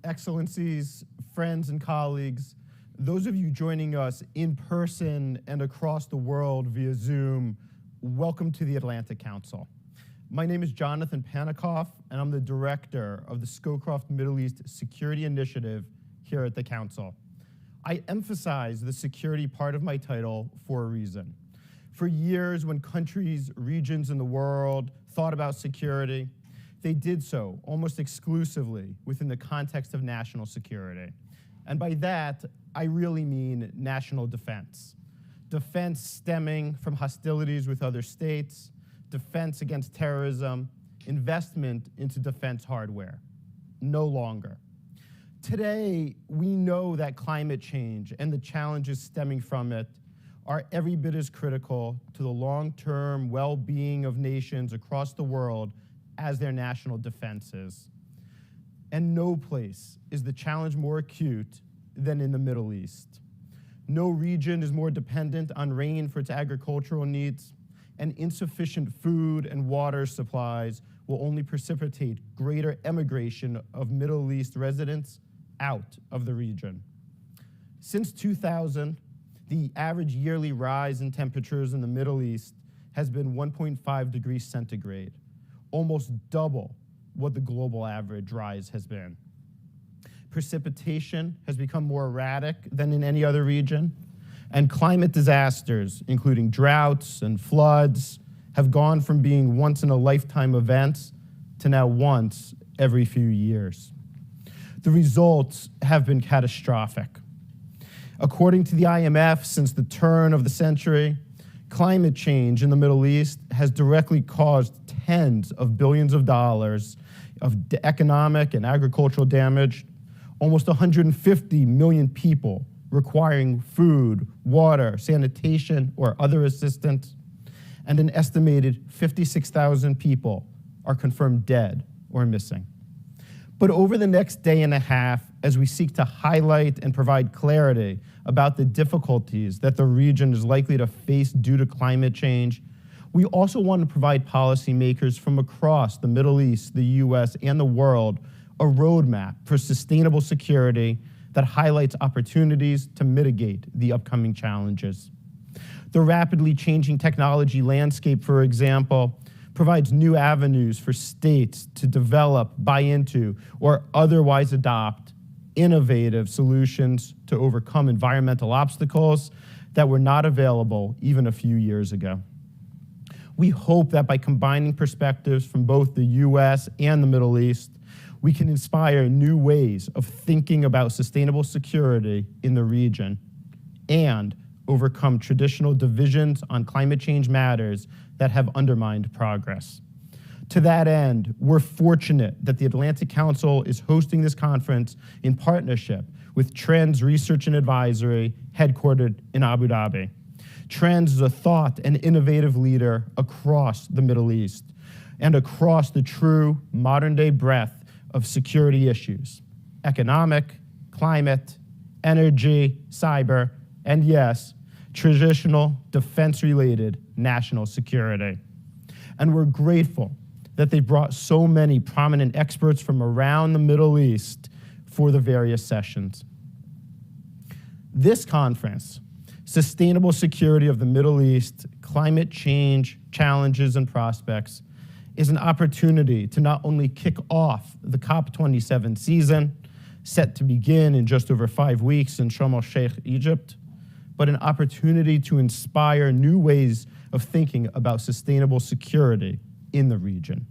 Excellencies, friends and colleagues, those of you joining us in person and across the world via Zoom, welcome to the Atlantic Council. My name is Jonathan Panikoff, and I'm the director of the Scowcroft Middle East Security Initiative here at the Council. I emphasize the security part of my title for a reason. For years, when countries, regions in the world thought about security, they did so almost exclusively within the context of national security. And by that, I really mean national defense. Defense stemming from hostilities with other states, defense against terrorism, investment into defense hardware. No longer. Today, we know that climate change and the challenges stemming from it are every bit as critical to the long-term well-being of nations across the world as their national defenses. And no place is the challenge more acute than in the Middle East. No region is more dependent on rain for its agricultural needs, and insufficient food and water supplies will only precipitate greater emigration of Middle East residents out of the region. Since 2000, the average yearly rise in temperatures in the Middle East has been 1.5 degrees centigrade, almost double what the global average rise has been. Precipitation has become more erratic than in any other region, and climate disasters, including droughts and floods, have gone from being once-in-a-lifetime events to now once every few years. The results have been catastrophic. According to the IMF, since the turn of the century, climate change in the Middle East has directly caused tens of billions of dollars of economic and agricultural damage, almost 150 million people requiring food, water, sanitation, or other assistance, and an estimated 56,000 people are confirmed dead or missing. But over the next day and a half, as we seek to highlight and provide clarity about the difficulties that the region is likely to face due to climate change, we also want to provide policymakers from across the Middle East, the US, and the world a roadmap for sustainable security that highlights opportunities to mitigate the upcoming challenges. The rapidly changing technology landscape, for example, provides new avenues for states to develop, buy into, or otherwise adopt innovative solutions to overcome environmental obstacles that were not available even a few years ago. We hope that by combining perspectives from both the US and the Middle East, we can inspire new ways of thinking about sustainable security in the region and overcome traditional divisions on climate change matters that have undermined progress. To that end, we're fortunate that the Atlantic Council is hosting this conference in partnership with Trends Research and Advisory, headquartered in Abu Dhabi. Trends is a thought and innovative leader across the Middle East and across the true modern-day breadth of security issues: economic, climate, energy, cyber, and yes, traditional defense-related national security. And we're grateful that they brought so many prominent experts from around the Middle East for the various sessions. This conference, Sustainable Security of the Middle East, Climate Change, Challenges and Prospects, is an opportunity to not only kick off the COP27 season, set to begin in just over 5 weeks in Sharm el-Sheikh, Egypt, but an opportunity to inspire new ways of thinking about sustainable security in the region.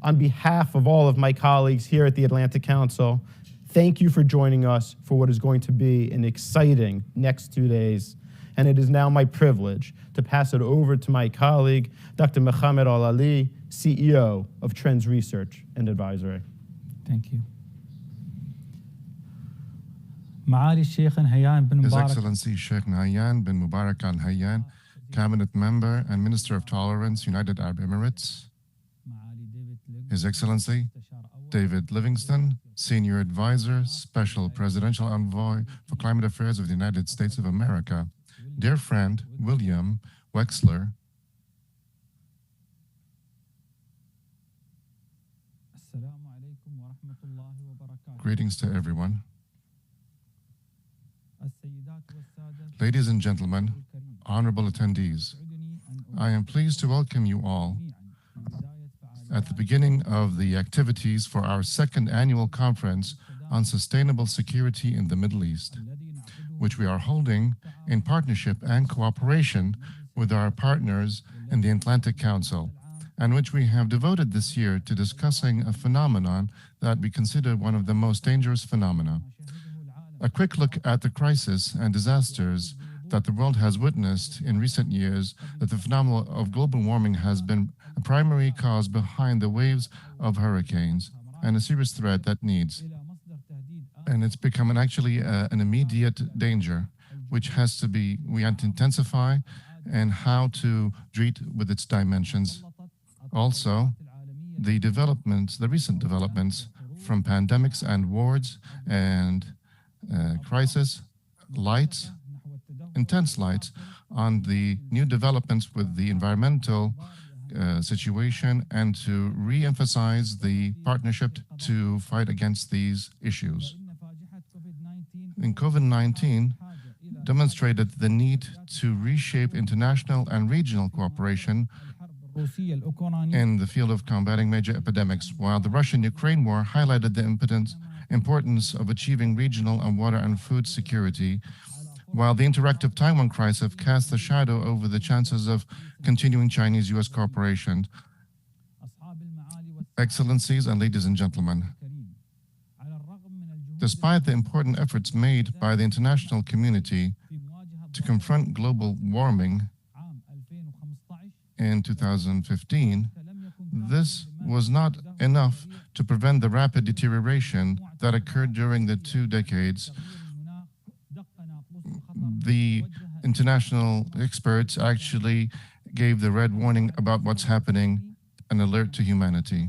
On behalf of all of my colleagues here at the Atlantic Council, thank you for joining us for what is going to be an exciting next 2 days. And it is now my privilege to pass it over to my colleague, Dr. Mohammed Al-Ali, CEO of Trends Research and Advisory. Thank you. His Excellency Sheikh Nahyan bin Mubarak Al Nahyan, Cabinet Member and Minister of Tolerance, United Arab Emirates. His Excellency David Livingston, Senior Advisor, Special Presidential Envoy for Climate Affairs of the United States of America. Dear friend William Wexler. Greetings to everyone. Ladies and gentlemen, honorable attendees, I am pleased to welcome you all at the beginning of the activities for our second annual conference on sustainable security in the Middle East, which we are holding in partnership and cooperation with our partners in the Atlantic Council, and which we have devoted this year to discussing a phenomenon that we consider one of the most dangerous phenomena. A quick look at the crisis and disasters that the world has witnessed in recent years, that the phenomenon of global warming has been a primary cause behind the waves of hurricanes and a serious threat that needs. And it's become an immediate danger, which has to be, we have to intensify and how to treat with its dimensions. Also, the recent developments from pandemics and wars and crisis, intense lights on the new developments with the environmental situation, and to re-emphasize the partnership to fight against these issues. In COVID-19 demonstrated the need to reshape international and regional cooperation in the field of combating major epidemics, while the Russian-Ukraine war highlighted the importance of achieving regional and water and food security, while the interactive Taiwan crisis cast a shadow over the chances of continuing Chinese-US cooperation. Excellencies and ladies and gentlemen, despite the important efforts made by the international community to confront global warming in 2015, this was not enough to prevent the rapid deterioration that occurred during the 2 decades. The international experts actually gave the red warning about what's happening, an alert to humanity.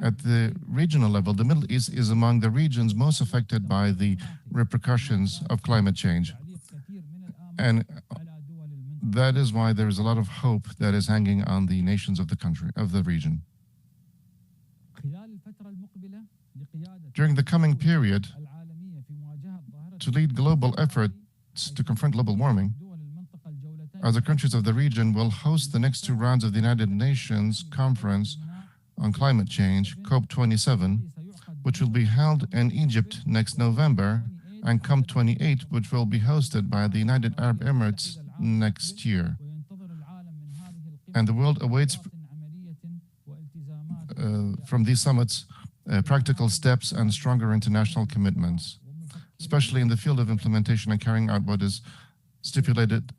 At the regional level, the Middle East is among the regions most affected by the repercussions of climate change. And that is why there is a lot of hope that is hanging on the nations of the region. During the coming period, to lead global efforts to confront global warming, other countries of the region will host the next 2 rounds of the United Nations Conference on Climate Change, COP27, which will be held in Egypt next November, and COP28, which will be hosted by the United Arab Emirates next year. And the world awaits from these summits practical steps and stronger international commitments, especially in the field of implementation and carrying out what is stipulated.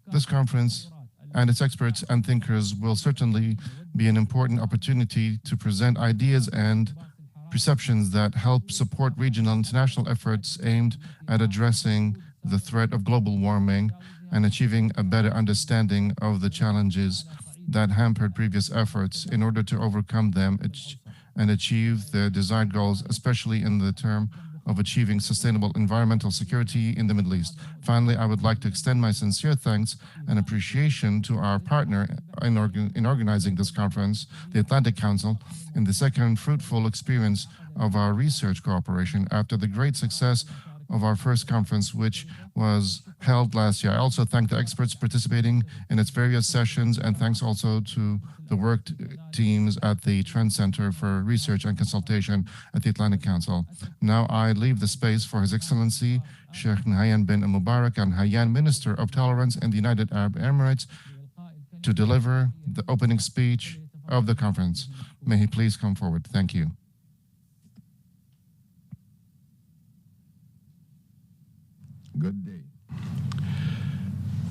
This conference and its experts and thinkers will certainly be an important opportunity to present ideas and perceptions that help support regional and international efforts aimed at addressing the threat of global warming and achieving a better understanding of the challenges that hampered previous efforts in order to overcome them and achieve the desired goals, especially in the term of achieving sustainable environmental security in the Middle East. Finally, I would like to extend my sincere thanks and appreciation to our partner in organizing this conference, the Atlantic Council, in the second fruitful experience of our research cooperation after the great success of our first conference, which was held last year. I also thank the experts participating in its various sessions, and thanks also to the work teams at the Trend Center for Research and Consultation at the Atlantic Council. Now I leave the space for His Excellency Sheikh Nahyan bin Mubarak Al Nahyan, Minister of Tolerance in the United Arab Emirates, to deliver the opening speech of the conference. May he please come forward. Thank you. Good day.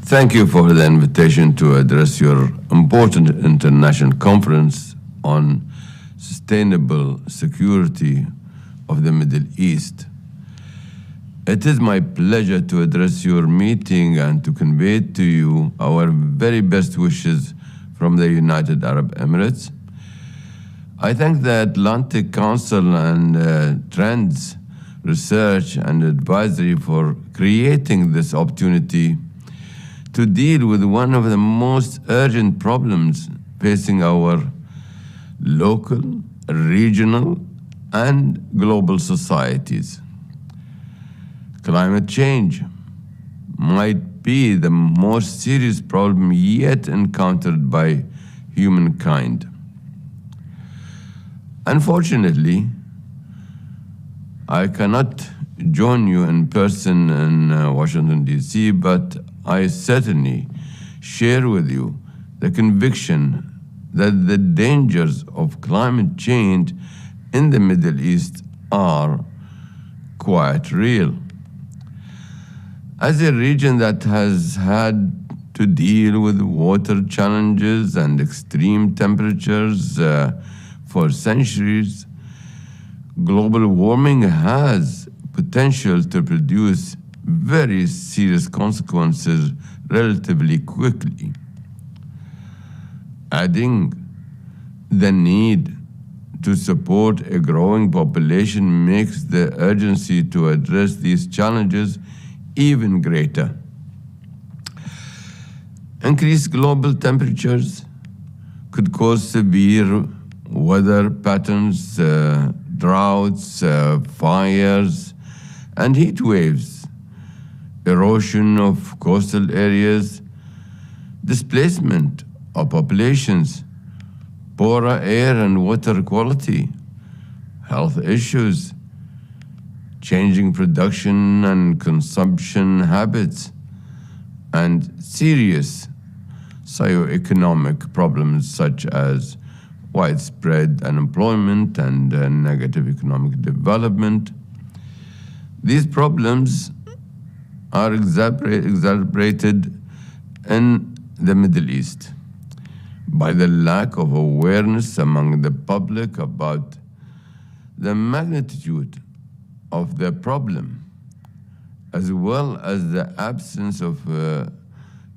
Thank you for the invitation to address your important international conference on sustainable security of the Middle East. It is my pleasure to address your meeting and to convey to you our very best wishes from the United Arab Emirates. I thank the Atlantic Council and Trends Research and Advisory for creating this opportunity to deal with one of the most urgent problems facing our local, regional, and global societies. Climate change might be the most serious problem yet encountered by humankind. Unfortunately, I cannot join you in person in Washington, D.C., but I certainly share with you the conviction that the dangers of climate change in the Middle East are quite real. As a region that has had to deal with water challenges and extreme temperatures for centuries, global warming has potential to produce very serious consequences relatively quickly. Adding the need to support a growing population makes the urgency to address these challenges even greater. Increased global temperatures could cause severe weather patterns, droughts, fires, and heat waves, erosion of coastal areas, displacement of populations, poorer air and water quality, health issues, changing production and consumption habits, and serious socioeconomic problems such as widespread unemployment and negative economic development. These problems are exacerbated in the Middle East by the lack of awareness among the public about the magnitude of the problem, as well as the absence of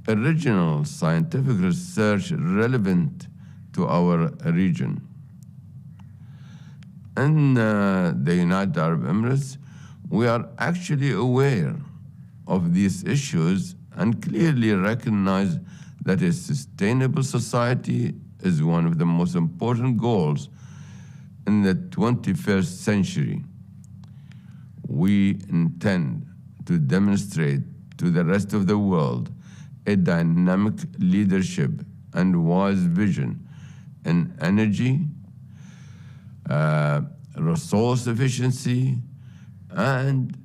original scientific research relevant to our region. In the United Arab Emirates, we are actually aware of these issues and clearly recognize that a sustainable society is one of the most important goals in the 21st century. We intend to demonstrate to the rest of the world a dynamic leadership and wise vision in energy, resource efficiency, and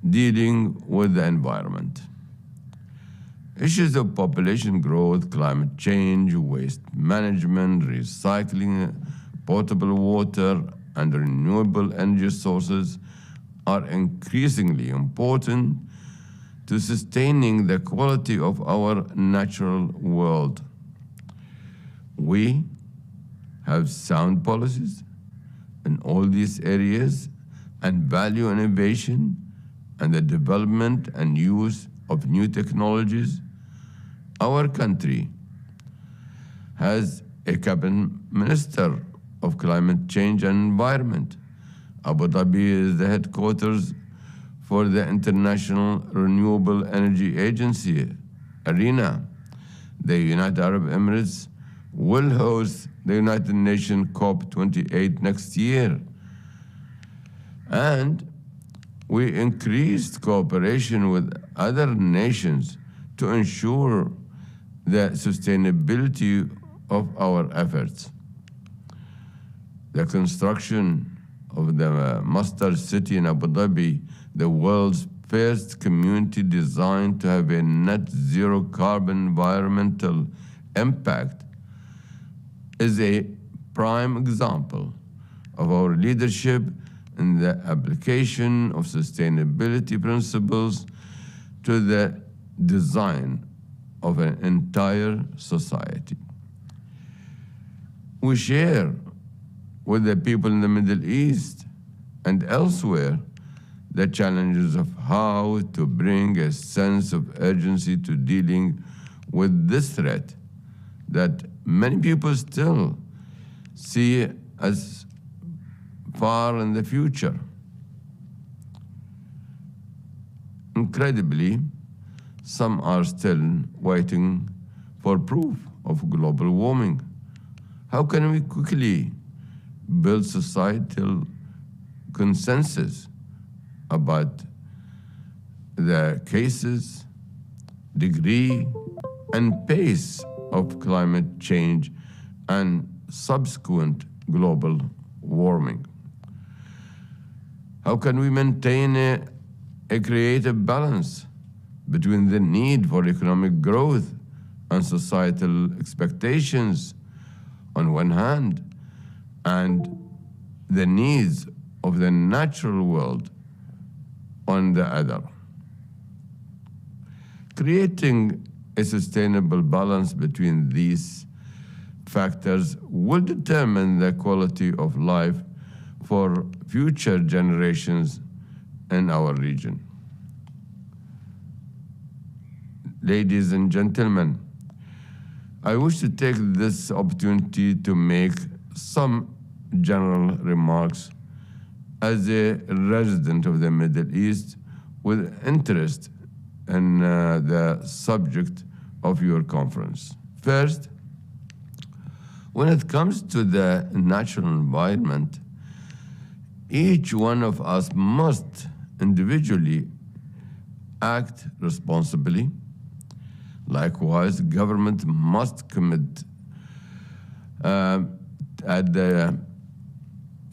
dealing with the environment. Issues of population growth, climate change, waste management, recycling, potable water, and renewable energy sources are increasingly important to sustaining the quality of our natural world. We have sound policies in all these areas and value innovation and the development and use of new technologies. Our country has a cabinet minister of climate change and environment. Abu Dhabi is the headquarters for the International Renewable Energy Agency, ARENA. The United Arab Emirates will host the United Nations COP28 next year. And we increased cooperation with other nations to ensure the sustainability of our efforts. The construction of the Master City in Abu Dhabi, the world's first community designed to have a net zero carbon environmental impact, is a prime example of our leadership in the application of sustainability principles to the design of an entire society. We share with the people in the Middle East and elsewhere the challenges of how to bring a sense of urgency to dealing with this threat that many people still see as far in the future. Incredibly, some are still waiting for proof of global warming. How can we quickly build societal consensus about the cases, degree, and pace of climate change and subsequent global warming? How can we maintain a creative balance between the need for economic growth and societal expectations on one hand, and the needs of the natural world on the other? Creating a sustainable balance between these factors will determine the quality of life for future generations in our region. Ladies and gentlemen, I wish to take this opportunity to make some general remarks as a resident of the Middle East with interest in the subject of your conference. First, when it comes to the natural environment, each one of us must individually act responsibly. Likewise, government must commit at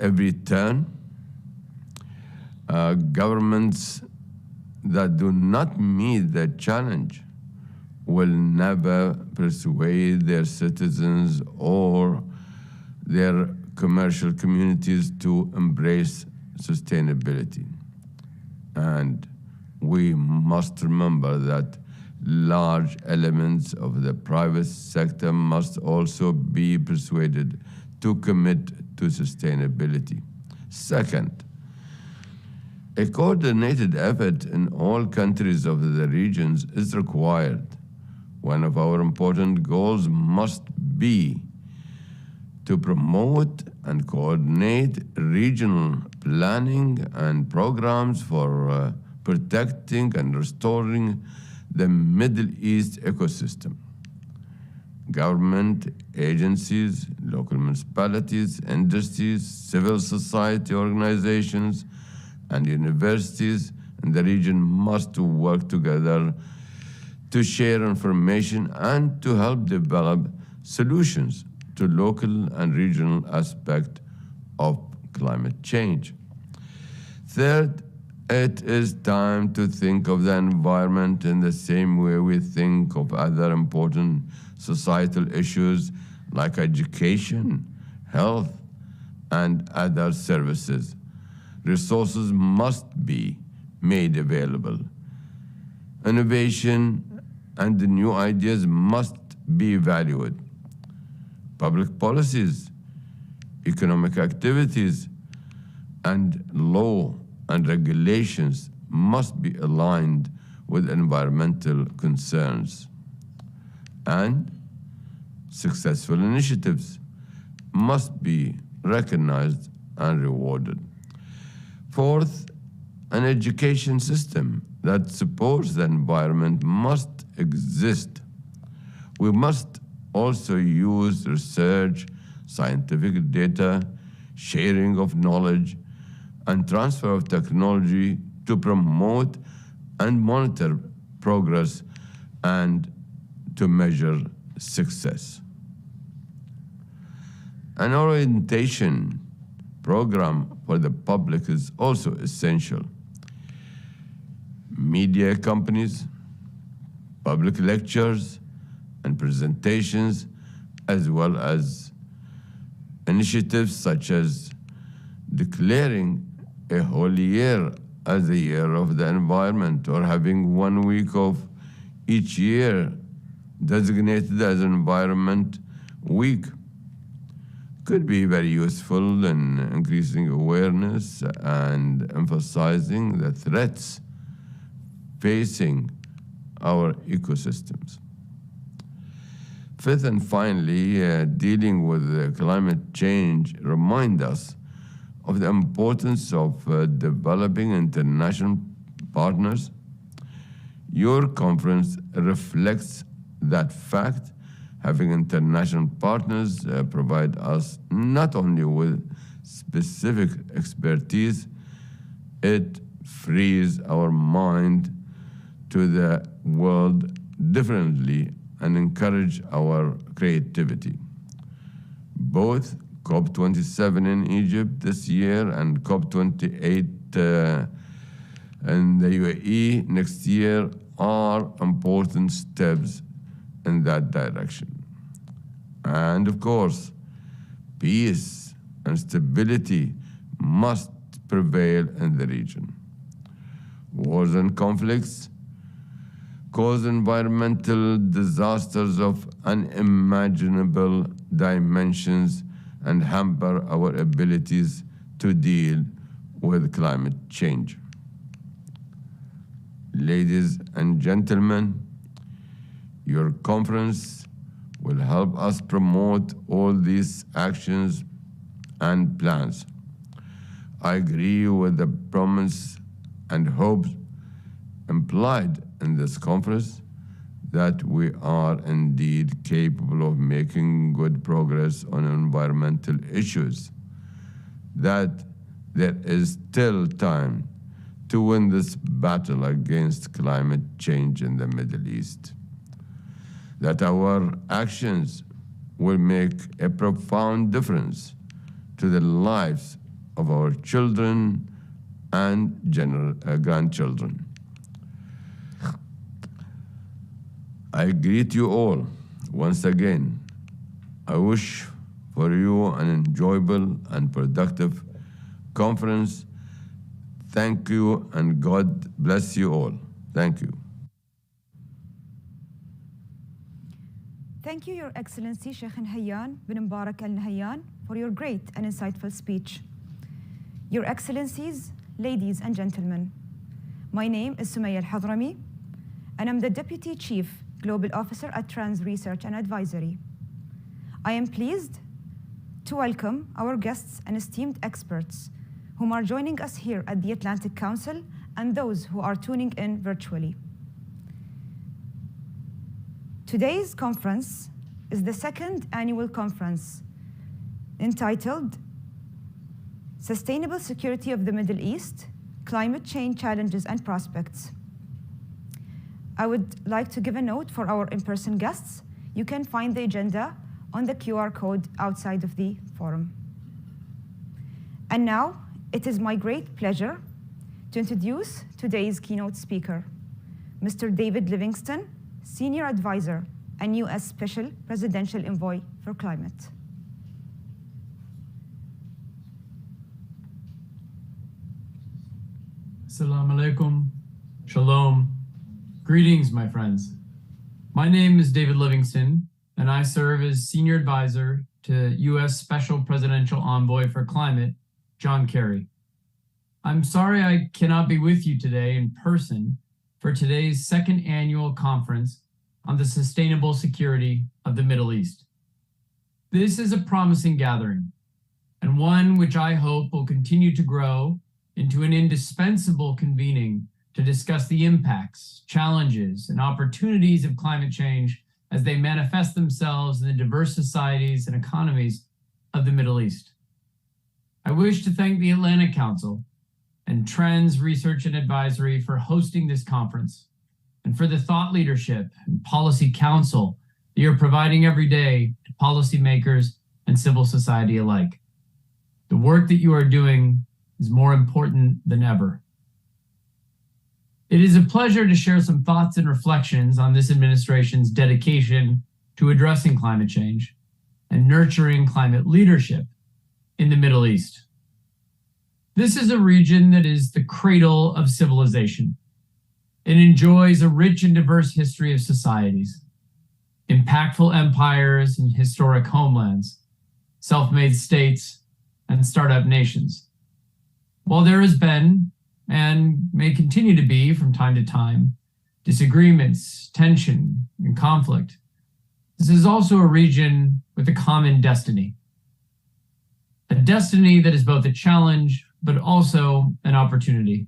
every turn. Governments that do not meet the challenge will never persuade their citizens or their commercial communities to embrace sustainability. And we must remember that large elements of the private sector must also be persuaded to commit to sustainability. Second, a coordinated effort in all countries of the regions is required. One of our important goals must be to promote and coordinate regional planning and programs for protecting and restoring the Middle East ecosystem. Government agencies, local municipalities, industries, civil society organizations, and universities in the region must work together to share information and to help develop solutions to local and regional aspects of climate change. Third, it is time to think of the environment in the same way we think of other important societal issues like education, health, and other services. Resources must be made available. Innovation and the new ideas must be valued. Public policies, economic activities, and law and regulations must be aligned with environmental concerns. And successful initiatives must be recognized and rewarded. Fourth, an education system that supports the environment must exist. We must also use research, scientific data, sharing of knowledge, and transfer of technology to promote and monitor progress and to measure success. An orientation program for the public is also essential. Media companies, public lectures and presentations, as well as initiatives such as declaring a whole year as a year of the environment, or having 1 week of each year designated as Environment Week, could be very useful in increasing awareness and emphasizing the threats facing our ecosystems. Fifth and finally, dealing with climate change reminds us of the importance of developing international partners. Your conference reflects that fact, Having international partners provide us not only with specific expertise, it frees our mind to the world differently and encourage our creativity. Both COP27 in Egypt this year and COP28 in the UAE next year are important steps in that direction. And of course, peace and stability must prevail in the region. Wars and conflicts cause environmental disasters of unimaginable dimensions and hamper our abilities to deal with climate change. Ladies and gentlemen, your conference will help us promote all these actions and plans. I agree with the promise and hopes implied in this conference that we are indeed capable of making good progress on environmental issues, that there is still time to win this battle against climate change in the Middle East, that our actions will make a profound difference to the lives of our children and grandchildren. I greet you all once again. I wish for you an enjoyable and productive conference. Thank you, and God bless you all. Thank you. Thank you, Your Excellency Sheikh Nahyan bin Mubarak Al Nahyan, for your great and insightful speech. Your Excellencies, ladies and gentlemen, my name is Sumaya Al-Hadrami, and I'm the Deputy Chief Global Officer at Trans Research and Advisory. I am pleased to welcome our guests and esteemed experts whom are joining us here at the Atlantic Council and those who are tuning in virtually. Today's conference is the second annual conference entitled Sustainable Security of the Middle East, Climate Change Challenges and Prospects. I would like to give a note for our in-person guests. You can find the agenda on the QR code outside of the forum. And now, it is my great pleasure to introduce today's keynote speaker, Mr. David Livingston, Senior Advisor and U.S. Special Presidential Envoy for Climate. Assalamu alaikum, shalom. Greetings, my friends. My name is David Livingston, and I serve as Senior Advisor to U.S. Special Presidential Envoy for Climate, John Kerry. I'm sorry I cannot be with you today in person for today's second annual conference on the sustainable security of the Middle East. This is a promising gathering, and one which I hope will continue to grow into an indispensable convening to discuss the impacts, challenges, and opportunities of climate change as they manifest themselves in the diverse societies and economies of the Middle East. I wish to thank the Atlantic Council and Trends Research and Advisory for hosting this conference, and for the thought leadership and policy counsel that you're providing every day to policymakers and civil society alike. The work that you are doing is more important than ever. It is a pleasure to share some thoughts and reflections on this administration's dedication to addressing climate change and nurturing climate leadership in the Middle East. This is a region that is the cradle of civilization. It enjoys a rich and diverse history of societies, impactful empires and historic homelands, self-made states, and startup nations. While there has been, and may continue to be from time to time, disagreements, tension, and conflict, this is also a region with a common destiny. A destiny that is both a challenge, but also an opportunity.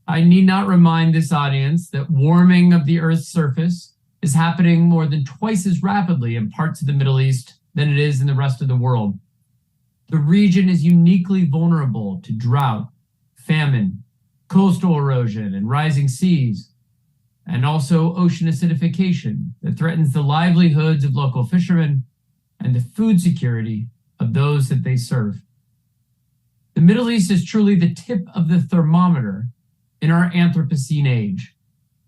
I need not remind this audience that warming of the Earth's surface is happening more than twice as rapidly in parts of the Middle East than it is in the rest of the world. The region is uniquely vulnerable to drought, famine, coastal erosion, and rising seas, and also ocean acidification that threatens the livelihoods of local fishermen and the food security of those that they serve. The Middle East is truly the tip of the thermometer in our Anthropocene age,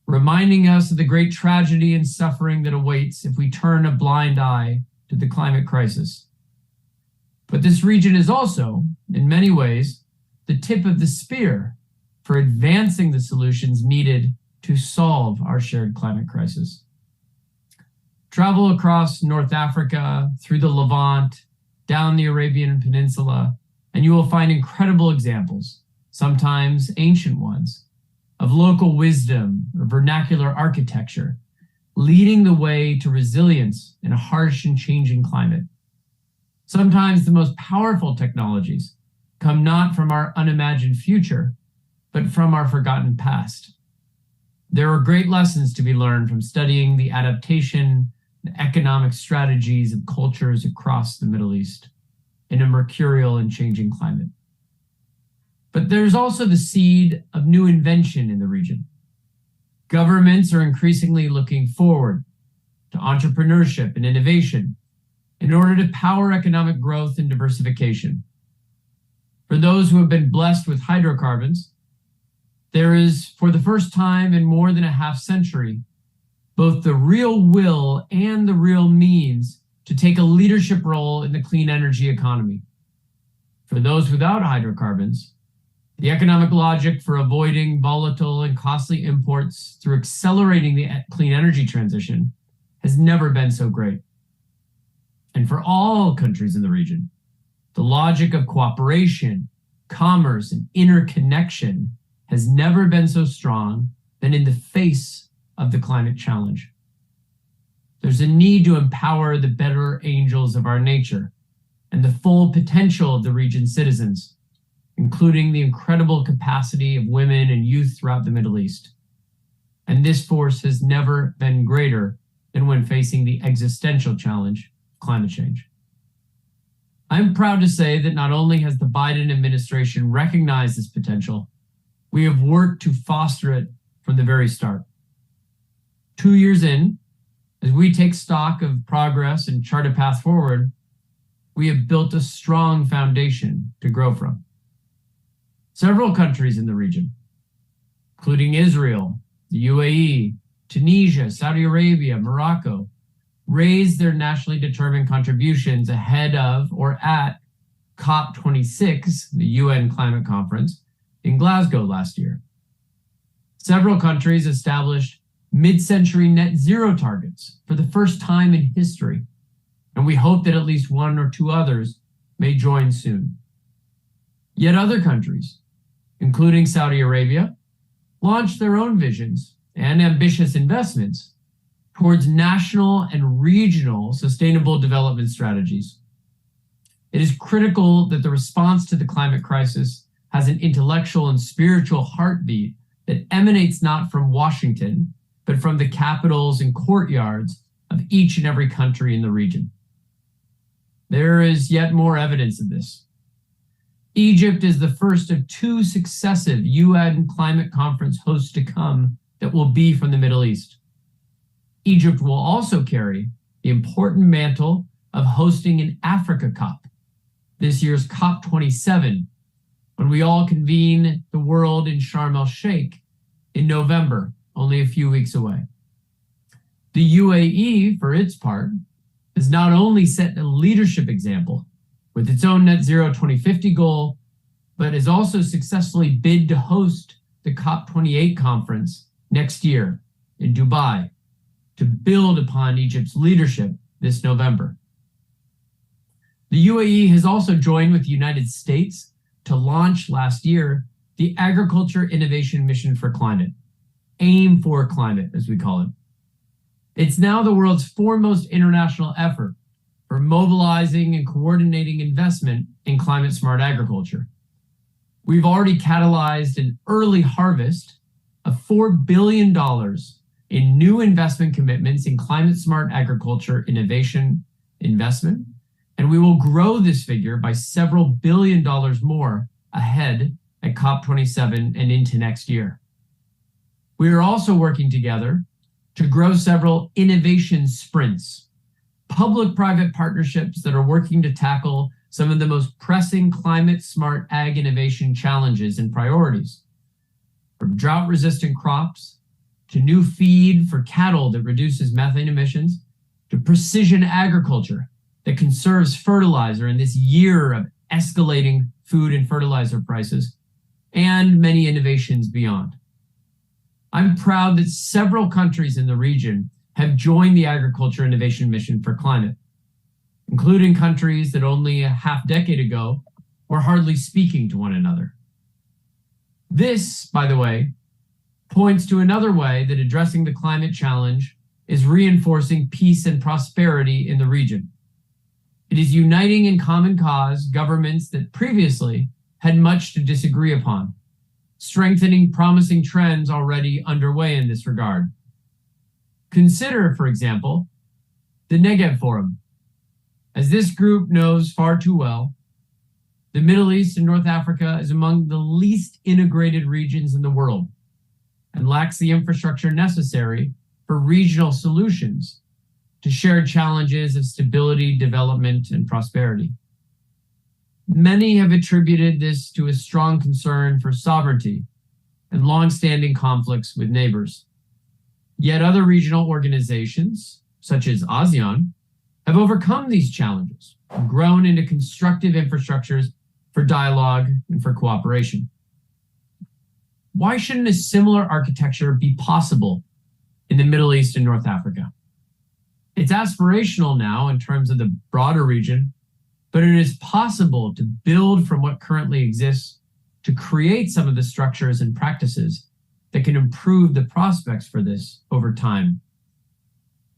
reminding us of the great tragedy and suffering that awaits if we turn a blind eye to the climate crisis. But this region is also, in many ways, the tip of the spear for advancing the solutions needed to solve our shared climate crisis. Travel across North Africa, through the Levant, down the Arabian Peninsula, and you will find incredible examples, sometimes ancient ones, of local wisdom or vernacular architecture, leading the way to resilience in a harsh and changing climate. Sometimes the most powerful technologies come not from our unimagined future, but from our forgotten past. There are great lessons to be learned from studying the adaptation and economic strategies of cultures across the Middle East in a mercurial and changing climate. But there's also the seed of new invention in the region. Governments are increasingly looking forward to entrepreneurship and innovation in order to power economic growth and diversification. For those who have been blessed with hydrocarbons, there is, for the first time in more than a half century, both the real will and the real means to take a leadership role in the clean energy economy. For those without hydrocarbons, the economic logic for avoiding volatile and costly imports through accelerating the clean energy transition has never been so great. And for all countries in the region, the logic of cooperation, commerce, and interconnection has never been so strong than in the face of the climate challenge. There's a need to empower the better angels of our nature and the full potential of the region's citizens, including the incredible capacity of women and youth throughout the Middle East. And this force has never been greater than when facing the existential challenge of climate change. I'm proud to say that not only has the Biden administration recognized this potential, we have worked to foster it from the very start. 2 years in, as we take stock of progress and chart a path forward, we have built a strong foundation to grow from. Several countries in the region, including Israel, the UAE, Tunisia, Saudi Arabia, Morocco, raised their nationally determined contributions ahead of or at COP26, the UN climate conference, in Glasgow last year. Several countries established mid-century net zero targets for the first time in history, and we hope that at least one or two others may join soon. Yet other countries, including Saudi Arabia, launched their own visions and ambitious investments towards national and regional sustainable development strategies. It is critical that the response to the climate crisis has an intellectual and spiritual heartbeat that emanates not from Washington, but from the capitals and courtyards of each and every country in the region. There is yet more evidence of this. Egypt is the first of two successive UN climate conference hosts to come that will be from the Middle East. Egypt will also carry the important mantle of hosting an Africa COP, this year's COP27, when we all convene the world in Sharm el-Sheikh in November, only a few weeks away. The UAE, for its part, has not only set a leadership example with its own net zero 2050 goal, but has also successfully bid to host the COP28 conference next year in Dubai to build upon Egypt's leadership this November. The UAE has also joined with the United States to launch last year the Agriculture Innovation Mission for Climate, AIM for Climate, as we call it. It's now the world's foremost international effort for mobilizing and coordinating investment in climate-smart agriculture. We've already catalyzed an early harvest of $4 billion in new investment commitments in climate-smart agriculture innovation investment, and we will grow this figure by several $billion more ahead at COP27 and into next year. We are also working together to grow several innovation sprints, public-private partnerships that are working to tackle some of the most pressing climate-smart ag innovation challenges and priorities, from drought-resistant crops to new feed for cattle that reduces methane emissions, to precision agriculture that conserves fertilizer in this year of escalating food and fertilizer prices, and many innovations beyond. I'm proud that several countries in the region have joined the Agriculture Innovation Mission for Climate, including countries that only a half decade ago were hardly speaking to one another. This, by the way, points to another way that addressing the climate challenge is reinforcing peace and prosperity in the region. It is uniting in common cause governments that previously had much to disagree upon, strengthening promising trends already underway in this regard. Consider, for example, the Negev Forum. As this group knows far too well, the Middle East and North Africa is among the least integrated regions in the world and lacks the infrastructure necessary for regional solutions to shared challenges of stability, development, and prosperity. Many have attributed this to a strong concern for sovereignty and long-standing conflicts with neighbors. Yet other regional organizations, such as ASEAN, have overcome these challenges and grown into constructive infrastructures for dialogue and for cooperation. Why shouldn't a similar architecture be possible in the Middle East and North Africa? It's aspirational now in terms of the broader region, but it is possible to build from what currently exists to create some of the structures and practices that can improve the prospects for this over time.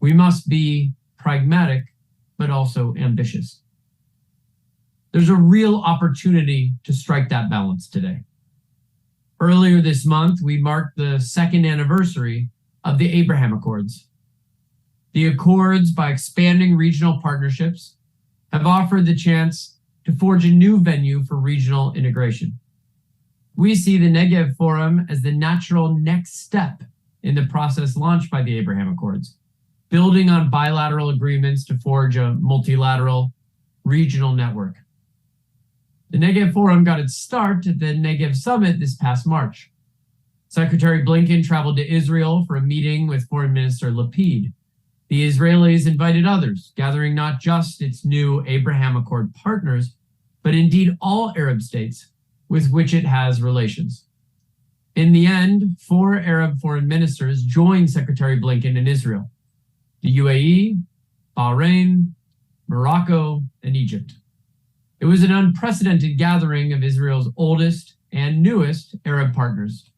We must be pragmatic, but also ambitious. There's a real opportunity to strike that balance today. Earlier this month, we marked the second anniversary of the Abraham Accords. The Accords, by expanding regional partnerships, have offered the chance to forge a new venue for regional integration. We see the Negev Forum as the natural next step in the process launched by the Abraham Accords, building on bilateral agreements to forge a multilateral regional network. The Negev Forum got its start at the Negev Summit this past March. Secretary Blinken traveled to Israel for a meeting with Foreign Minister Lapid. The Israelis invited others, gathering not just its new Abraham Accord partners, but indeed all Arab states with which it has relations. In the end, 4 Arab foreign ministers joined Secretary Blinken in Israel: the UAE, Bahrain, Morocco, and Egypt. It was an unprecedented gathering of Israel's oldest and newest Arab partners.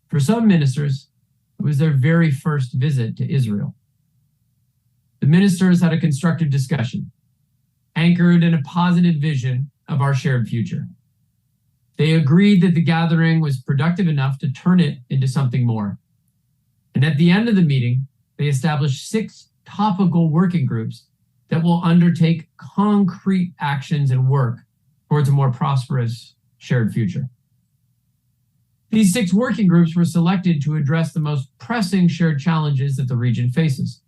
For some ministers, it was their very first visit to Israel. The ministers had a constructive discussion, anchored in a positive vision of our shared future. They agreed that the gathering was productive enough to turn it into something more. And at the end of the meeting, they established 6 topical working groups that will undertake concrete actions and work towards a more prosperous shared future. These 6 working groups were selected to address the most pressing shared challenges that the region faces,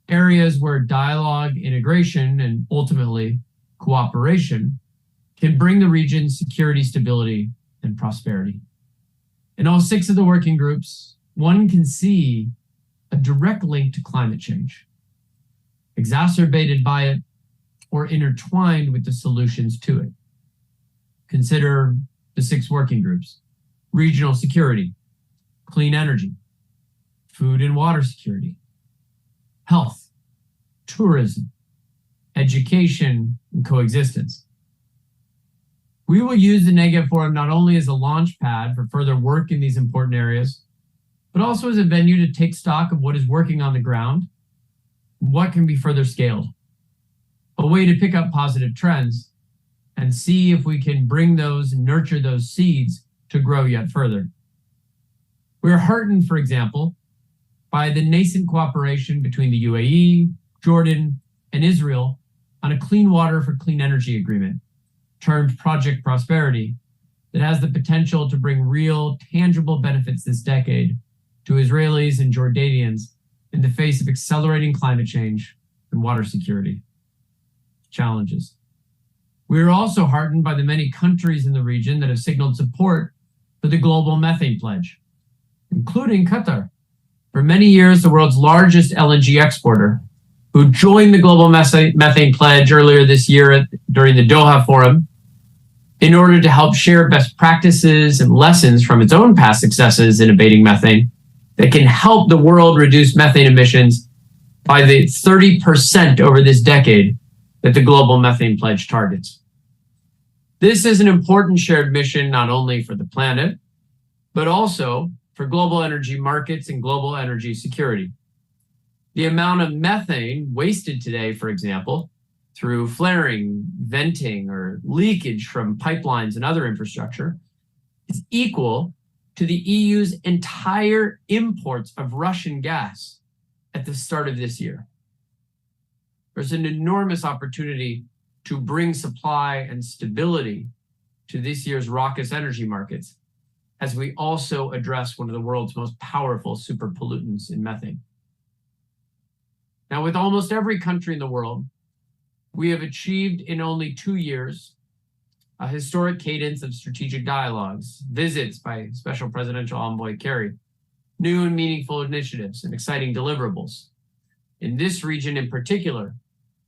areas where dialogue, integration, and ultimately cooperation can bring the region security, stability, and prosperity. In all 6 of the working groups, one can see a direct link to climate change, exacerbated by it or intertwined with the solutions to it. Consider the 6 working groups: regional security, clean energy, food and water security, health, tourism, education, and coexistence. We will use the Negev Forum not only as a launch pad for further work in these important areas, but also as a venue to take stock of what is working on the ground, what can be further scaled, a way to pick up positive trends and see if we can bring those and nurture those seeds to grow yet further. We're heartened, for example, by the nascent cooperation between the UAE, Jordan, and Israel on a clean water for clean energy agreement, termed Project Prosperity, that has the potential to bring real, tangible benefits this decade to Israelis and Jordanians in the face of accelerating climate change and water security challenges. We are also heartened by the many countries in the region that have signaled support for the global methane pledge, including Qatar, for many years the world's largest LNG exporter, who joined the global methane pledge earlier this year during the Doha Forum in order to help share best practices and lessons from its own past successes in abating methane that can help the world reduce methane emissions by the 30% over this decade that the global methane pledge targets. This is an important shared mission not only for the planet, but also for global energy markets and global energy security. The amount of methane wasted today, for example, through flaring, venting, or leakage from pipelines and other infrastructure, is equal to the EU's entire imports of Russian gas at the start of this year. There's an enormous opportunity to bring supply and stability to this year's raucous energy markets, as we also address one of the world's most powerful superpollutants in methane. Now, with almost every country in the world, we have achieved in only 2 years a historic cadence of strategic dialogues, visits by Special Presidential Envoy Kerry, new and meaningful initiatives, and exciting deliverables. In this region in particular,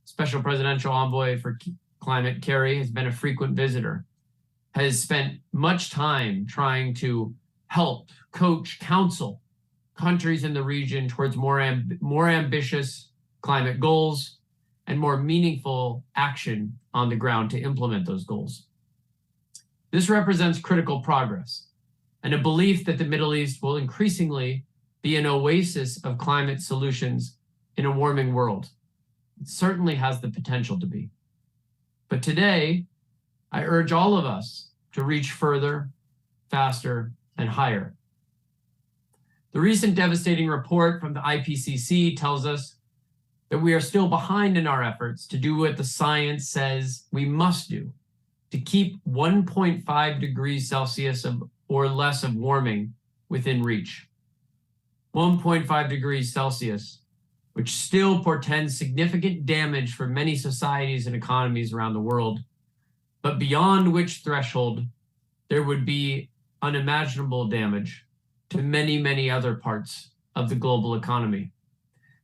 Special Presidential Envoy for Climate Kerry has been a frequent visitor, has spent much time trying to help, coach, counsel countries in the region towards more ambitious climate goals and more meaningful action on the ground to implement those goals. This represents critical progress and a belief that the Middle East will increasingly be an oasis of climate solutions in a warming world. It certainly has the potential to be. But today, I urge all of us to reach further, faster, and higher. The recent devastating report from the IPCC tells us that we are still behind in our efforts to do what the science says we must do to keep 1.5 degrees Celsius or less of warming within reach. 1.5 degrees Celsius, which still portends significant damage for many societies and economies around the world, but beyond which threshold there would be unimaginable damage to many, many other parts of the global economy.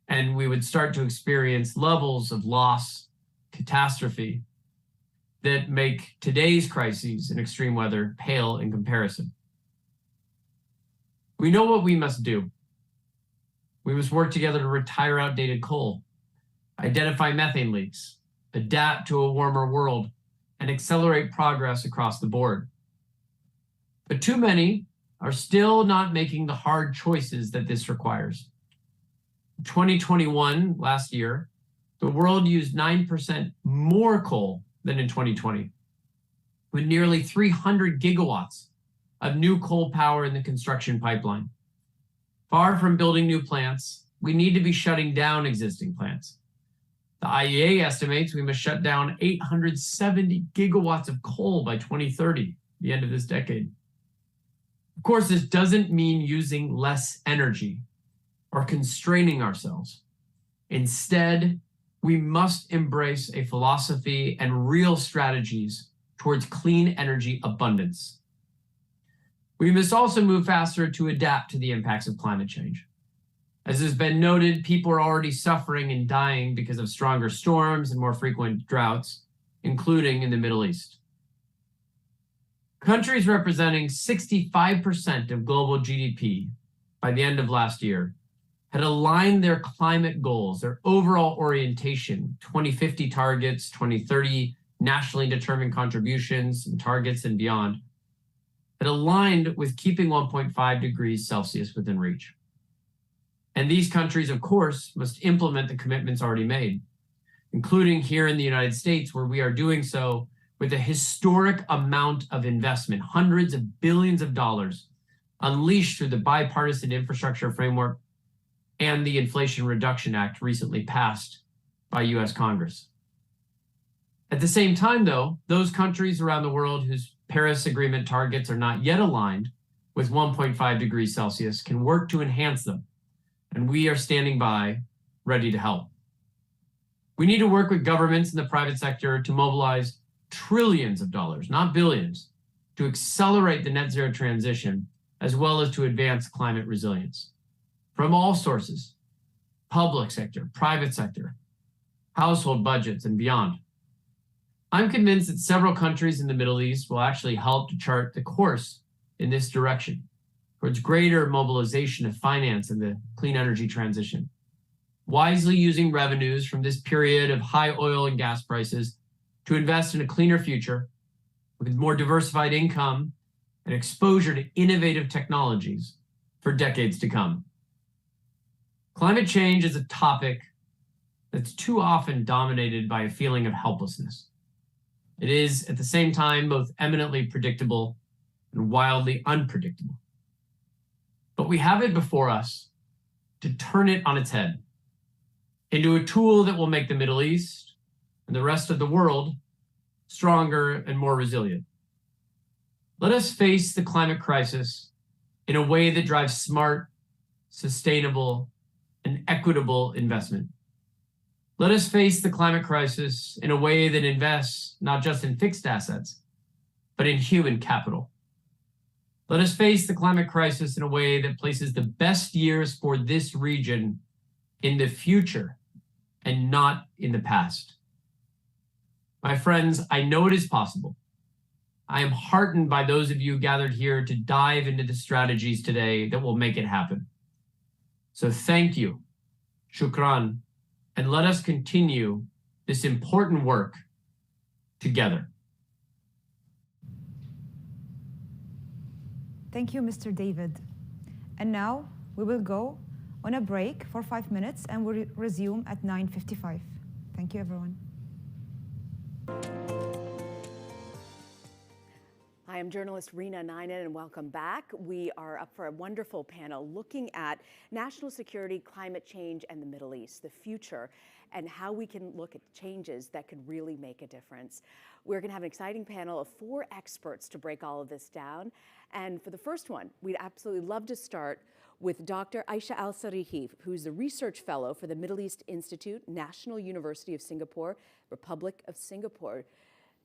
And we would start to experience levels of loss, catastrophe, that make today's crises in extreme weather pale in comparison. We know what we must do. We must work together to retire outdated coal, identify methane leaks, adapt to a warmer world, and accelerate progress across the board. But too many are still not making the hard choices that this requires. In 2021, last year, the world used 9% more coal than in 2020, with nearly 300 gigawatts of new coal power in the construction pipeline. Far from building new plants, we need to be shutting down existing plants. The IEA estimates we must shut down 870 gigawatts of coal by 2030, the end of this decade. Of course, this doesn't mean using less energy or constraining ourselves. Instead, we must embrace a philosophy and real strategies towards clean energy abundance. We must also move faster to adapt to the impacts of climate change. As has been noted, people are already suffering and dying because of stronger storms and more frequent droughts, including in the Middle East. Countries representing 65% of global GDP by the end of last year had aligned their climate goals, their overall orientation, 2050 targets, 2030 nationally determined contributions and targets and beyond, had aligned with keeping 1.5 degrees Celsius within reach. And these countries, of course, must implement the commitments already made, including here in the United States, where we are doing so with a historic amount of investment, hundreds of billions of dollars unleashed through the bipartisan infrastructure framework, and the Inflation Reduction Act recently passed by US Congress. At the same time, though, those countries around the world whose Paris Agreement targets are not yet aligned with 1.5 degrees Celsius can work to enhance them, and we are standing by, ready to help. We need to work with governments and the private sector to mobilize trillions of dollars, not billions, to accelerate the net zero transition, as well as to advance climate resilience. From all sources, public sector, private sector, household budgets, and beyond. I'm convinced that several countries in the Middle East will actually help to chart the course in this direction towards greater mobilization of finance in the clean energy transition, wisely using revenues from this period of high oil and gas prices to invest in a cleaner future with more diversified income and exposure to innovative technologies for decades to come. Climate change is a topic that's too often dominated by a feeling of helplessness. It is, at the same time, both eminently predictable and wildly unpredictable. But we have it before us to turn it on its head into a tool that will make the Middle East and the rest of the world stronger and more resilient. Let us face the climate crisis in a way that drives smart, sustainable, and equitable investment. Let us face the climate crisis in a way that invests not just in fixed assets, but in human capital. Let us face the climate crisis in a way that places the best years for this region in the future and not in the past. My friends, I know it is possible. I am heartened by those of you gathered here to dive into the strategies today that will make it happen. So thank you, shukran, and let us continue this important work together. Thank you, Mr. David. And now we will go on a break for 5 minutes and we'll resume at 9:55. Thank you, everyone. Hi, I'm journalist Rina Nainen, and welcome back. We are up for a wonderful panel looking at national security, climate change, and the Middle East, the future, and how we can look at changes that could really make a difference. We're going to have an exciting panel of 4 experts to break all of this down. And for the first one, we'd absolutely love to start with Dr. Aisha Al-Sarihi, who's the research fellow for the Middle East Institute, National University of Singapore, Republic of Singapore.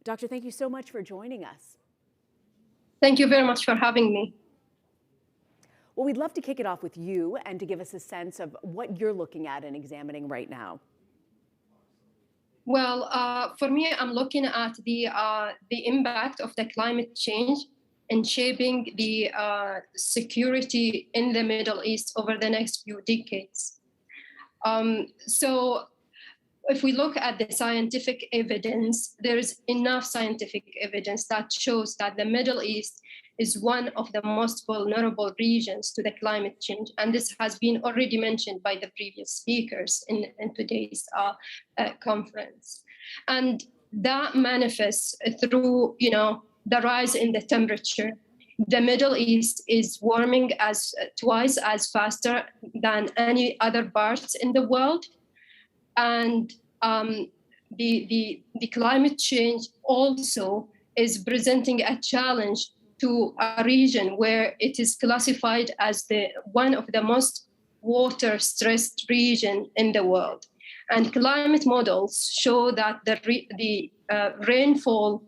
Doctor, thank you so much for joining us. Thank you very much for having me. Well, we'd love to kick it off with you and to give us a sense of what you're looking at and examining right now. Well, for me, I'm looking at the impact of the climate change in shaping the security in the Middle East over the next few decades. So if we look at the scientific evidence, there is enough scientific evidence that shows that the Middle East is one of the most vulnerable regions to the climate change. And this has been already mentioned by the previous speakers in today's conference. And that manifests through, the rise in the temperature. The Middle East is warming twice as faster than any other parts in the world. And the climate change also is presenting a challenge to a region where it is classified as one of the most water-stressed region in the world. And climate models show that the rainfall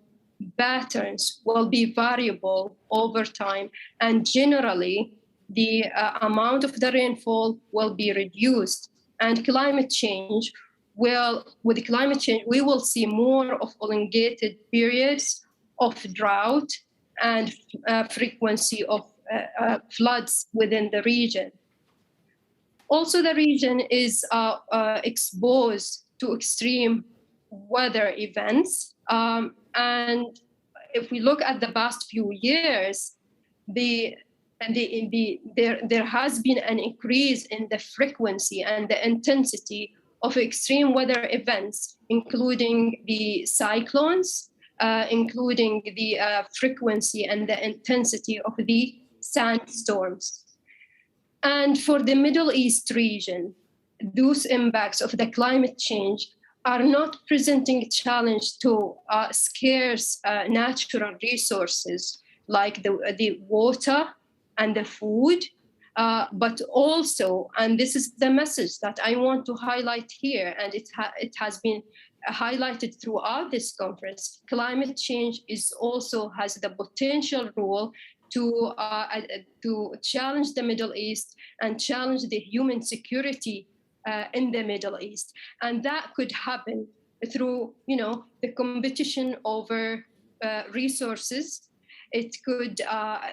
patterns will be variable over time, and generally the amount of the rainfall will be reduced. And with climate change, we will see more of elongated periods of drought and frequency of floods within the region. Also, the region is exposed to extreme weather events. And if we look at the past few years, there has been an increase in the frequency and the intensity of extreme weather events, including the cyclones, including the frequency and the intensity of the sandstorms. And for the Middle East region, those impacts of the climate change are not presenting a challenge to scarce natural resources like the water and the food, but also, and this is the message that I want to highlight here, and it has been highlighted throughout this conference, climate change also has the potential role to challenge the Middle East and challenge the human security in the Middle East. And that could happen through, the competition over resources. It could,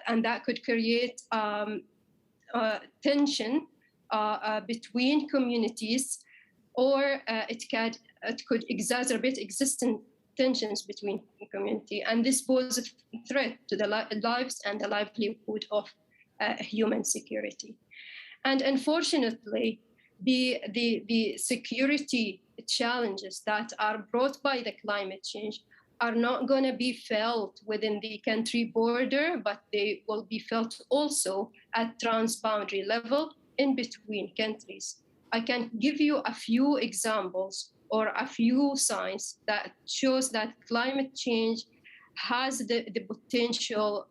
and that could create tension between communities, or it could exacerbate existing tensions between community, and this poses a threat to the lives and the livelihood of human security. And unfortunately, the security challenges that are brought by the climate change are not going to be felt within the country border, but they will be felt also at transboundary level in between countries. I can give you a few examples or a few signs that shows that climate change has the potential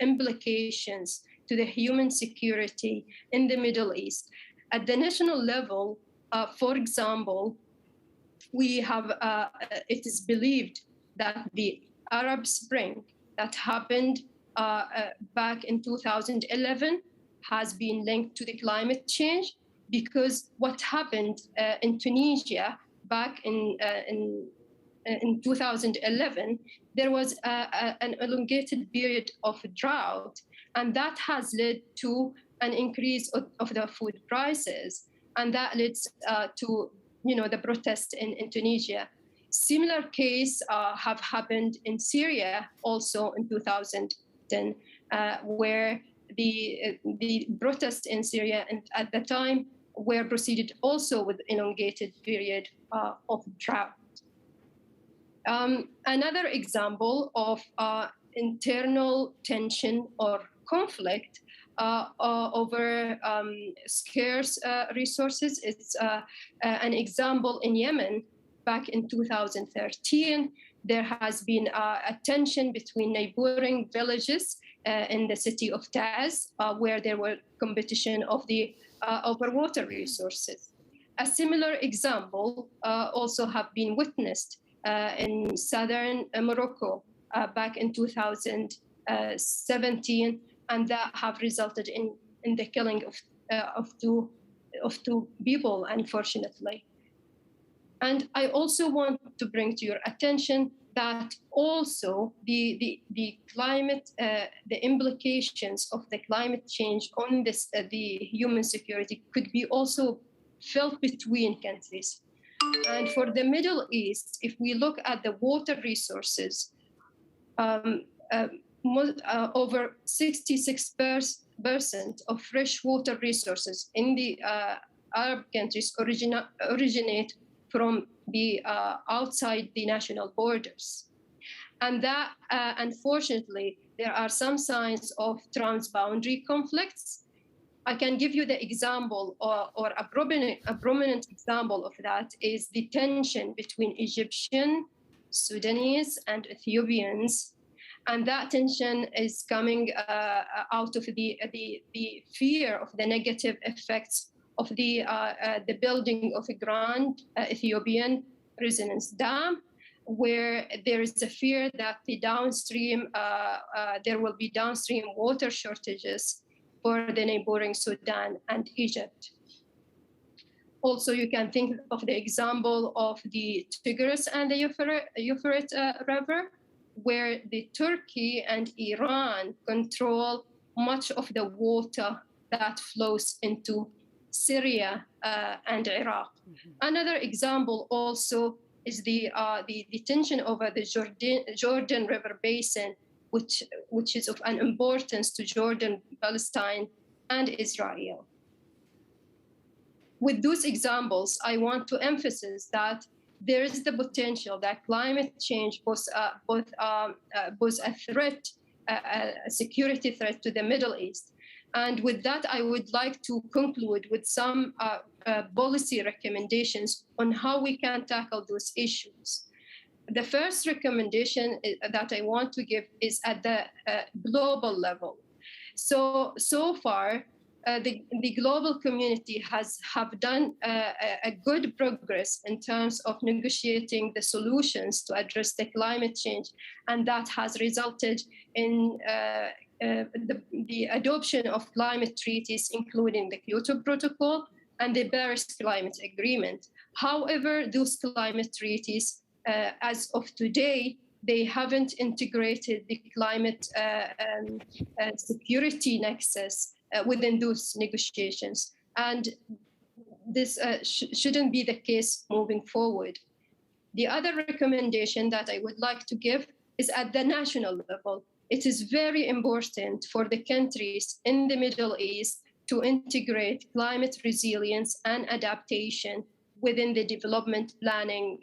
implications to the human security in the Middle East. At the national level, for example, we have, it is believed that the Arab Spring that happened back in 2011 has been linked to the climate change, because what happened in Tunisia back in 2011, there was an elongated period of drought, and that has led to an increase of the food prices, and that leads to the protest in Tunisia. Similar case have happened in Syria also in 2010, where the protests in Syria and at the time were proceeded also with elongated period of drought. Another example of internal tension or conflict over scarce resources is an example in Yemen. Back in 2013, there has been a tension between neighboring villages in the city of Taz, where there were competition of the over water resources. A similar example also have been witnessed in southern Morocco back in 2017, and that have resulted in the killing of two people, unfortunately. And I also want to bring to your attention that also the climate, the implications of the climate change on this, the human security could be also felt between countries. And for the Middle East, if we look at the water resources, over 66% of fresh water resources in the Arab countries originate from the outside the national borders. And that, unfortunately, there are some signs of transboundary conflicts. I can give you the example, or a prominent example of that is the tension between Egyptian, Sudanese, and Ethiopians. And that tension is coming out of the fear of the negative effects of the building of a grand Ethiopian resonance dam, where there is a fear that the downstream, there will be downstream water shortages for the neighboring Sudan and Egypt. Also, you can think of the example of the Tigris and the Euphrates River, where the Turkey and Iran control much of the water that flows into Syria and Iraq. Mm-hmm. Another example also is the tension over the Jordan River Basin, which is of an importance to Jordan, Palestine, and Israel. With those examples, I want to emphasize that there is the potential that climate change poses a threat, a security threat to the Middle East. And with that, I would like to conclude with some policy recommendations on how we can tackle those issues. The first recommendation that I want to give is at the global level. So far, the global community have done a good progress in terms of negotiating the solutions to address the climate change, and that has resulted in the adoption of climate treaties, including the Kyoto Protocol and the Paris Climate Agreement. However, those climate treaties, as of today, they haven't integrated the climate security nexus within those negotiations. And this shouldn't be the case moving forward. The other recommendation that I would like to give is at the national level. It is very important for the countries in the Middle East to integrate climate resilience and adaptation within the development planning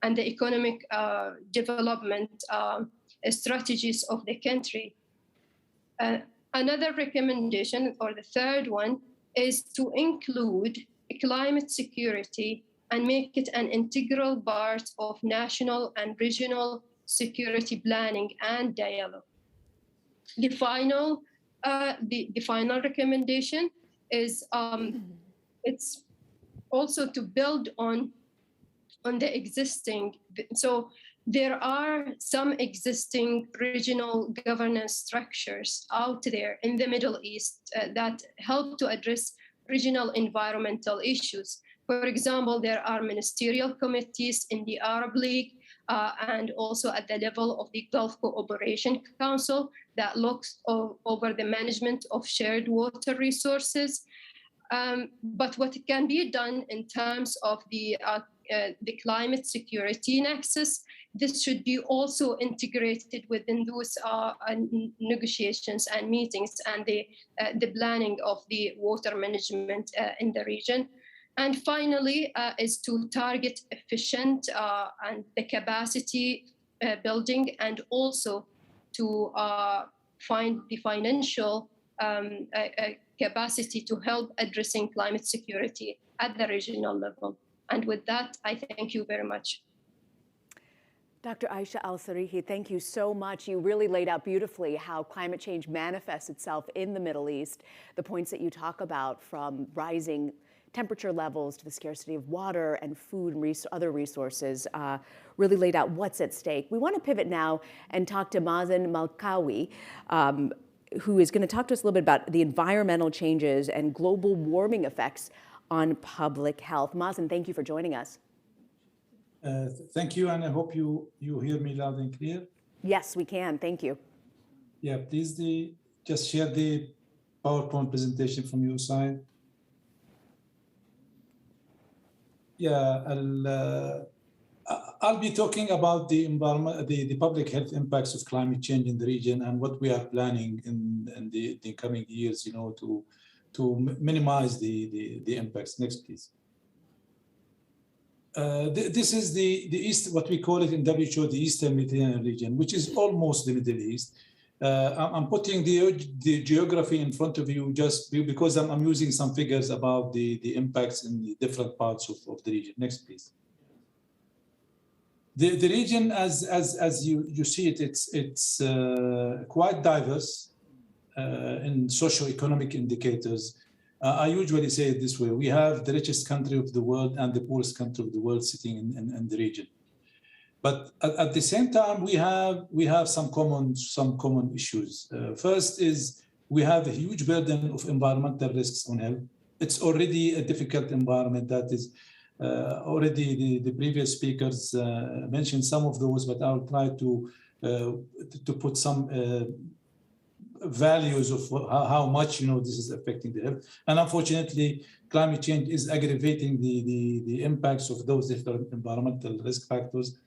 and the economic development strategies of the country. Another recommendation, or the third one, is to include climate security and make it an integral part of national and regional security planning and dialogue. The final recommendation is it's also to build on the existing. So there are some existing regional governance structures out there in the Middle East that help to address regional environmental issues. For example, there are ministerial committees in the Arab League and also at the level of the Gulf Cooperation Council that looks over the management of shared water resources. But what can be done in terms of the climate security nexus, this should be also integrated within those negotiations and meetings and the planning of the water management in the region. And finally, is to target efficient and the capacity building, and also to find the financial capacity to help addressing climate security at the regional level. And with that, I thank you very much. Dr. Aisha Al-Sarihi, thank you so much. You really laid out beautifully how climate change manifests itself in the Middle East, the points that you talk about, from rising temperature levels to the scarcity of water and food and other resources, really laid out what's at stake. We want to pivot now and talk to Mazen Malkawi, who is going to talk to us a little bit about the environmental changes and global warming effects on public health. Mazen, thank you for joining us. Thank you, and I hope you hear me loud and clear. Yes, we can. Thank you. Yeah, please just share the PowerPoint presentation from your side. Yeah, I'll be talking about the environment, the public health impacts of climate change in the region, and what we are planning in the coming years, to minimize the impacts. Next, please. This is the East, what we call it in WHO, the Eastern Mediterranean region, which is almost the Middle East. I'm putting the geography in front of you just because I'm using some figures about the impacts in the different parts of the region. Next, please. The region, as you see it, it's quite diverse in socio-economic indicators. I usually say it this way: we have the richest country of the world and the poorest country of the world sitting in the region. But at the same time, we have some common issues. First is we have a huge burden of environmental risks on health. It's already a difficult environment. That is already the previous speakers mentioned some of those, but I'll try to put some values of how much this is affecting the health. And unfortunately, climate change is aggravating the impacts of those different environmental risk factors.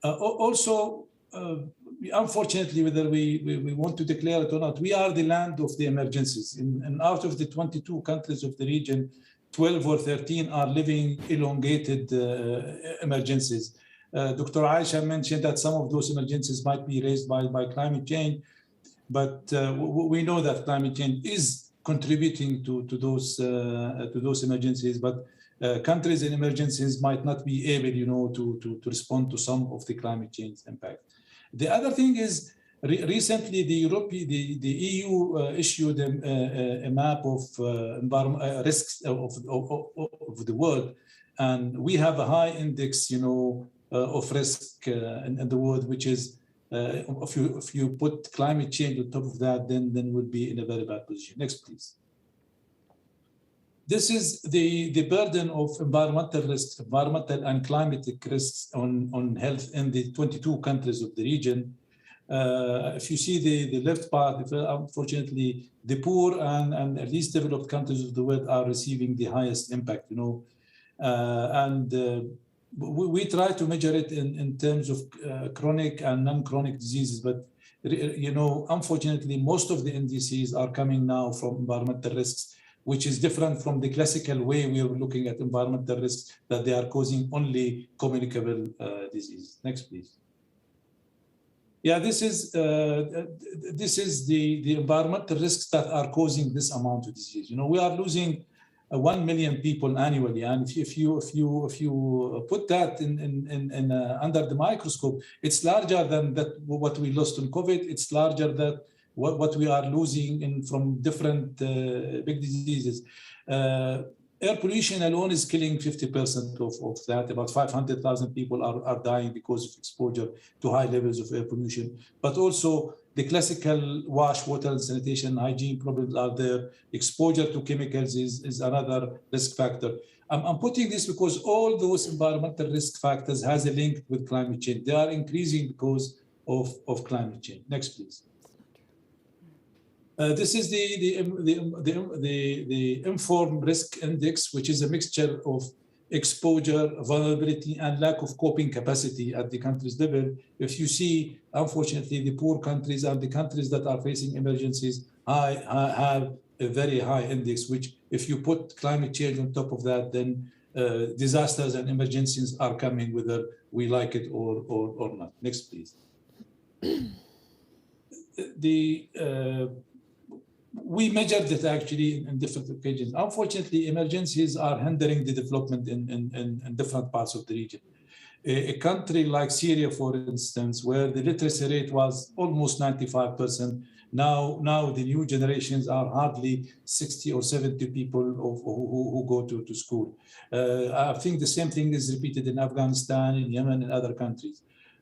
Also, unfortunately, whether we want to declare it or not, we are the land of the emergencies. And out of the 22 countries of the region, 12 or 13 are living elongated emergencies. Dr. Aisha mentioned that some of those emergencies might be raised by climate change. But we know that climate change is contributing to those emergencies, but countries in emergencies might not be able, to respond to some of the climate change impact. The other thing is, recently the EU issued a map of risks of the world, and we have a high index, of risk in the world, which is if you put climate change on top of that, then we'll be in a very bad position. Next, please. This is the burden of environmental and climatic risks on health in the 22 countries of the region. If you see the left part, unfortunately, the poor and least developed countries of the world are receiving the highest impact, we try to measure it in terms of chronic and non-chronic diseases, but unfortunately, most of the NDCs are coming now from environmental risks, which is different from the classical way we are looking at environmental risks, that they are causing only communicable disease. Next, please. Yeah, this is the environmental risks that are causing this amount of disease. We are losing 1 million people annually, and if you put that in under the microscope, it's larger than what we lost in COVID. It's larger than what we are losing from different big diseases. Air pollution alone is killing 50% of that. About 500,000 people are dying because of exposure to high levels of air pollution. But also the classical wash, water and sanitation, hygiene problems are there. Exposure to chemicals is another risk factor. I'm putting this because all those environmental risk factors has a link with climate change. They are increasing because of climate change. Next, please. This is the Informed Risk Index, which is a mixture of exposure, vulnerability, and lack of coping capacity at the country's level. If you see, unfortunately, the poor countries and the countries that are facing emergencies have a very high index, which if you put climate change on top of that, then disasters and emergencies are coming whether we like it or not. Next, please. We measured it actually in different occasions. Unfortunately, emergencies are hindering the development in different parts of the region. A country like Syria, for instance, where the literacy rate was almost 95%, now the new generations are hardly 60 or 70 people who go to school. I think the same thing is repeated in Afghanistan, in Yemen, and other countries.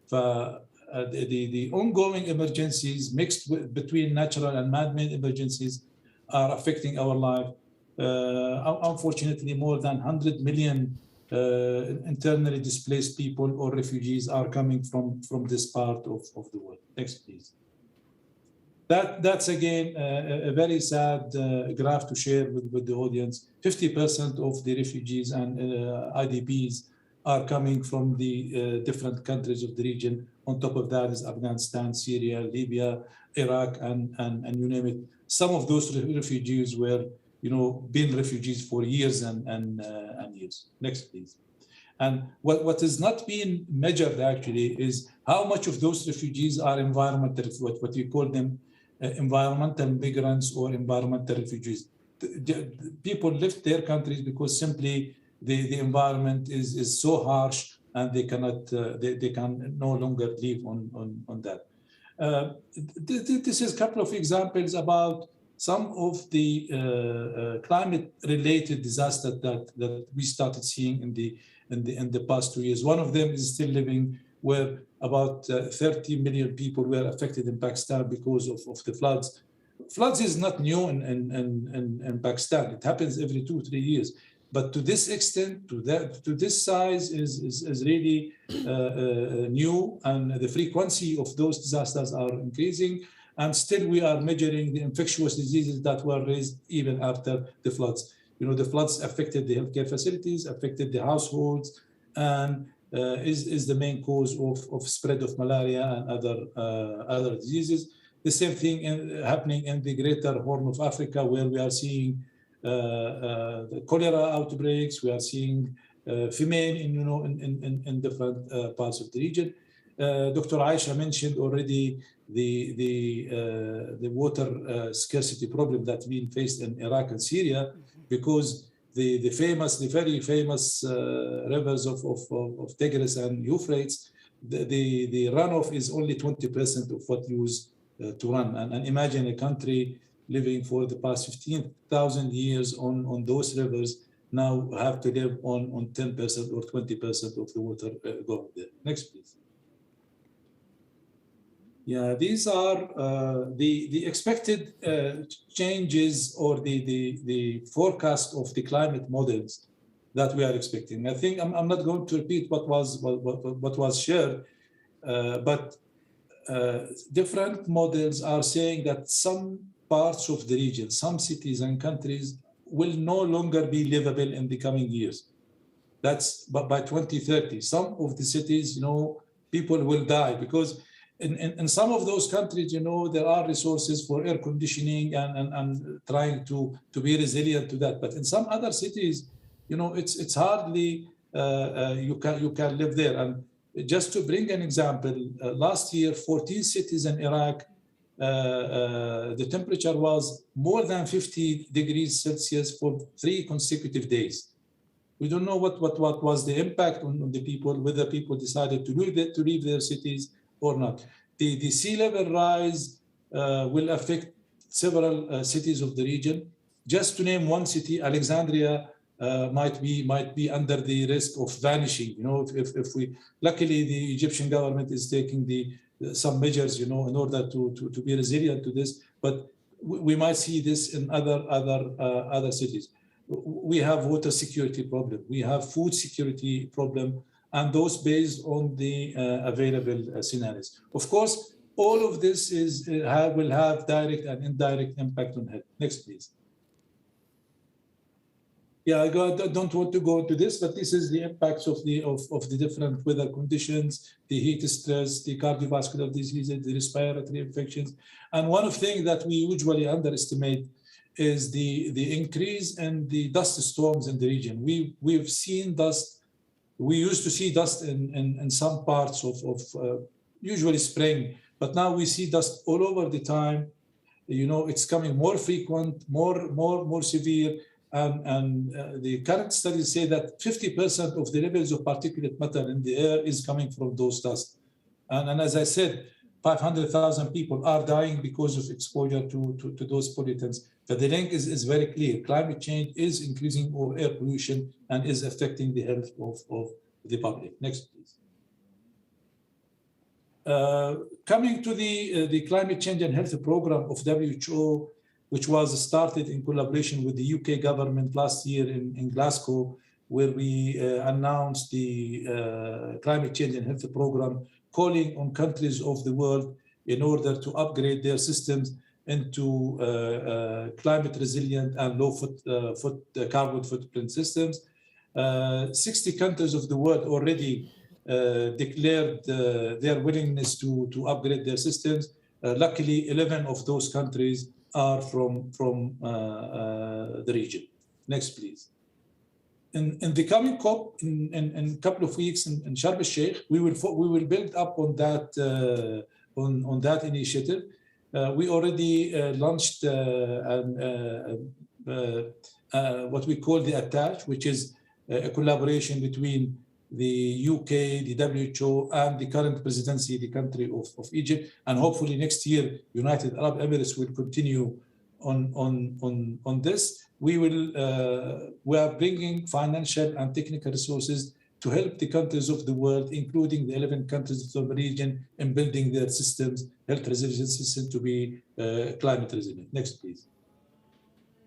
The ongoing emergencies mixed between natural and man-made emergencies are affecting our life. Unfortunately, more than 100 million internally displaced people or refugees are coming from this part of the world. Next, please. That's again a very sad graph to share with the audience. 50% of the refugees and IDPs are coming from the different countries of the region. On top of that is Afghanistan, Syria, Libya, Iraq, and you name it. Some of those refugees were, been refugees for years and years. Next, please. And what is not being measured actually is how much of those refugees are environmental, what you call them, environmental migrants or environmental refugees. People left their countries because simply the environment is so harsh and they cannot they can no longer live on that. This is a couple of examples about some of the climate-related disasters that we started seeing in the past 2 years. One of them is still living, where about 30 million people were affected in Pakistan because of the floods. Floods is not new in Pakistan. It happens every 2-3 years. But to this extent, to this size is really new, and the frequency of those disasters are increasing. And still we are measuring the infectious diseases that were raised even after the floods. The floods affected the healthcare facilities, affected the households, and is the main cause of spread of malaria and other diseases. The same thing happening in the greater Horn of Africa, where we are seeing the cholera outbreaks. We are seeing famine in different parts of the region. Dr. Aisha mentioned already the water scarcity problem that's being faced in Iraq and Syria, because the very famous rivers of Tigris and Euphrates, the runoff is only 20% of what used to run. And imagine a country living for the past 15,000 years on those rivers now have to live on 10% or 20% of the water going there. Next, please. Yeah, these are the expected changes or the forecast of the climate models that we are expecting. I think I'm not going to repeat what was shared, but different models are saying that some parts of the region, some cities and countries will no longer be livable in the coming years. That's by 2030. Some of the cities, people will die because in some of those countries, there are resources for air conditioning and trying to be resilient to that. But in some other cities, it's hardly you can live there. And just to bring an example, last year, 14 cities in Iraq, the temperature was more than 50 degrees Celsius for 3 consecutive days. We don't know what was the impact on the people, whether people decided to leave their cities or not. The sea level rise will affect several cities of the region. Just to name one city, Alexandria might be under the risk of vanishing. If we, luckily the Egyptian government is taking some measures, in order to be resilient to this, but we might see this in other cities. We have water security problem, we have food security problem, and those based on the available scenarios. Of course, all of this will have direct and indirect impact on health. Next, please. Yeah, I don't want to go into this, but this is the impacts of the different weather conditions, the heat stress, the cardiovascular diseases, the respiratory infections. And one thing that we usually underestimate is the increase in the dust storms in the region. We've seen dust. We used to see dust in some parts of usually spring, but now we see dust all over the time. It's coming more frequent, more severe. And the current studies say that 50% of the levels of particulate matter in the air is coming from those dust. And as I said, 500,000 people are dying because of exposure to those pollutants. But the link is very clear. Climate change is increasing air pollution and is affecting the health of the public. Next, please. Coming to the Climate Change and Health Program of WHO, which was started in collaboration with the UK government last year in Glasgow, where we announced the Climate Change and Health Program, calling on countries of the world in order to upgrade their systems into climate resilient and low carbon footprint systems. 60 countries of the world already declared their willingness to upgrade their systems. Luckily, 11 of those countries are from the region. Next, please. In the coming COP, in a couple of weeks in Sharm el-Sheikh, we will build up on that initiative. We already launched what we call the ATTACH, which is a collaboration between the UK, the WHO, and the current presidency, the country of Egypt. And hopefully next year, United Arab Emirates will continue on this. We are bringing financial and technical resources to help the countries of the world, including the 11 countries of the region, in building their systems, health resilience systems, to be climate resilient. Next, please.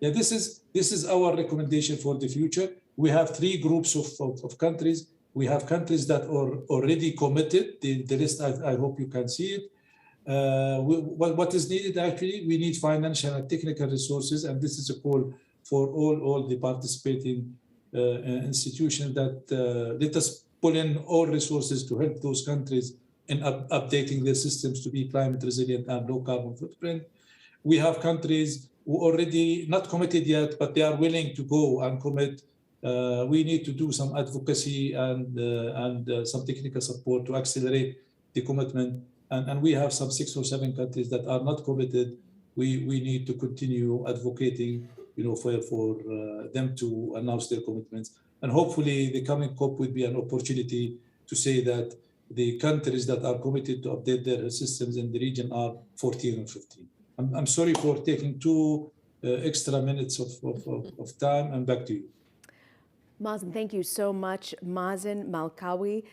Yeah, this is our recommendation for the future. We have 3 groups of countries. We have countries that are already committed. The list, I hope you can see it. What is needed, actually, we need financial and technical resources, and this is a call for all the participating institutions that let us pull in all resources to help those countries in updating their systems to be climate resilient and low carbon footprint. We have countries who already not committed yet, but they are willing to go and commit. We need to do some advocacy and some technical support to accelerate the commitment. And we have some 6 or 7 countries that are not committed. We need to continue advocating, for them to announce their commitments. And hopefully the coming COP would be an opportunity to say that the countries that are committed to update their health systems in the region are 14 and 15. I'm sorry for taking 2 extra minutes of time, and back to you. Mazen, thank you so much. Mazen Malkawi,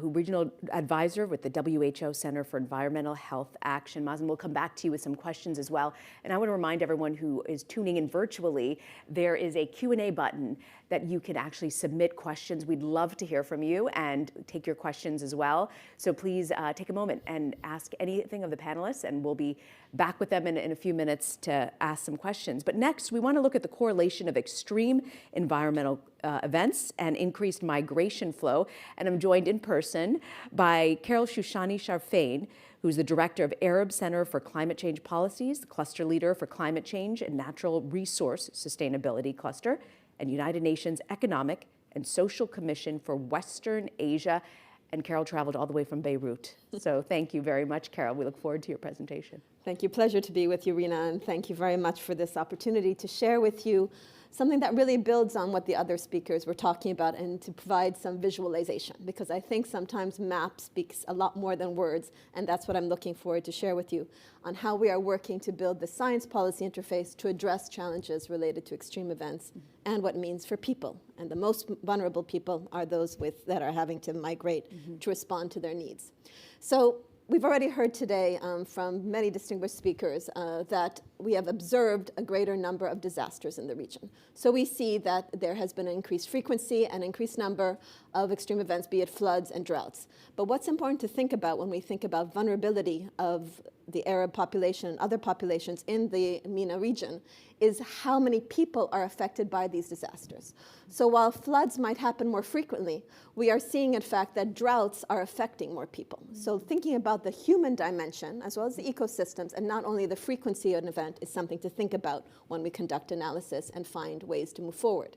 who regional advisor with the WHO Center for Environmental Health Action. Mazen, we'll come back to you with some questions as well. And I want to remind everyone who is tuning in virtually, there is a Q&A button that you can actually submit questions. We'd love to hear from you and take your questions as well. So please take a moment and ask anything of the panelists, and we'll be back with them in a few minutes to ask some questions. But next, we want to look at the correlation of extreme environmental events and increased migration flow. And I'm joined in person by Carol Shushani Sharfain, who's the director of Arab Center for Climate Change Policies, the cluster leader for climate change and natural resource sustainability cluster, and United Nations Economic and Social Commission for Western Asia. And Carol traveled all the way from Beirut. So thank you very much, Carol. We look forward to your presentation. Thank you. Pleasure to be with you, Rina, and thank you very much for this opportunity to share with you something that really builds on what the other speakers were talking about and to provide some visualization, because I think sometimes map speaks a lot more than words, and that's what I'm looking forward to share with you on how we are working to build the science policy interface to address challenges related to extreme events and what it means for people. And the most vulnerable people are those that are having to migrate to respond to their needs. So we've already heard today from many distinguished speakers that we have observed a greater number of disasters in the region. So we see that there has been an increased frequency and increased number of extreme events, be it floods and droughts. But what's important to think about when we think about vulnerability of the Arab population and other populations in the MENA region is how many people are affected by these disasters. So while floods might happen more frequently, we are seeing, in fact, that droughts are affecting more people. So thinking about the human dimension, as well as the ecosystems, and not only the frequency of an event, is something to think about when we conduct analysis and find ways to move forward.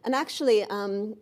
And actually,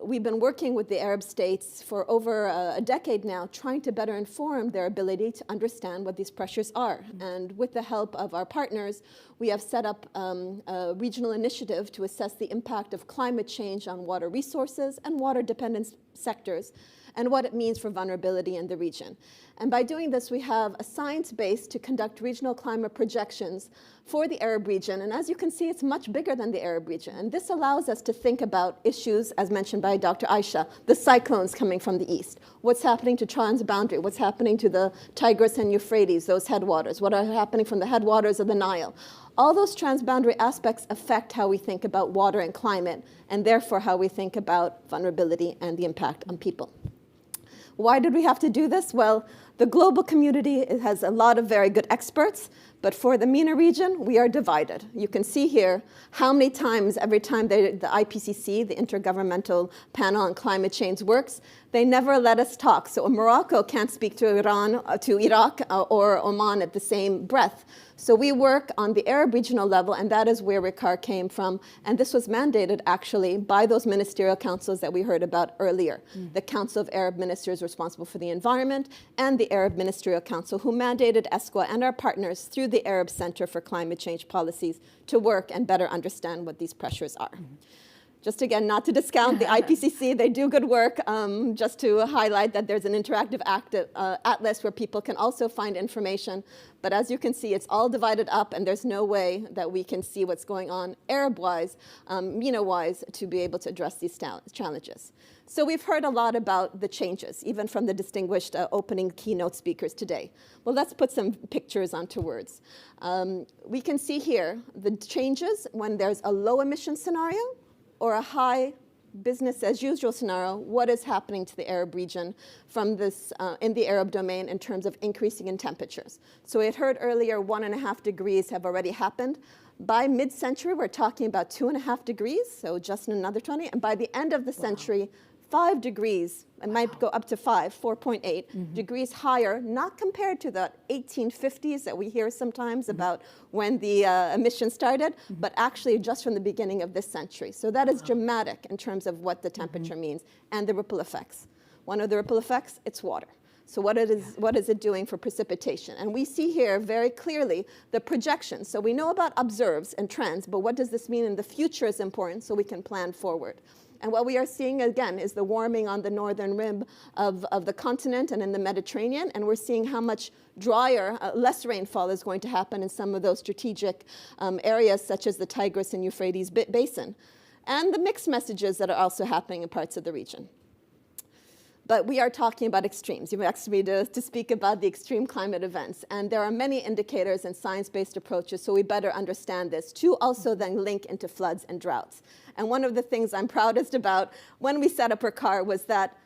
we've been working with the Arab states for over a decade now, trying to better inform their ability to understand what these pressures are. And with the help of our partners, we have set up a regional initiative to assess the impact of climate change on water resources and water-dependent sectors, and what it means for vulnerability in the region. And by doing this, we have a science base to conduct regional climate projections for the Arab region. And as you can see, it's much bigger than the Arab region. And this allows us to think about issues, as mentioned by Dr. Aisha, the cyclones coming from the east. What's happening to transboundary? What's happening to the Tigris and Euphrates, those headwaters? What are happening from the headwaters of the Nile? All those transboundary aspects affect how we think about water and climate, and therefore how we think about vulnerability and the impact on people. Why did we have to do this? Well, the global community has a lot of very good experts, but for the MENA region, we are divided. You can see here how many times, every time the IPCC, the Intergovernmental Panel on Climate Change, works, they never let us talk. So Morocco can't speak to Iran, to Iraq, or Oman at the same breath. So we work on the Arab regional level, and that is where RICAR came from. And this was mandated, actually, by those ministerial councils that we heard about earlier. The Council of Arab Ministers responsible for the environment, and the Arab Ministerial Council, who mandated ESCWA and our partners through the Arab Center for Climate Change Policies to work and better understand what these pressures are. Just again, not to discount the IPCC, they do good work, just to highlight that there's an interactive atlas where people can also find information. But as you can see, it's all divided up, and there's no way that we can see what's going on Arab-wise, MENA-wise, to be able to address these challenges. So we've heard a lot about the changes, even from the distinguished opening keynote speakers today. Well, let's put some pictures onto words. We can see here the changes when there's a low emission scenario or a high business as usual scenario, what is happening to the Arab region from this in the Arab domain in terms of increasing in temperatures. So we had heard earlier 1.5 degrees have already happened. By mid-century, we're talking about 2.5 degrees, so just another 20. And by the end of the century, 5 degrees, it might go up to 4.8 degrees higher, not compared to the 1850s that we hear sometimes about when the emissions started, but actually just from the beginning of this century. So that is dramatic in terms of what the temperature means and the ripple effects. One of the ripple effects, it's water. So what is it doing for precipitation? And we see here very clearly the projections. So we know about observes and trends, but what does this mean in the future is important so we can plan forward. And what we are seeing, again, is the warming on the northern rim of the continent and in the Mediterranean. And we're seeing how much drier, less rainfall is going to happen in some of those strategic areas, such as the Tigris and Euphrates basin. And the mixed messages that are also happening in parts of the region. But we are talking about extremes. You've asked me to speak about the extreme climate events. And there are many indicators and science-based approaches, so we better understand this, to also then link into floods and droughts. And one of the things I'm proudest about when we set up our car was that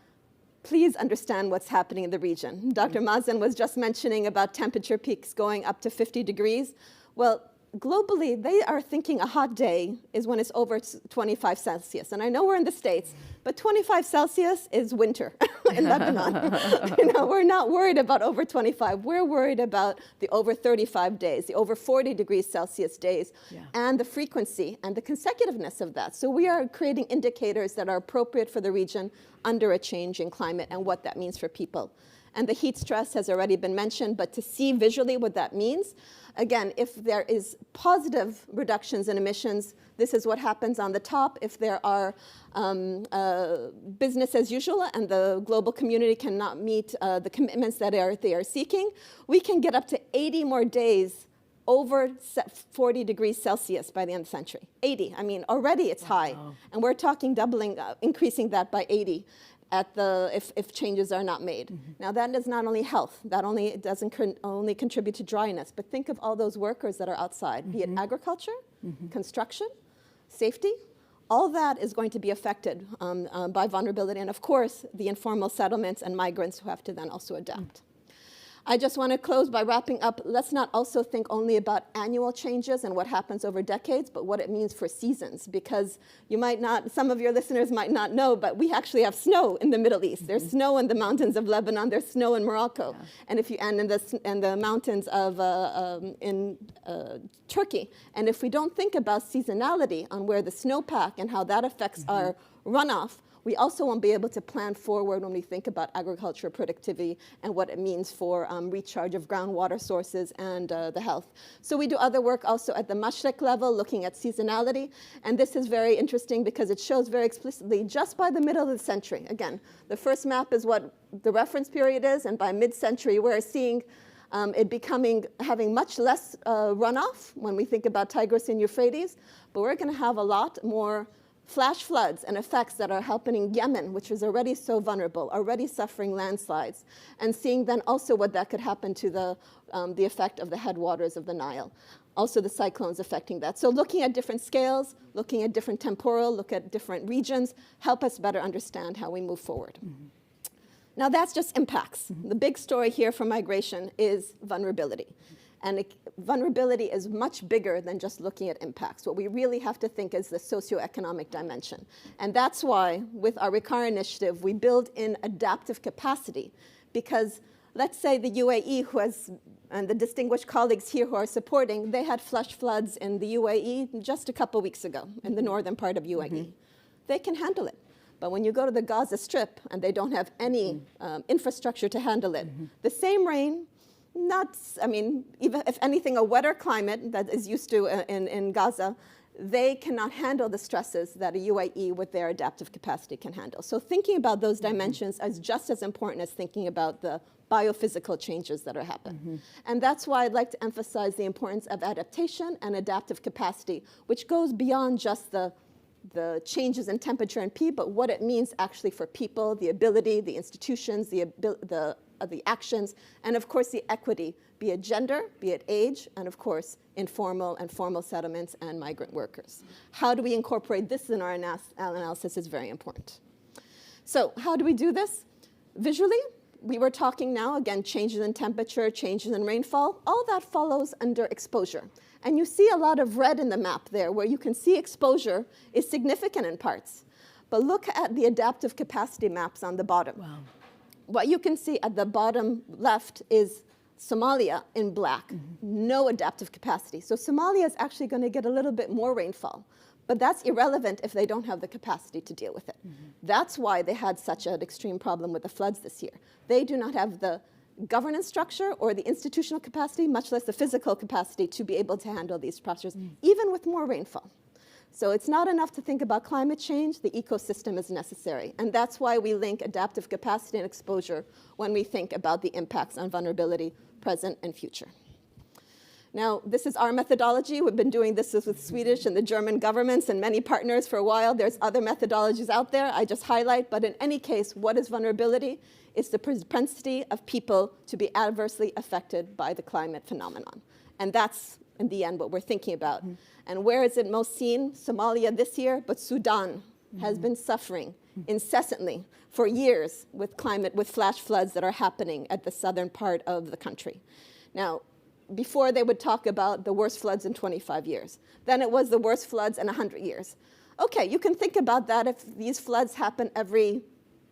please understand what's happening in the region. Dr. Mazen was just mentioning about temperature peaks going up to 50 degrees. Well, globally, they are thinking a hot day is when it's over 25 Celsius. And I know we're in the States, but 25 Celsius is winter in Lebanon. We're not worried about over 25. We're worried about the over 35 days, the over 40 degrees Celsius days, and the frequency and the consecutiveness of that. So we are creating indicators that are appropriate for the region under a change in climate and what that means for people. And the heat stress has already been mentioned, but to see visually what that means, again, if there is positive reductions in emissions, this is what happens on the top. If there are business as usual and the global community cannot meet the commitments that they are seeking, we can get up to 80 more days over 40 degrees Celsius by the end of the century. 80, I mean, already it's high. And we're talking doubling, increasing that by 80. If changes are not made. Now that is not only health, that doesn't only contribute to dryness, but think of all those workers that are outside, be it agriculture, construction, safety, all that is going to be affected by vulnerability, and of course, the informal settlements and migrants who have to then also adapt. I just want to close by wrapping up. Let's not also think only about annual changes and what happens over decades, but what it means for seasons. Because you might not, some of your listeners might not know, but we actually have snow in the Middle East. There's snow in the mountains of Lebanon. There's snow in Morocco, and in the mountains of Turkey. And if we don't think about seasonality on where the snowpack and how that affects our runoff, we also won't be able to plan forward when we think about agricultural productivity and what it means for recharge of groundwater sources and the health. So we do other work also at the Mashriq level, looking at seasonality. And this is very interesting because it shows very explicitly just by the middle of the century. Again, the first map is what the reference period is, and by mid-century, we're seeing it having much less runoff when we think about Tigris and Euphrates, but we're going to have a lot more flash floods and effects that are happening Yemen, which is already so vulnerable, already suffering landslides, and seeing then also what that could happen to the effect of the headwaters of the Nile. Also the cyclones affecting that. So looking at different scales, looking at different temporal, look at different regions, help us better understand how we move forward. Now that's just impacts. The big story here for migration is vulnerability. And vulnerability is much bigger than just looking at impacts. What we really have to think is the socioeconomic dimension. And that's why, with our RICAR initiative, we build in adaptive capacity. Because let's say the UAE, and the distinguished colleagues here who are supporting, they had flash floods in the UAE just a couple weeks ago, in the northern part of UAE. They can handle it. But when you go to the Gaza Strip, and they don't have any infrastructure to handle it, the same rain, even if anything, a wetter climate that is used to in Gaza, they cannot handle the stresses that a UAE with their adaptive capacity can handle. So thinking about those dimensions is just as important as thinking about the biophysical changes that are happening. And that's why I'd like to emphasize the importance of adaptation and adaptive capacity, which goes beyond just the changes in temperature and P, but what it means actually for people, the ability, the institutions, the actions, and of course the equity, be it gender, be it age, and of course informal and formal settlements and migrant workers. How do we incorporate this in our analysis is very important. So how do we do this? Visually, we were talking now, again, changes in temperature, changes in rainfall, all that follows under exposure. And you see a lot of red in the map there, where you can see exposure is significant in parts. But look at the adaptive capacity maps on the bottom. Wow. What you can see at the bottom left is Somalia in black, no adaptive capacity. So Somalia is actually going to get a little bit more rainfall. But that's irrelevant if they don't have the capacity to deal with it. That's why they had such an extreme problem with the floods this year. They do not have the governance structure or the institutional capacity, much less the physical capacity to be able to handle these pressures, even with more rainfall. So it's not enough to think about climate change, the ecosystem is necessary. And that's why we link adaptive capacity and exposure when we think about the impacts on vulnerability, present and future. Now, this is our methodology. We've been doing this with Swedish and the German governments and many partners for a while. There's other methodologies out there I just highlight, but in any case, what is vulnerability? It's the propensity of people to be adversely affected by the climate phenomenon. And that's, in the end, what we're thinking about. And where is it most seen? Somalia this year, but Sudan has been suffering incessantly for years with flash floods that are happening at the southern part of the country. Now, before they would talk about the worst floods in 25 years. Then it was the worst floods in 100 years. Okay, you can think about that if these floods happen every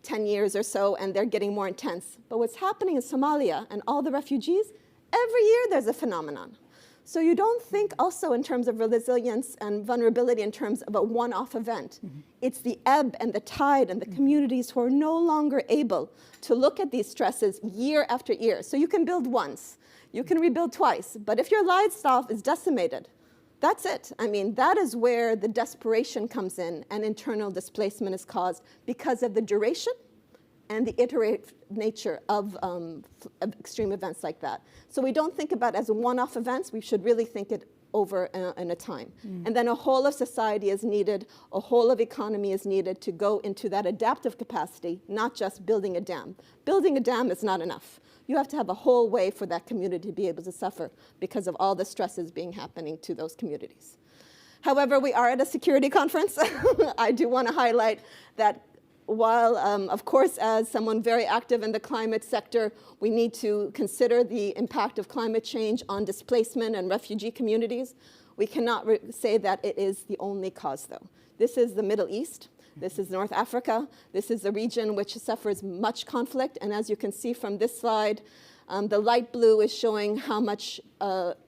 10 years or so and they're getting more intense. But what's happening in Somalia and all the refugees, every year there's a phenomenon. So you don't think also in terms of resilience and vulnerability in terms of a one-off event. It's the ebb and the tide and the communities who are no longer able to look at these stresses year after year. So you can build once. You can rebuild twice, but if your livestock is decimated, that's it. I mean, that is where the desperation comes in and internal displacement is caused because of the duration and the iterative nature of extreme events like that. So we don't think about it as one-off events. We should really think it over in a time. And then a whole of society is needed, a whole of economy is needed to go into that adaptive capacity, not just building a dam. Building a dam is not enough. You have to have a whole way for that community to be able to suffer because of all the stresses happening to those communities. However, we are at a security conference. I do want to highlight that while, of course, as someone very active in the climate sector, we need to consider the impact of climate change on displacement and refugee communities, we cannot say that it is the only cause, though. This is the Middle East. This is North Africa. This is a region which suffers much conflict. And as you can see from this slide, the light blue is showing how much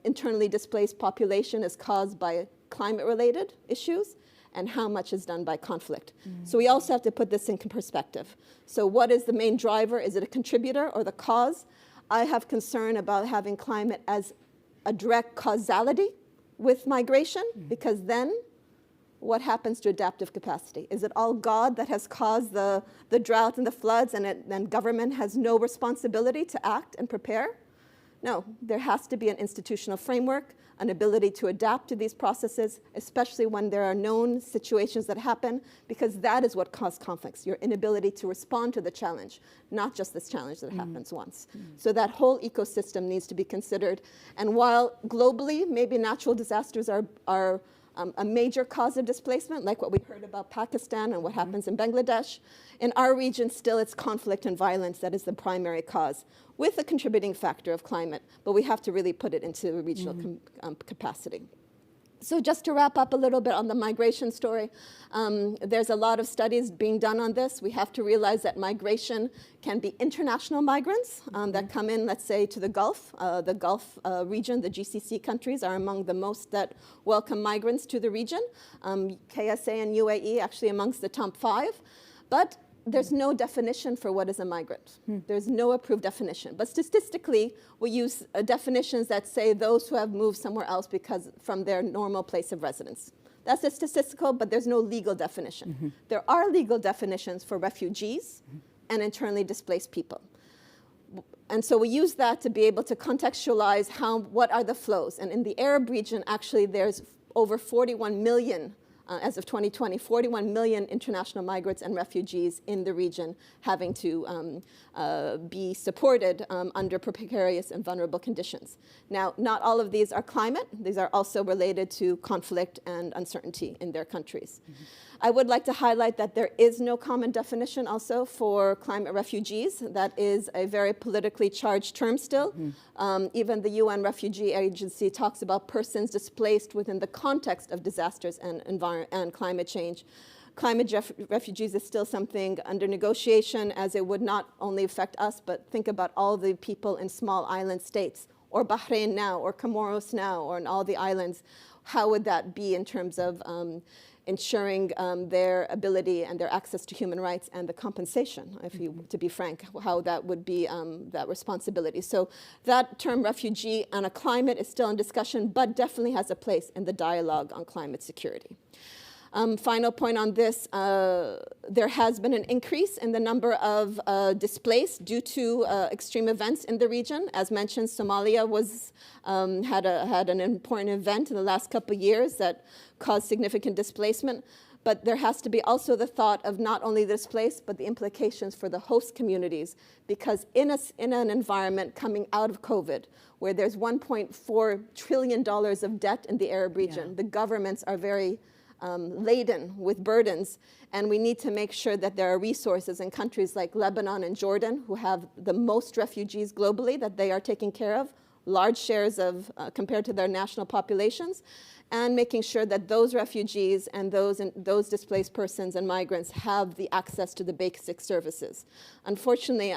internally displaced population is caused by climate-related issues and how much is done by conflict. So we also have to put this in perspective. So what is the main driver? Is it a contributor or the cause? I have concern about having climate as a direct causality with migration, because then what happens to adaptive capacity? Is it all God that has caused the drought and the floods and then government has no responsibility to act and prepare? No, there has to be an institutional framework, an ability to adapt to these processes, especially when there are known situations that happen, because that is what causes conflicts, your inability to respond to the challenge, not just this challenge that happens once. So that whole ecosystem needs to be considered. And while globally, maybe natural disasters are a major cause of displacement, like what we heard about Pakistan and what happens in Bangladesh, in our region, still it's conflict and violence that is the primary cause, with a contributing factor of climate, but we have to really put it into a regional capacity. So just to wrap up a little bit on the migration story, there's a lot of studies being done on this. We have to realize that migration can be international migrants that come in, let's say, to the Gulf. The Gulf region, the GCC countries are among the most that welcome migrants to the region. KSA and UAE actually amongst the top 5. But there's no definition for what is a migrant. There's no approved definition. But statistically, we use definitions that say those who have moved somewhere else because from their normal place of residence. That's a statistical, but there's no legal definition. There are legal definitions for refugees and internally displaced people. And so we use that to be able to contextualize what are the flows. And in the Arab region, actually, there's over 41 million as of 2020, 41 million international migrants and refugees in the region having to be supported under precarious and vulnerable conditions. Now, not all of these are climate. These are also related to conflict and uncertainty in their countries. I would like to highlight that there is no common definition also for climate refugees. That is a very politically charged term still. Even the UN Refugee Agency talks about persons displaced within the context of disasters and climate change. Climate refugees is still something under negotiation, as it would not only affect us, but think about all the people in small island states, or Bahrain now, or Comoros now, or in all the islands. How would that be in terms of ensuring their ability and their access to human rights and the compensation, to be frank, how that would be that responsibility. So that term refugee and a climate is still in discussion, but definitely has a place in the dialogue on climate security. Final point on this, there has been an increase in the number of displaced due to extreme events in the region. As mentioned, Somalia had an important event in the last couple of years that caused significant displacement. But there has to be also the thought of not only the displaced, but the implications for the host communities. Because in an environment coming out of COVID, where there's $1.4 trillion of debt in the Arab region, the governments are very laden with burdens, and we need to make sure that there are resources in countries like Lebanon and Jordan, who have the most refugees globally, that they are taking care of, large shares of compared to their national populations, and making sure that those refugees and those displaced persons and migrants have the access to the basic services. Unfortunately,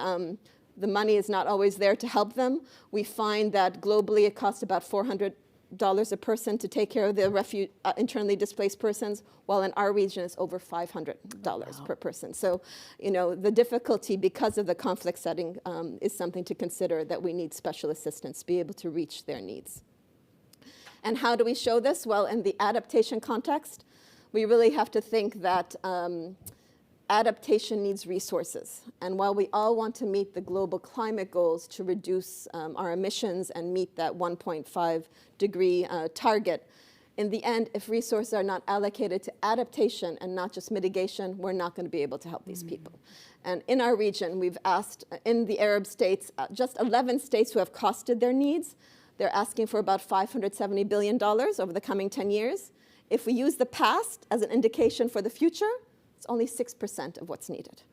the money is not always there to help them. We find that globally it costs about $400 a person to take care of the internally displaced persons, while in our region it's over $500 per person. So, the difficulty because of the conflict setting is something to consider, that we need special assistance to be able to reach their needs. And how do we show this? Well, in the adaptation context, we really have to think that adaptation needs resources. And while we all want to meet the global climate goals to reduce our emissions and meet that 1.5 degree target, in the end, if resources are not allocated to adaptation and not just mitigation, we're not going to be able to help these people. And in our region, we've asked, in the Arab states, just 11 states who have costed their needs, they're asking for about $570 billion over the coming 10 years. If we use the past as an indication for the future, it's only 6% of what's needed.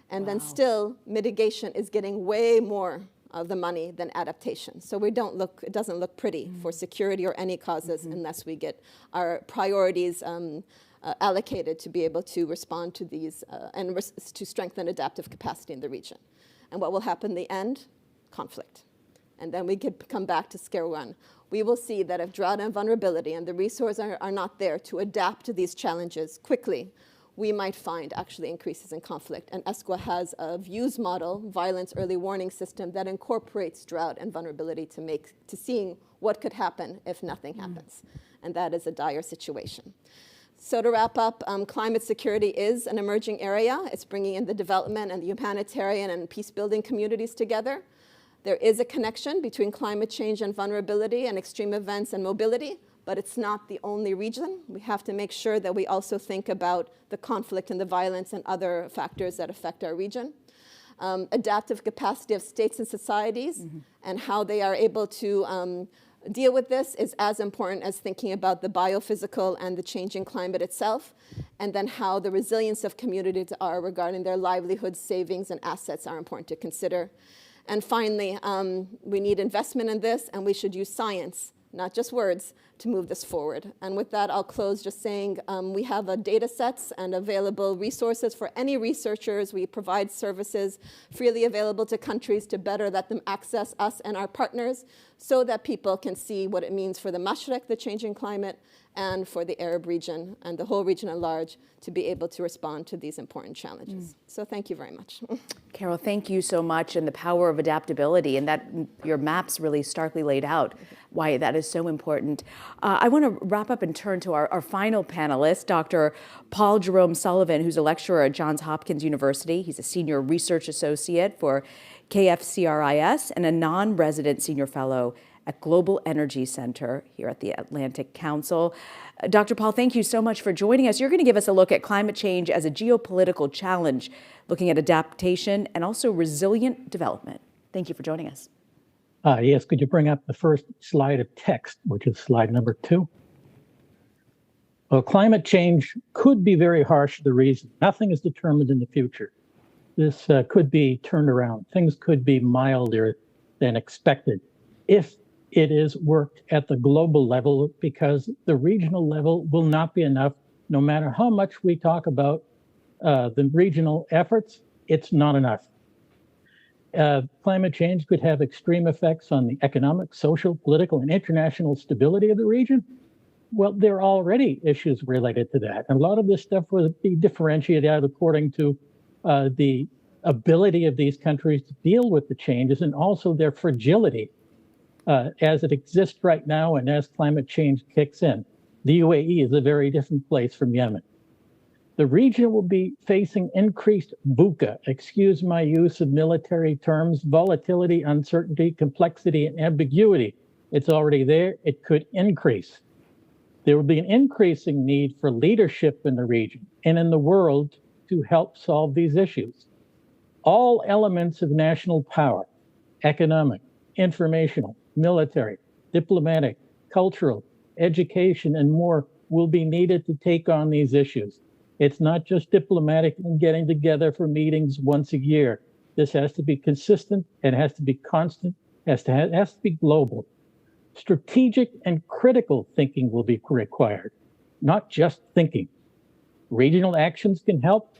And then still, mitigation is getting way more of the money than adaptation. So it doesn't look pretty for security or any causes unless we get our priorities allocated to be able to respond to these and to strengthen adaptive capacity in the region. And what will happen in the end? Conflict. And then we could come back to square one. We will see that if drought and vulnerability and the resources are not there to adapt to these challenges quickly, we might find actually increases in conflict. And ESCWA has a views model, violence early warning system, that incorporates drought and vulnerability to seeing what could happen if nothing happens. And that is a dire situation. So to wrap up, climate security is an emerging area. It's bringing in the development and the humanitarian and peace-building communities together. There is a connection between climate change and vulnerability and extreme events and mobility, but it's not the only reason. We have to make sure that we also think about the conflict and the violence and other factors that affect our region. Adaptive capacity of states and societies and how they are able to deal with this is as important as thinking about the biophysical and the changing climate itself, and then how the resilience of communities are regarding their livelihoods, savings, and assets are important to consider. And finally, we need investment in this, and we should use science, not just words, to move this forward. And with that, I'll close just saying we have data sets and available resources for any researchers. We provide services freely available to countries to better let them access us and our partners so that people can see what it means for the Mashreq, the changing climate, and for the Arab region and the whole region at large to be able to respond to these important challenges. So thank you very much. Carol, thank you so much, and the power of adaptability, and that your maps really starkly laid out why that is so important. I want to wrap up and turn to our final panelist, Dr. Paul Jerome Sullivan, who's a lecturer at Johns Hopkins University. He's a senior research associate for KFCRIS and a non-resident senior fellow at Global Energy Center here at the Atlantic Council. Dr. Paul, thank you so much for joining us. You're going to give us a look at climate change as a geopolitical challenge, looking at adaptation and also resilient development. Thank you for joining us. Yes, could you bring up the first slide of text, which is slide number 2? Well, climate change could be very harsh to the region. Nothing is determined in the future. This could be turned around. Things could be milder than expected if it is worked at the global level, because the regional level will not be enough. No matter how much we talk about the regional efforts, it's not enough. Climate change could have extreme effects on the economic, social, political, and international stability of the region. Well, there are already issues related to that. And a lot of this stuff will be differentiated out according to the ability of these countries to deal with the changes and also their fragility as it exists right now and as climate change kicks in. The UAE is a very different place from Yemen. The region will be facing increased VUCA, excuse my use of military terms, volatility, uncertainty, complexity, and ambiguity. It's already there. It could increase. There will be an increasing need for leadership in the region and in the world to help solve these issues. All elements of national power, economic, informational, military, diplomatic, cultural, education, and more will be needed to take on these issues. It's not just diplomatic and getting together for meetings once a year. This has to be consistent, it has to be constant, has to be global. Strategic and critical thinking will be required, not just thinking. Regional actions can help,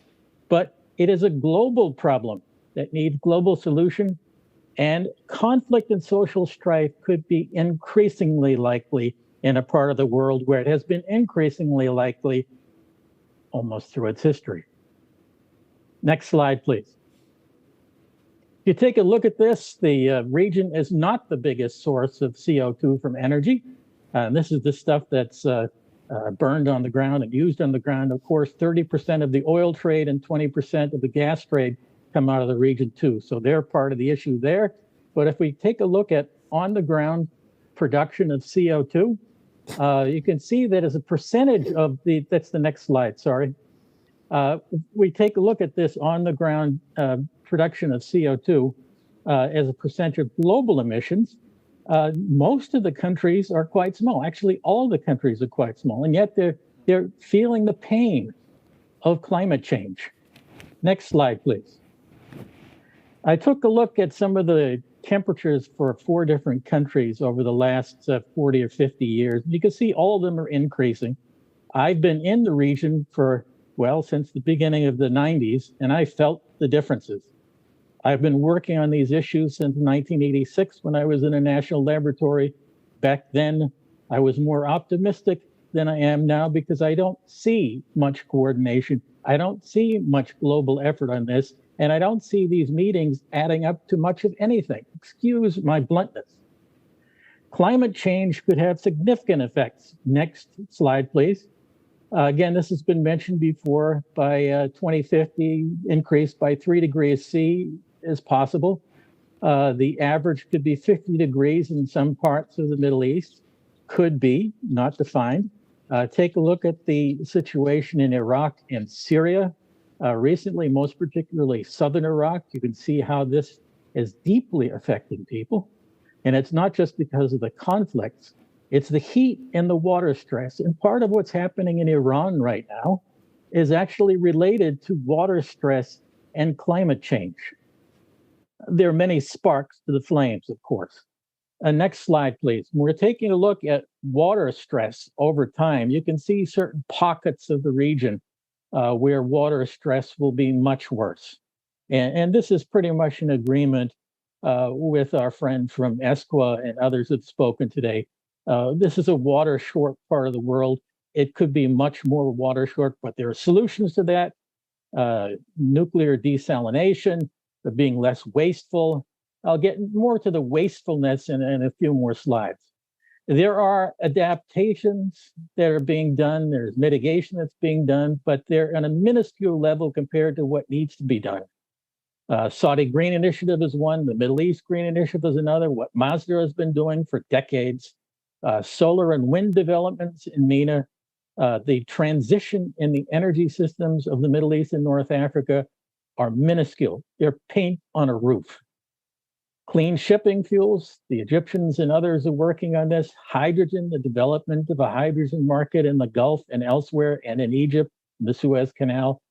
but it is a global problem that needs global solution, and conflict and social strife could be increasingly likely in a part of the world where it has been increasingly likely almost through its history. Next slide, please. If you take a look at this, the region is not the biggest source of CO2 from energy. This is the stuff that's burned on the ground and used on the ground. Of course, 30% of the oil trade and 20% of the gas trade come out of the region too. So they're part of the issue there. But if we take a look at on the ground production of CO2, you can see that as a percentage of that's the next slide, sorry. We take a look at this on the ground production of CO2 as a percentage of global emissions. Most of the countries are quite small. Actually, all the countries are quite small, and yet they're feeling the pain of climate change. Next slide, please. I took a look at some of the temperatures for 4 different countries over the last 40 or 50 years. You can see all of them are increasing. I've been in the region for, well, since the beginning of the 90s, and I felt the differences. I've been working on these issues since 1986 when I was in a national laboratory. Back then, I was more optimistic than I am now because I don't see much coordination. I don't see much global effort on this, and I don't see these meetings adding up to much of anything. Excuse my bluntness. Climate change could have significant effects. Next slide, please. Again, this has been mentioned before. By 2050, increase by 3 degrees C is possible. The average could be 50 degrees in some parts of the Middle East. Could be, not defined. Take a look at the situation in Iraq and Syria. Recently, most particularly southern Iraq, you can see how this is deeply affecting people. And it's not just because of the conflicts, it's the heat and the water stress. And part of what's happening in Iran right now is actually related to water stress and climate change. There are many sparks to the flames, of course. Next slide, please. We're taking a look at water stress over time. You can see certain pockets of the region where water stress will be much worse. And this is pretty much an agreement with our friend from ESCWA and others have spoken today. This is a water short part of the world. It could be much more water short, but there are solutions to that. Nuclear desalination, being less wasteful. I'll get more to the wastefulness in a few more slides. There are adaptations that are being done. There's mitigation that's being done, but they're on a minuscule level compared to what needs to be done. Saudi Green Initiative is one. The Middle East Green Initiative is another. What Mazda has been doing for decades. Solar and wind developments in MENA. The transition in the energy systems of the Middle East and North Africa are minuscule. They're paint on a roof. Clean shipping fuels, the Egyptians and others are working on this. Hydrogen, the development of a hydrogen market in the Gulf and elsewhere, and in Egypt, the Suez Canal.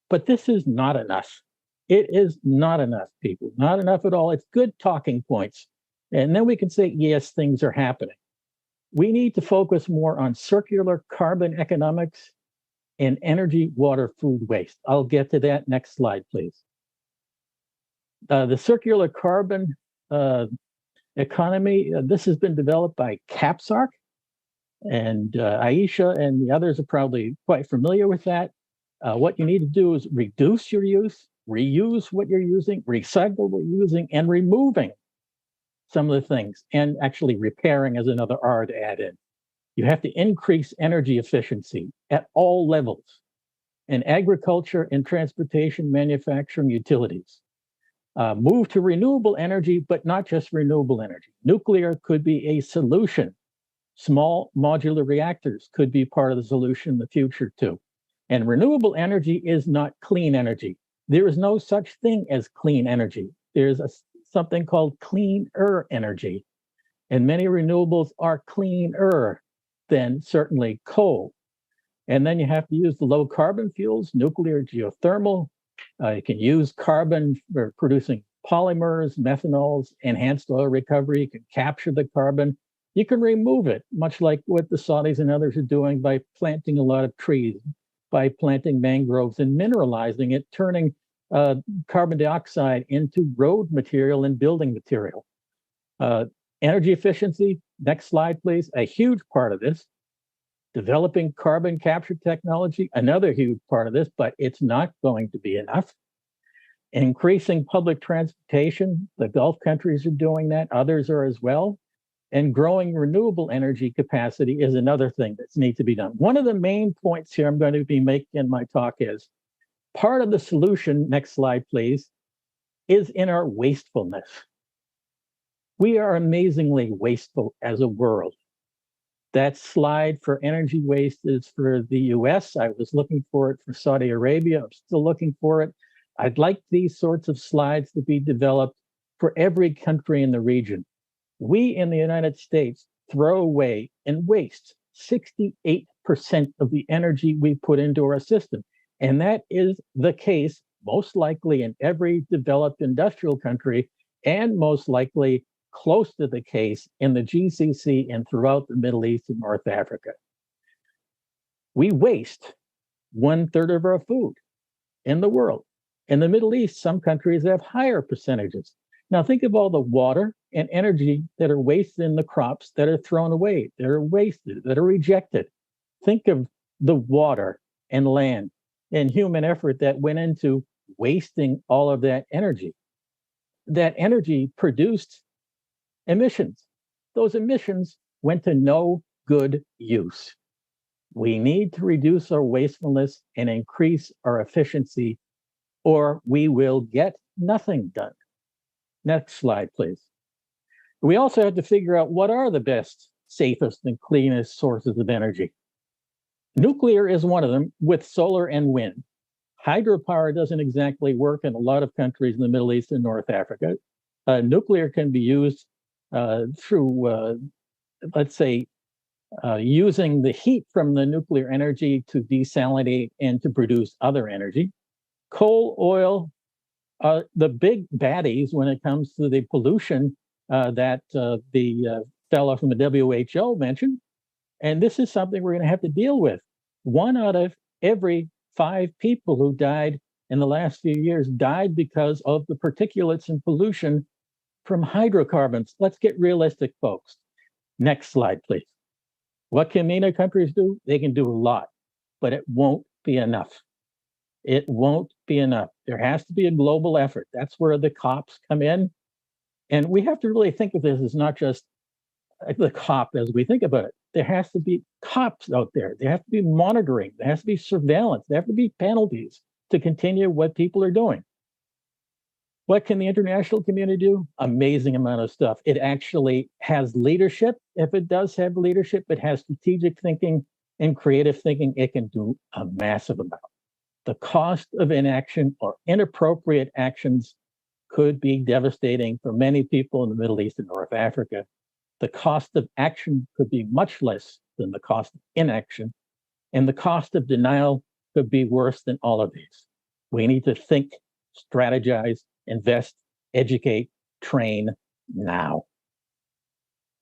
But this is not enough. It is not enough, people. Not enough at all. It's good talking points. And then we can say, yes, things are happening. We need to focus more on circular carbon economics and energy, water, food waste. I'll get to that. Next slide, please. The circular carbon economy, this has been developed by CAPSARC. And Aisha and the others are probably quite familiar with that. What you need to do is reduce your use, reuse what you're using, recycle what you're using, and removing some of the things, and actually repairing as another R to add in. You have to increase energy efficiency at all levels in agriculture, in transportation, manufacturing, utilities. Move to renewable energy, but not just renewable energy. Nuclear could be a solution. Small modular reactors could be part of the solution in the future too. And renewable energy is not clean energy. There is no such thing as clean energy. There's something called cleaner energy. And many renewables are cleaner than certainly coal. And then you have to use the low carbon fuels, nuclear, geothermal. You can use carbon for producing polymers, methanols, enhanced oil recovery. You can capture the carbon. You can remove it, much like what the Saudis and others are doing by planting a lot of trees, by planting mangroves and mineralizing it, turning carbon dioxide into road material and building material. Energy efficiency, next slide, please. A huge part of this. Developing carbon capture technology, another huge part of this, but it's not going to be enough. Increasing public transportation, the Gulf countries are doing that, others are as well. And growing renewable energy capacity is another thing that needs to be done. One of the main points here I'm going to be making in my talk is part of the solution, next slide, please, is in our wastefulness. We are amazingly wasteful as a world. That slide for energy waste is for the US. I was looking for it for Saudi Arabia. I'm still looking for it. I'd like these sorts of slides to be developed for every country in the region. We in the United States throw away and waste 68% of the energy we put into our system. And that is the case most likely in every developed industrial country, and most likely close to the case in the GCC and throughout the Middle East and North Africa. We waste 1/3 of our food in the world. In the Middle East, some countries have higher percentages. Now think of all the water and energy that are wasted in the crops that are thrown away, that are wasted, that are rejected. Think of the water and land and human effort that went into wasting all of that energy. That energy produced emissions. Those emissions went to no good use. We need to reduce our wastefulness and increase our efficiency, or we will get nothing done. Next slide, please. We also have to figure out what are the best, safest, and cleanest sources of energy. Nuclear is one of them, with solar and wind. Hydropower doesn't exactly work in a lot of countries in the Middle East and North Africa. Nuclear can be used through, let's say, using the heat from the nuclear energy to desalinate and to produce other energy. Coal, oil, the big baddies when it comes to the pollution that the fellow from the WHO mentioned. And this is something we're going to have to deal with. 1 out of every 5 people who died in the last few years died because of the particulates and pollution from hydrocarbons. Let's get realistic, folks. Next slide, please. What can MENA countries do? They can do a lot, but it won't be enough. It won't be enough. There has to be a global effort. That's where the COPs come in. And we have to really think of this as not just the COP as we think about it. There has to be COPs out there. There have to be monitoring. There has to be surveillance. There have to be penalties to continue what people are doing. What can the international community do? Amazing amount of stuff. It actually has leadership. If it does have leadership, it has strategic thinking and creative thinking. It can do a massive amount. The cost of inaction or inappropriate actions could be devastating for many people in the Middle East and North Africa. The cost of action could be much less than the cost of inaction, and the cost of denial could be worse than all of these. We need to think, strategize, invest, educate, train now.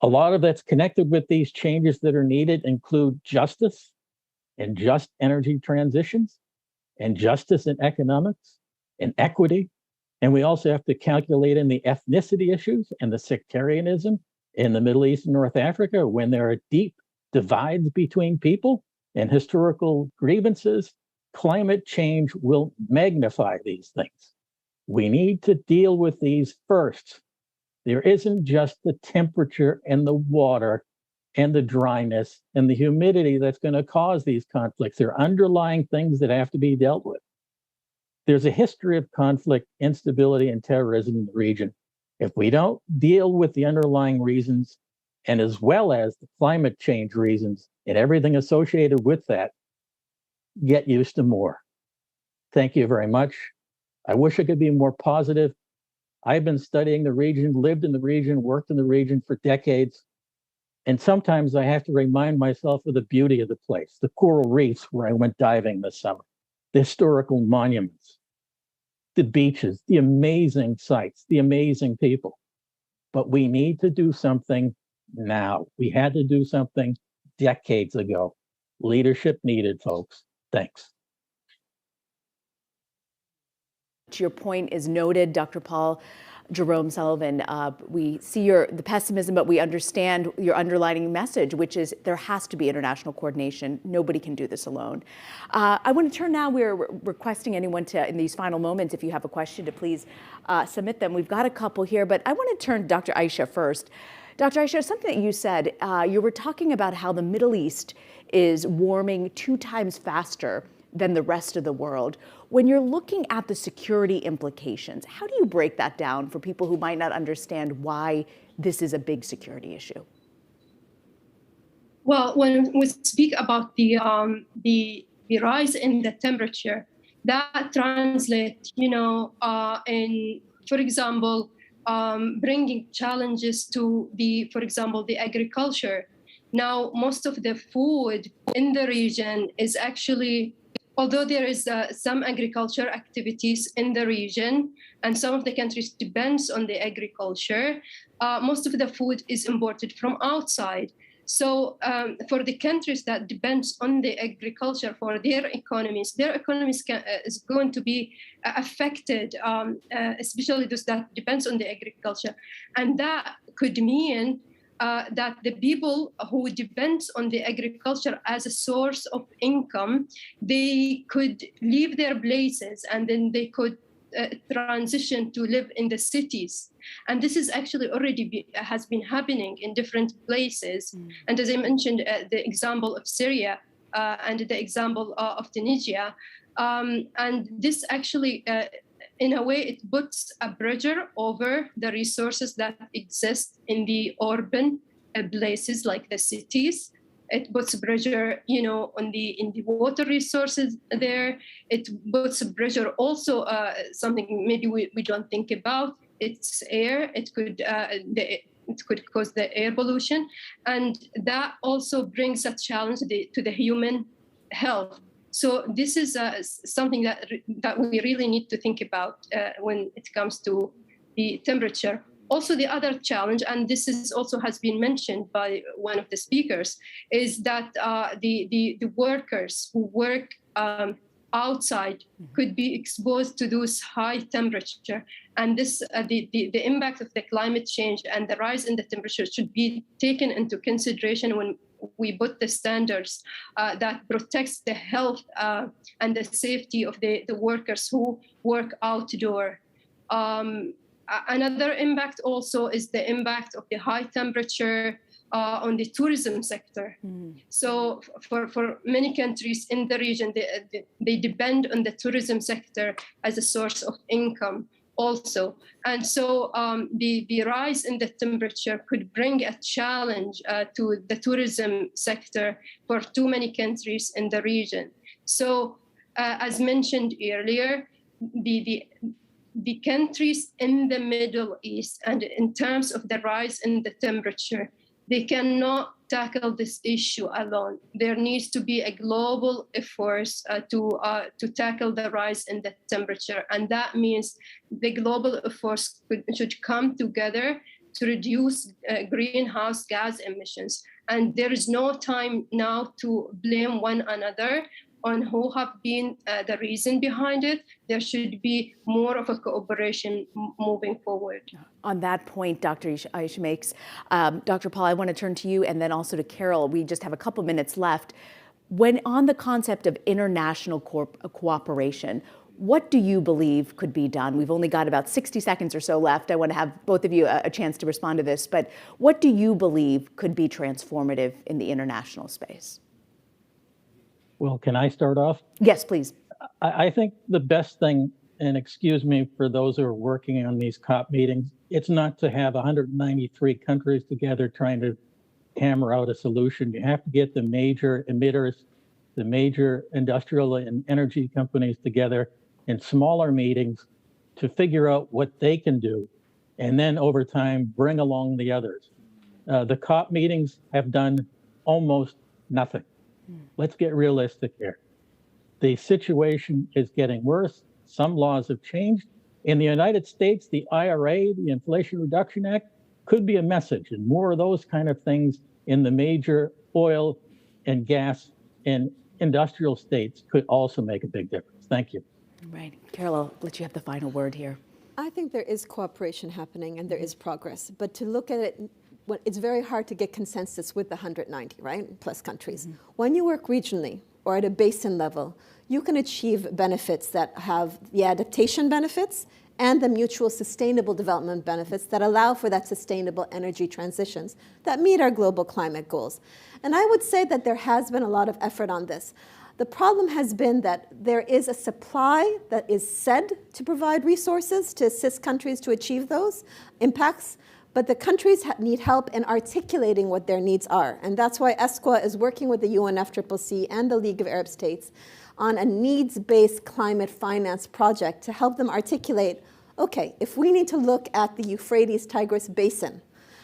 A lot of that's connected with these changes that are needed include justice and just energy transitions, and justice in economics, and equity. And we also have to calculate in the ethnicity issues and the sectarianism in the Middle East and North Africa when there are deep divides between people and historical grievances, climate change will magnify these things. We need to deal with these first. There isn't just the temperature and the water and the dryness and the humidity that's going to cause these conflicts. There are underlying things that have to be dealt with. There's a history of conflict, instability, and terrorism in the region. If we don't deal with the underlying reasons, and as well as the climate change reasons and everything associated with that, get used to more. Thank you very much. I wish I could be more positive. I've been studying the region, lived in the region, worked in the region for decades. And sometimes I have to remind myself of the beauty of the place, the coral reefs where I went diving this summer, the historical monuments, the beaches, the amazing sights, the amazing people. But we need to do something now. We had to do something decades ago. Leadership needed, folks. Thanks. Your point is noted, Dr. Paul Jerome Sullivan. We see the pessimism, but we understand your underlining message, which is there has to be international coordination. Nobody can do this alone. I want to turn now, we're requesting anyone to, in these final moments, if you have a question, to please submit them. We've got a couple here, but I want to turn to Dr. Aisha first. Dr. Aisha, something that you said, you were talking about how the Middle East is warming 2 times faster than the rest of the world. When you're looking at the security implications, how do you break that down for people who might not understand why this is a big security issue? Well, when we speak about the rise in the temperature, that translates, in, for example, bringing challenges to for example, the agriculture. Now, most of the food in the region is actually, although there is some agriculture activities in the region, and some of the countries depends on the agriculture, most of the food is imported from outside. So for the countries that depends on the agriculture for their economies is going to be affected, especially those that depends on the agriculture. And that could mean that the people who depend on the agriculture as a source of income, they could leave their places and then they could transition to live in the cities. And this is actually already has been happening in different places. And as I mentioned, the example of Syria and the example of Tunisia. And this actually, in a way, it puts a pressure over the resources that exist in the urban places like the cities. It puts pressure, on in the water resources there. It puts pressure also, something maybe we don't think about. It's air. It could cause the air pollution, and that also brings a challenge to the human health. So this is something that we really need to think about when it comes to the temperature. Also, the other challenge, and this is also has been mentioned by one of the speakers, is that the workers who work outside could be exposed to those high temperature, and this the impact of the climate change and the rise in the temperature should be taken into consideration when we put the standards that protects the health and the safety of the workers who work outdoor. Another impact also is the impact of the high temperature on the tourism sector. So for many countries in the region, they depend on the tourism sector as a source of income also. And so the rise in the temperature could bring a challenge to the tourism sector for too many countries in the region. So as mentioned earlier, the countries in the Middle East, and in terms of the rise in the temperature, they cannot tackle this issue alone. There needs to be a global effort to tackle the rise in the temperature. And that means the global efforts should come together to reduce greenhouse gas emissions. And there is no time now to blame one another on who have been the reason behind it. There should be more of a cooperation moving forward. On that point, Dr. Aisha makes, Dr. Paul, I want to turn to you and then also to Carol. We just have a couple minutes left. When on the concept of international cooperation, what do you believe could be done? We've only got about 60 seconds or so left. I want to have both of you a chance to respond to this, but what do you believe could be transformative in the international space? Well, can I start off? Yes, please. I think the best thing, and excuse me for those who are working on these COP meetings, it's not to have 193 countries together trying to hammer out a solution. You have to get the major emitters, the major industrial and energy companies together in smaller meetings to figure out what they can do, and then over time bring along the others. The COP meetings have done almost nothing. Let's get realistic here. The situation is getting worse. Some laws have changed. In the United States, the IRA, the Inflation Reduction Act, could be a message, and more of those kind of things in the major oil and gas and industrial states could also make a big difference. Thank you. Right. Carol, I'll let you have the final word here. I think there is cooperation happening and there is progress, but to look at it, it's very hard to get consensus with the 190, right, plus countries. Mm-hmm. When you work regionally or at a basin level, you can achieve benefits that have the adaptation benefits and the mutual sustainable development benefits that allow for that sustainable energy transitions that meet our global climate goals. And I would say that there has been a lot of effort on this. The problem has been that there is a supply that is said to provide resources to assist countries to achieve those impacts, but the countries need help in articulating what their needs are. And that's why ESCWA is working with the UNFCCC and the League of Arab States on a needs-based climate finance project to help them articulate, okay, if we need to look at the Euphrates-Tigris basin,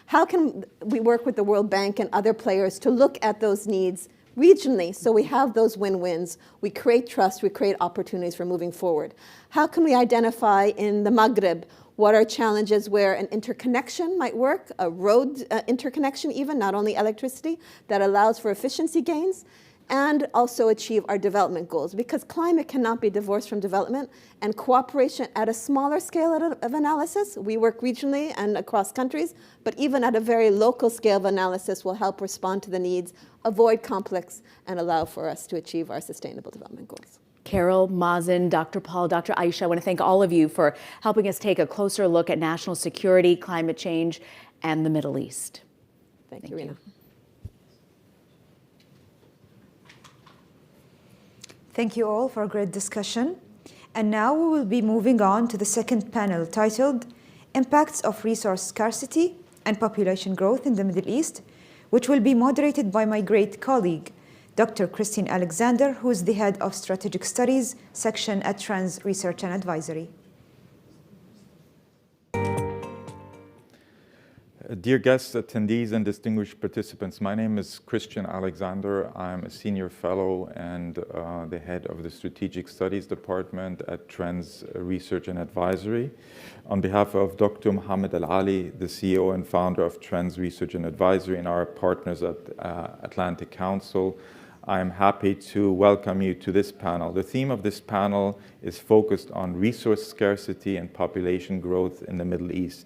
how can we work with the World Bank and other players to look at those needs regionally so we have those win-wins, we create trust, we create opportunities for moving forward? How can we identify in the Maghreb what are challenges where an interconnection might work, a road interconnection even, not only electricity, that allows for efficiency gains, and also achieve our development goals? Because climate cannot be divorced from development, and cooperation at a smaller scale of analysis, we work regionally and across countries, but even at a very local scale of analysis will help respond to the needs, avoid conflicts, and allow for us to achieve our sustainable development goals. Carol, Mazen, Dr. Paul, Dr. Aisha, I want to thank all of you for helping us take a closer look at national security, climate change, and the Middle East. Thank you, Rina. Thank you all for a great discussion. And now we will be moving on to the second panel titled Impacts of Resource Scarcity and Population Growth in the Middle East, which will be moderated by my great colleague, Dr. Christine Alexander, who is the head of Strategic Studies section at Trends Research and Advisory. Dear guests, attendees, and distinguished participants, my name is Christian Alexander. I'm a senior fellow and the head of the Strategic Studies Department at Trends Research and Advisory. On behalf of Dr. Mohammed Al-Ali, the CEO and founder of Trends Research and Advisory, and our partners at Atlantic Council, I'm happy to welcome you to this panel. The theme of this panel is focused on resource scarcity and population growth in the Middle East.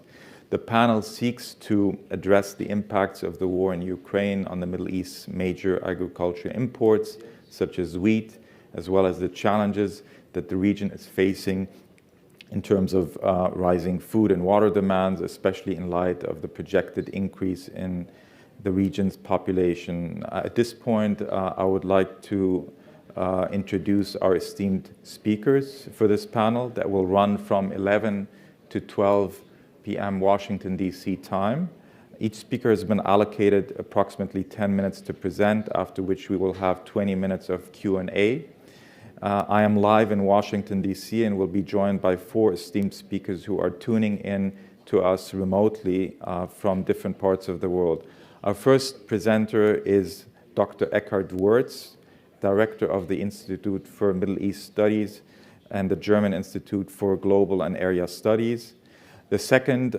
The panel seeks to address the impacts of the war in Ukraine on the Middle East's major agriculture imports, such as wheat, as well as the challenges that the region is facing in terms of rising food and water demands, especially in light of the projected increase in the region's population. At this point, I would like to introduce our esteemed speakers for this panel that will run from 11 to 12 p.m. Washington, D.C. time. Each speaker has been allocated approximately 10 minutes to present, after which we will have 20 minutes of Q&A. I am live in Washington, D.C. and will be joined by 4 esteemed speakers who are tuning in to us remotely from different parts of the world. Our first presenter is Dr. Eckhard Wurz, Director of the Institute for Middle East Studies and the German Institute for Global and Area Studies. The second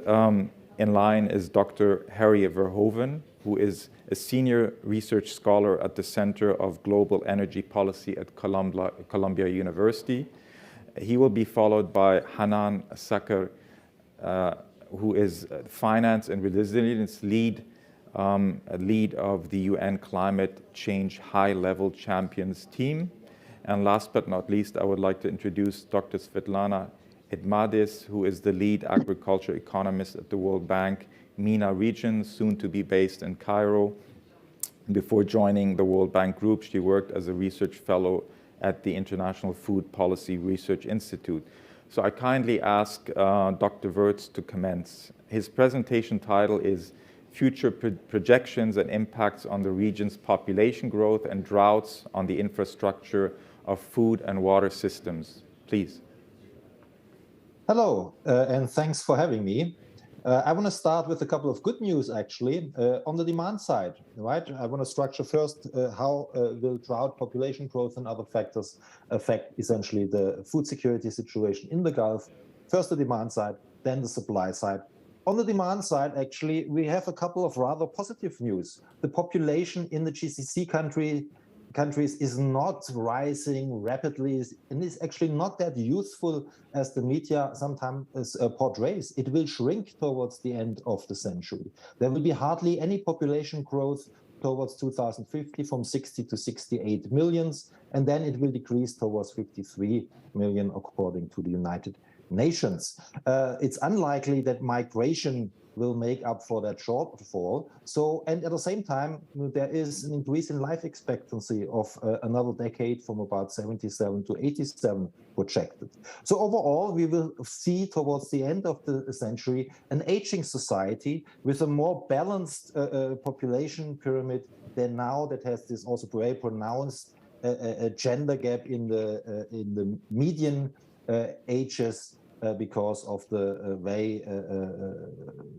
in line is Dr. Harry Verhoeven, who is a senior research scholar at the Center of Global Energy Policy at Columbia University. He will be followed by Hanan Sakar, who is finance and resilience lead of the UN Climate Change High-Level Champions team. And last but not least, I would like to introduce Dr. Svetlana Edmadis, who is the lead agriculture economist at the World Bank MENA region, soon to be based in Cairo. Before joining the World Bank Group, she worked as a research fellow at the International Food Policy Research Institute. So I kindly ask Dr. Wirtz to commence. His presentation title is Future Projections and Impacts on the Region's Population Growth and Droughts on the Infrastructure of Food and Water Systems. Please. Hello, and thanks for having me. I want to start with a couple of good news, actually, on the demand side, right? I want to structure first how will drought, population growth, and other factors affect essentially the food security situation in the Gulf. First the demand side, then the supply side. On the demand side, actually, we have a couple of rather positive news. The population in the GCC countries is not rising rapidly and is actually not that youthful as the media sometimes portrays. It will shrink towards the end of the century. There will be hardly any population growth towards 2050 from 60 to 68 millions, and then it will decrease towards 53 million according to the United Nations. It's unlikely that migration will make up for that shortfall. So, and at the same time, there is an increase in life expectancy of another decade from about 77 to 87 projected. So overall, we will see towards the end of the century an aging society with a more balanced population pyramid than now, that has this also very pronounced gender gap in the median ages because of the very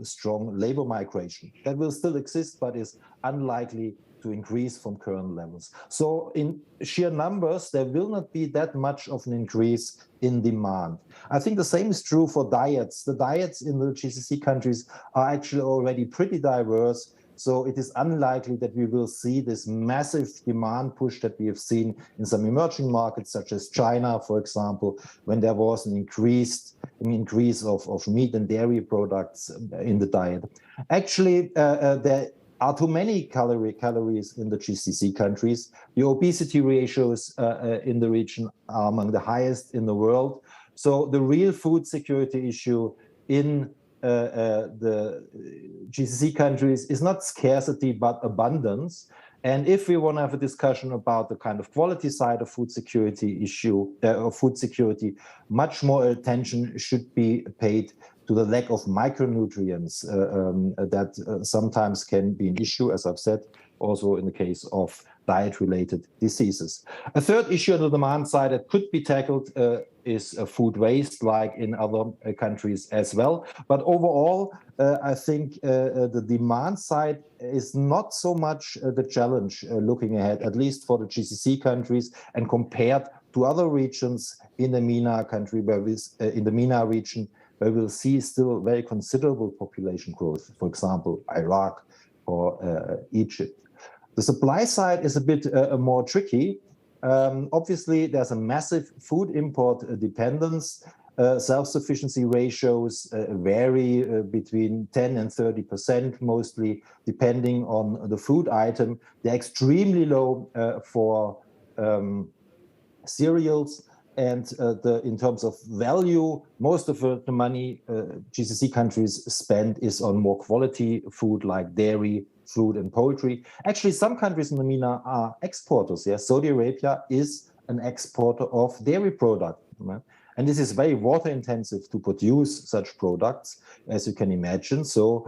strong labor migration. That will still exist, but is unlikely to increase from current levels. So in sheer numbers, there will not be that much of an increase in demand. I think the same is true for diets. The diets in the GCC countries are actually already pretty diverse. So it is unlikely that we will see this massive demand push that we have seen in some emerging markets, such as China, for example, when there was an increase of meat and dairy products in the diet. Actually, there are too many calories in the GCC countries. The obesity ratios in the region are among the highest in the world. So the real food security issue in the GCC countries is not scarcity, but abundance. And if we want to have a discussion about the kind of quality side of food security much more attention should be paid to the lack of micronutrients that sometimes can be an issue, as I've said, also in the case of diet-related diseases. A third issue on the demand side that could be tackled is food waste, like in other countries as well. But overall, I think the demand side is not so much the challenge looking ahead, at least for the GCC countries, and compared to other regions in the MENA region, where we'll see still very considerable population growth, for example, Iraq or Egypt. The supply side is a bit more tricky. Obviously, there's a massive food import dependence. Self-sufficiency ratios vary between 10 and 30%, mostly depending on the food item. They're extremely low for cereals. And in terms of value, most of the money GCC countries spend is on more quality food like dairy, fruit, and poultry. Actually, some countries in the MENA are exporters. Yes, Saudi Arabia is an exporter of dairy products. Right? And this is very water intensive to produce such products, as you can imagine. So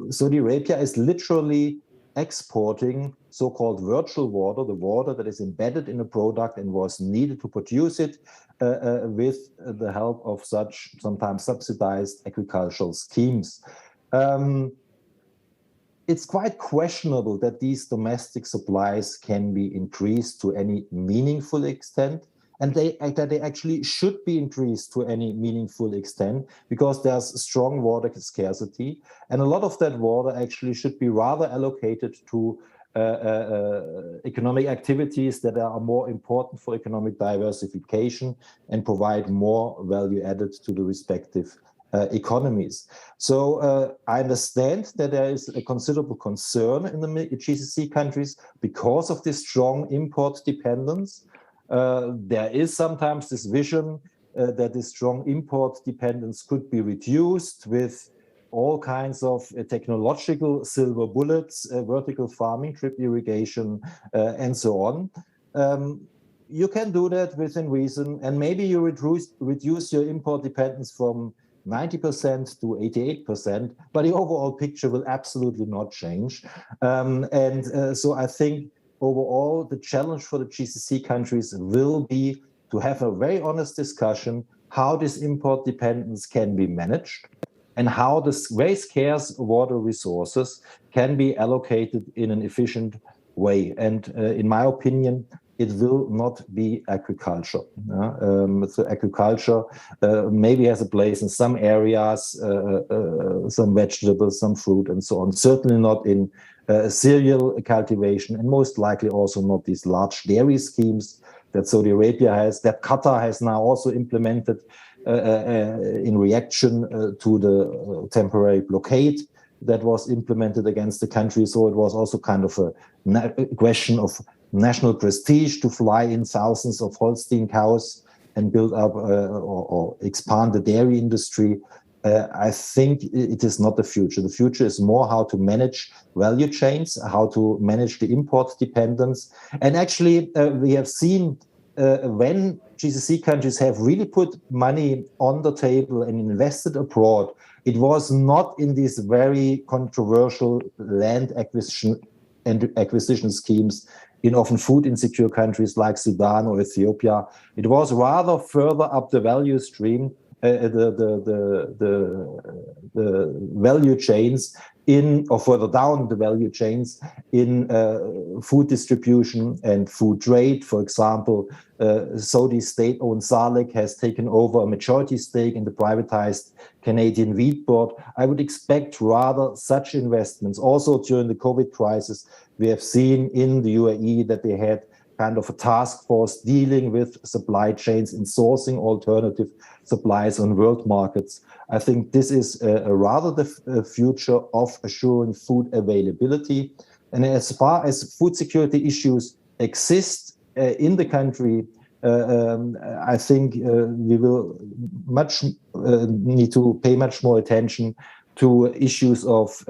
Saudi Arabia is literally exporting so-called virtual water, the water that is embedded in a product and was needed to produce it with the help of such sometimes subsidized agricultural schemes. It's quite questionable that these domestic supplies can be increased to any meaningful extent and that they actually should be increased to any meaningful extent, because there's strong water scarcity, and a lot of that water actually should be rather allocated to economic activities that are more important for economic diversification and provide more value added to the respective economies. So I understand that there is a considerable concern in the GCC countries because of this strong import dependence. There is sometimes this vision that this strong import dependence could be reduced with all kinds of technological silver bullets, vertical farming, drip irrigation, and so on. You can do that within reason, and maybe you reduce your import dependence from 90% to 88%, but the overall picture will absolutely not change. So I think overall the challenge for the GCC countries will be to have a very honest discussion how this import dependence can be managed and how the very scarce water resources can be allocated in an efficient way. And in my opinion, it will not be agriculture. So agriculture maybe has a place in some areas, some vegetables, some fruit, and so on. Certainly not in cereal cultivation, and most likely also not these large dairy schemes that Saudi Arabia has, that Qatar has now also implemented in reaction to the temporary blockade that was implemented against the country. So it was also kind of a question of national prestige to fly in thousands of Holstein cows and build up or expand the dairy industry. I think it is not the future. The future is more how to manage value chains, how to manage the import dependence. And actually, we have seen when GCC countries have really put money on the table and invested abroad, it was not in these very controversial land acquisition schemes in often food insecure countries like Sudan or Ethiopia. It was rather further up the value stream, the value chains or further down the value chains in food distribution and food trade. For example, Saudi state-owned Salik has taken over a majority stake in the privatized Canadian wheat board. I would expect rather such investments. Also during the COVID crisis, we have seen in the UAE that they had kind of a task force dealing with supply chains and sourcing alternative supplies on world markets. I think this is rather the future of assuring food availability. And as far as food security issues exist in the country, I think we will need to pay much more attention to issues of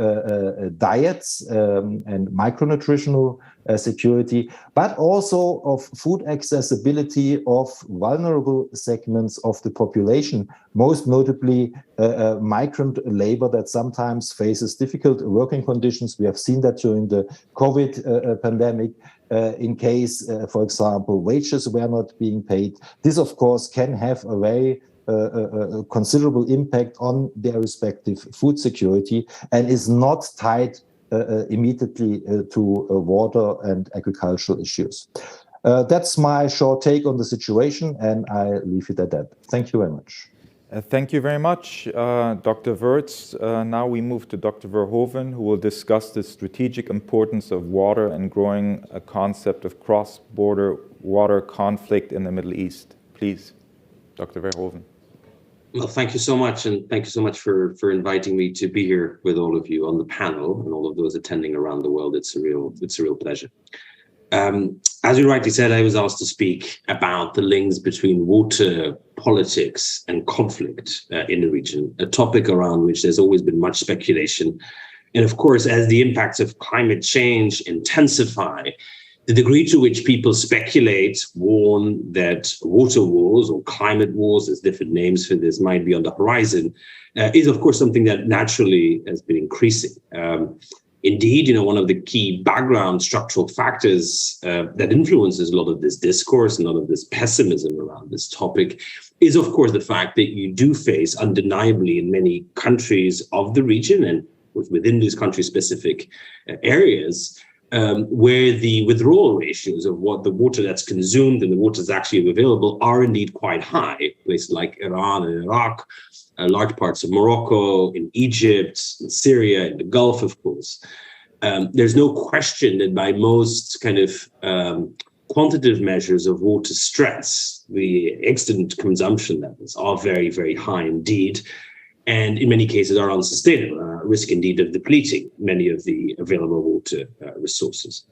diets and micronutritional security, but also of food accessibility of vulnerable segments of the population, most notably migrant labor that sometimes faces difficult working conditions. We have seen that during the COVID pandemic, in case, for example, wages were not being paid. This, of course, can have a very considerable impact on their respective food security and is not tied immediately to water and agricultural issues. That's my short take on the situation, and I leave it at that. Thank you very much. Thank you very much, Dr. Wirtz. Now we move to Dr. Verhoeven, who will discuss the strategic importance of water and growing a concept of cross-border water conflict in the Middle East. Please, Dr. Verhoeven. Well, thank you so much, and thank you so much for inviting me to be here with all of you on the panel and all of those attending around the world. It's a real pleasure. As you rightly said, I was asked to speak about the links between water, politics, and conflict in the region, a topic around which there's always been much speculation. And of course, as the impacts of climate change intensify, the degree to which people speculate, warn that water wars or climate wars, there's different names for this, might be on the horizon, is of course something that naturally has been increasing. Indeed, one of the key background structural factors that influences a lot of this discourse and a lot of this pessimism around this topic is, of course, the fact that you do face undeniably in many countries of the region and within these country-specific areas, where the withdrawal ratios of what the water that's consumed and the water that's actually available are indeed quite high. Places like Iran and Iraq, large parts of Morocco, in Egypt, in Syria, in the Gulf, of course. There's no question that by most kind of quantitative measures of water stress, the extant consumption levels are very, very high indeed, and in many cases are unsustainable, risk indeed of depleting many of the available water resources.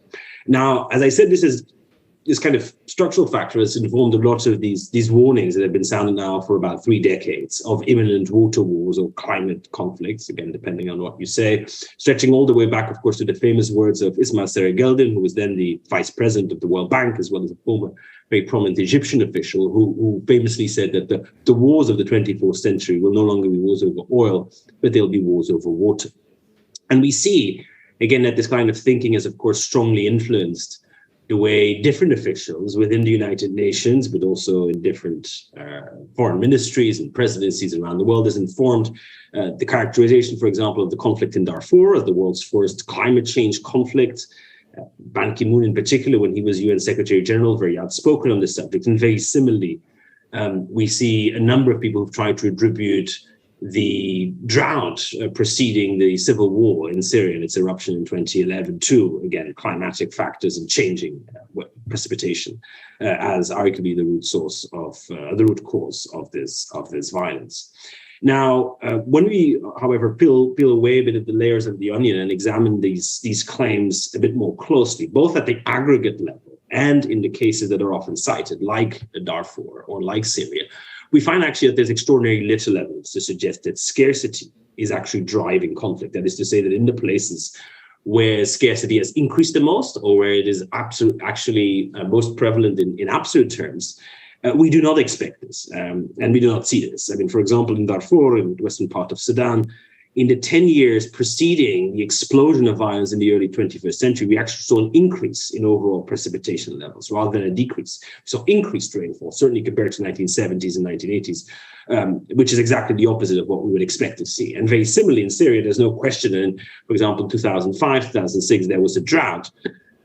Now, as I said, this kind of structural factor has informed a lot of these warnings that have been sounded now for about 3 decades of imminent water wars or climate conflicts, again, depending on what you say, stretching all the way back, of course, to the famous words of Ismail Sergeldin, who was then the vice president of the World Bank, as well as a former very prominent Egyptian official, who famously said that the wars of the 24th century will no longer be wars over oil, but they'll be wars over water. And we see, again, that this kind of thinking is, of course, strongly influenced the way different officials within the United Nations, but also in different foreign ministries and presidencies around the world, has informed the characterization, for example, of the conflict in Darfur as the world's first climate change conflict. Ban Ki-moon in particular, when he was UN Secretary General, very outspoken on this subject. And very similarly, we see a number of people who've tried to attribute the drought preceding the civil war in Syria and its eruption in 2011 to, again, climatic factors and changing precipitation as arguably the root cause of this violence. Now, when we, however, peel away a bit of the layers of the onion and examine these claims a bit more closely, both at the aggregate level and in the cases that are often cited, like Darfur or like Syria, we find actually that there's extraordinarily little evidence to suggest that scarcity is actually driving conflict. That is to say that in the places where scarcity has increased the most, or where it is actually most prevalent in absolute terms, we do not expect this, and we do not see this. I mean, for example, in Darfur, in the western part of Sudan, in the 10 years preceding the explosion of violence in the early 21st century, we actually saw an increase in overall precipitation levels rather than a decrease. So increased rainfall, certainly compared to 1970s and 1980s, which is exactly the opposite of what we would expect to see. And very similarly in Syria, there's no question. And for example, in 2005, 2006, there was a drought.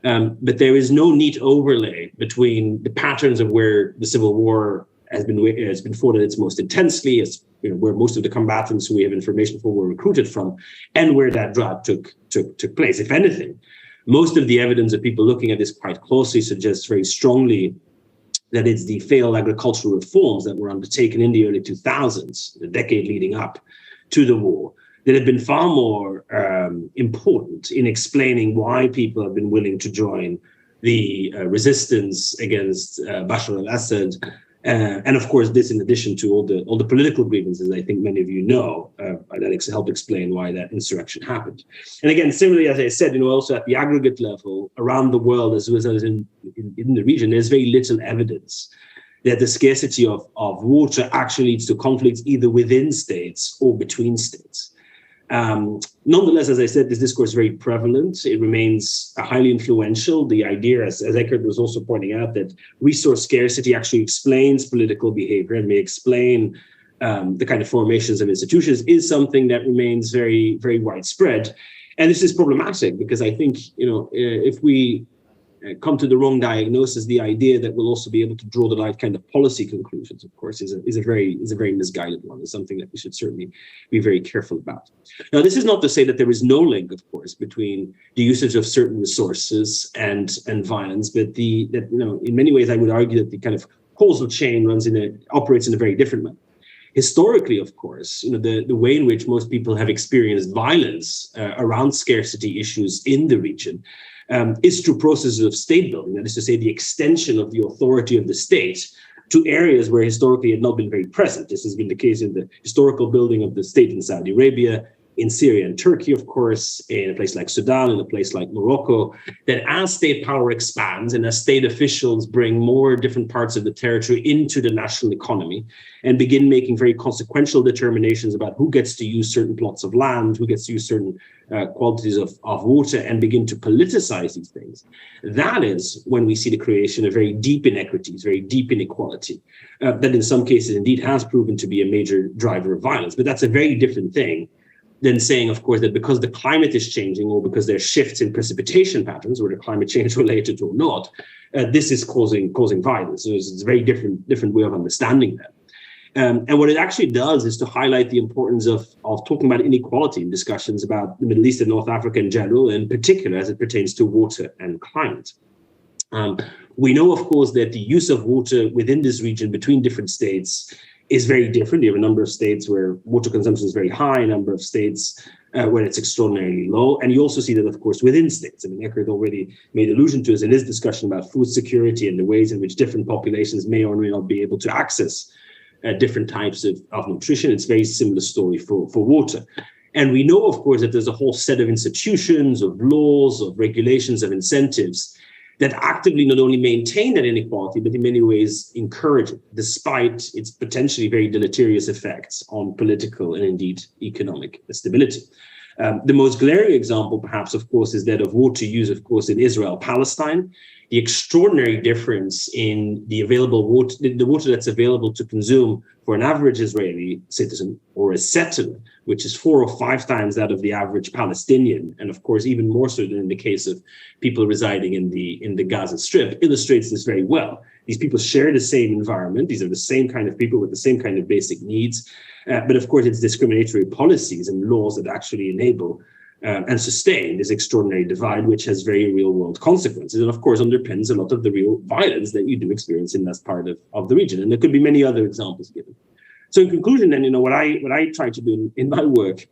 But there is no neat overlay between the patterns of where the civil war has been fought at its most intensely, where most of the combatants who we have information for were recruited from, and where that drought took place. If anything, most of the evidence of people looking at this quite closely suggests very strongly that it's the failed agricultural reforms that were undertaken in the early 2000s, the decade leading up to the war, that have been far more important in explaining why people have been willing to join the resistance against Bashar al-Assad. And of course, this in addition to all the political grievances, I think many of you know, that help explain why that insurrection happened. And again, similarly, as I said, also at the aggregate level around the world, as well as in the region, there's very little evidence that the scarcity of water actually leads to conflicts either within states or between states. Nonetheless, as I said, this discourse is very prevalent. It remains highly influential. The idea, as Eckert was also pointing out, that resource scarcity actually explains political behavior and may explain the kind of formations of institutions is something that remains very, very widespread. And this is problematic because I think, if we come to the wrong diagnosis, the idea that we'll also be able to draw the right kind of policy conclusions, of course, is a very misguided one. It's something that we should certainly be very careful about. Now, this is not to say that there is no link, of course, between the usage of certain resources and violence, but in many ways, I would argue that the kind of causal chain operates in a very different manner. Historically, of course, the way in which most people have experienced violence around scarcity issues in the region is through processes of state building. That is to say, the extension of the authority of the state to areas where historically it had not been very present. This has been the case in the historical building of the state in Saudi Arabia, in Syria and Turkey, of course, in a place like Sudan, in a place like Morocco, that as state power expands and as state officials bring more different parts of the territory into the national economy and begin making very consequential determinations about who gets to use certain plots of land, who gets to use certain quantities of water, and begin to politicize these things, that is when we see the creation of very deep inequities, very deep inequality, that in some cases indeed has proven to be a major driver of violence. But that's a very different thing then saying, of course, that because the climate is changing or because there are shifts in precipitation patterns, whether climate change related or not, this is causing violence. So it's a very different way of understanding that. And what it actually does is to highlight the importance of talking about inequality in discussions about the Middle East and North Africa in general, in particular as it pertains to water and climate. We know, of course, that the use of water within this region between different states is very different. You have a number of states where water consumption is very high, a number of states where it's extraordinarily low. And you also see that, of course, within states. I mean, Eckert already made allusion to this in his discussion about food security and the ways in which different populations may or may not be able to access different types of nutrition. It's a very similar story for water. And we know, of course, that there's a whole set of institutions, of laws, of regulations, of incentives that actively not only maintain that inequality, but in many ways encourage it, despite its potentially very deleterious effects on political and indeed economic stability. The most glaring example, perhaps, of course, is that of water use, of course, in Israel-Palestine. The extraordinary difference in the available water, the water that's available to consume for an average Israeli citizen or a settler, which is 4 or 5 times that of the average Palestinian, and of course even more so than in the case of people residing in the Gaza Strip, illustrates this very well. These people share the same environment. These are the same kind of people with the same kind of basic needs. But of course, it's discriminatory policies and laws that actually enable and sustain this extraordinary divide, which has very real world consequences. And of course, underpins a lot of the real violence that you do experience in that part of the region. And there could be many other examples given. So in conclusion, then, what I try to do in my work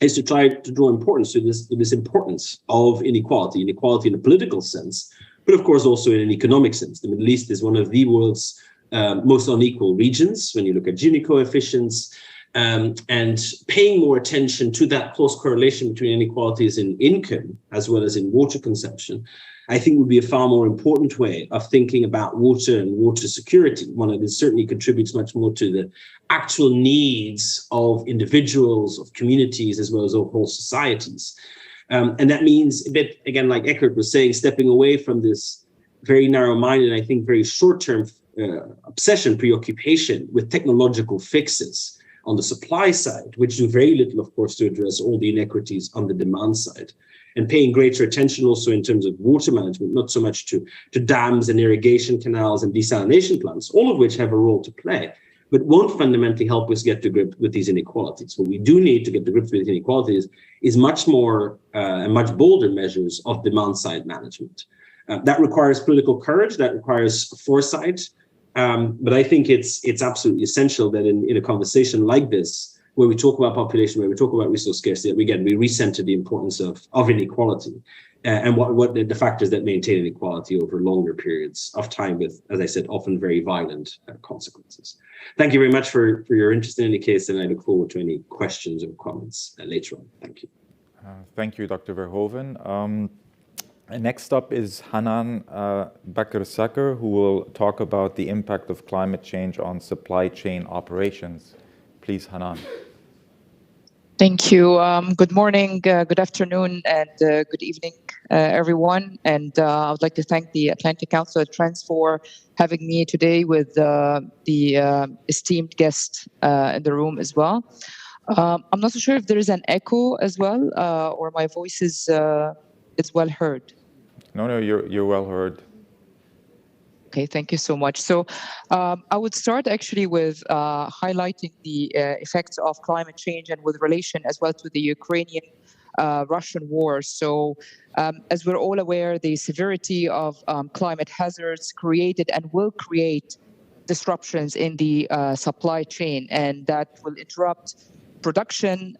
is to try to draw importance to this importance of inequality in a political sense, but of course also in an economic sense. The Middle East is one of the world's most unequal regions when you look at Gini coefficients, and paying more attention to that close correlation between inequalities in income as well as in water consumption, I think would be a far more important way of thinking about water and water security, one that certainly contributes much more to the actual needs of individuals, of communities, as well as of whole societies. And that means a bit, again, like Eckert was saying, stepping away from this very narrow-minded, I think very short-term obsession, preoccupation with technological fixes on the supply side, which do very little, of course, to address all the inequities on the demand side, and paying greater attention also in terms of water management, not so much to dams and irrigation canals and desalination plants, all of which have a role to play, but won't fundamentally help us get to grips with these inequalities. What we do need to get to grips with inequalities is much more and much bolder measures of demand side management. That requires political courage, that requires foresight, but I think it's absolutely essential that in a conversation like this, where we talk about population, where we talk about resource scarcity, we recenter the importance of inequality and what the factors that maintain inequality over longer periods of time with, as I said, often very violent consequences. Thank you very much for your interest in any case, and I look forward to any questions or comments later on. Thank you. Thank you, Dr. Verhoeven. Next up is Hanan Bakr-Sakr, who will talk about the impact of climate change on supply chain operations. Please, Hanan. Thank you. Good morning, good afternoon, and good evening, everyone. And I would like to thank the Atlantic Council of Trends for having me today with the esteemed guest in the room as well. I'm not so sure if there is an echo as well, or my voice is well heard. No, you're well heard. Okay, thank you so much. So I would start actually with highlighting the effects of climate change and with relation as well to the Ukrainian-Russian war. So as we're all aware, the severity of climate hazards created and will create disruptions in the supply chain, and that will interrupt production,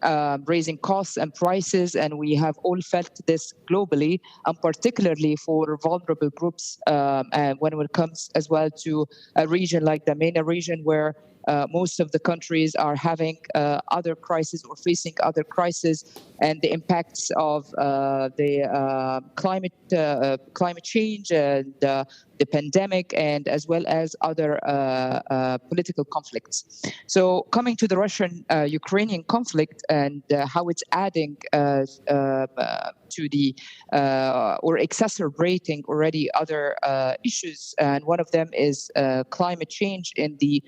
raising costs and prices, and we have all felt this globally, and particularly for vulnerable groups, and when it comes as well to a region like the MENA region, where most of the countries are having other crises or facing other crises, and the impacts of the climate change and the pandemic, and as well as other political conflicts. So coming to the Russian-Ukrainian conflict and how it's adding to the or exacerbating already other issues, and one of them is climate change in the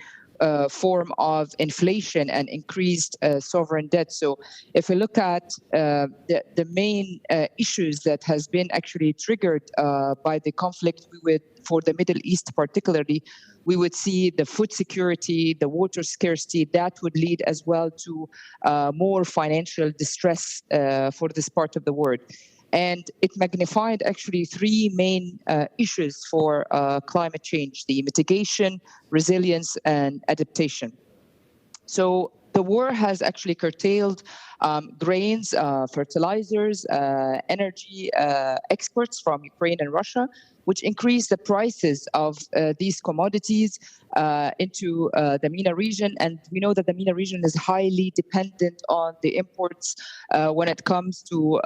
form of inflation and increased sovereign debt. So if we look at the main issues that has been actually triggered by the conflict, for the Middle East particularly, we would see the food security, the water scarcity, that would lead as well to more financial distress for this part of the world. And it magnified actually three main issues for climate change: the mitigation, resilience, and adaptation. So the war has actually curtailed grains, fertilizers, energy exports from Ukraine and Russia, which increased the prices of these commodities into the MENA region. And we know that the MENA region is highly dependent on the imports when it comes to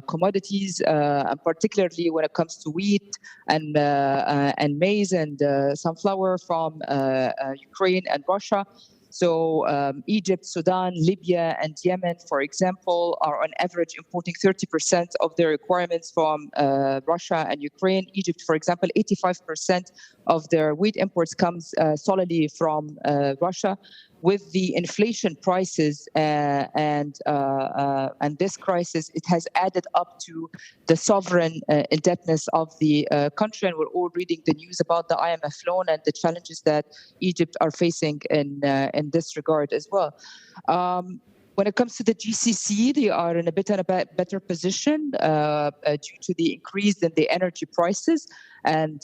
commodities, and particularly when it comes to wheat and maize and sunflower from Ukraine and Russia. So Egypt, Sudan, Libya, and Yemen, for example, are on average importing 30% of their requirements from Russia and Ukraine. Egypt, for example, 85% of their wheat imports comes solely from Russia. With the inflation prices and this crisis, it has added up to the sovereign indebtedness of the country, and we're all reading the news about the IMF loan and the challenges that Egypt are facing in this regard as well. When it comes to the GCC, they are in a better position due to the increase in the energy prices and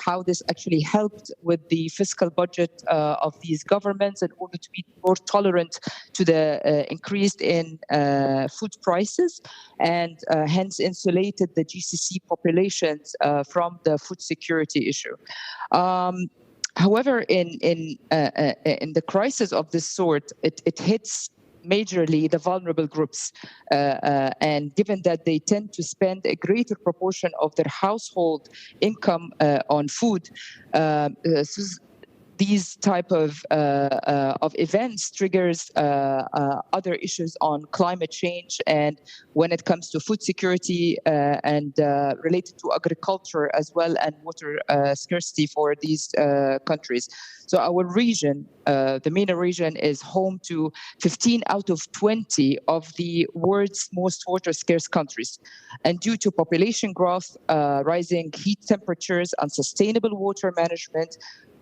how this actually helped with the fiscal budget of these governments in order to be more tolerant to the increase in food prices, and hence insulated the GCC populations from the food security issue. However, in the crisis of this sort, it hits majorly the vulnerable groups, and given that they tend to spend a greater proportion of their household income on food, these type of events triggers other issues on climate change, and when it comes to food security and related to agriculture as well, and water scarcity for these countries. So our region, the MENA region, is home to 15 out of 20 of the world's most water scarce countries. And due to population growth, rising heat temperatures, unsustainable water management,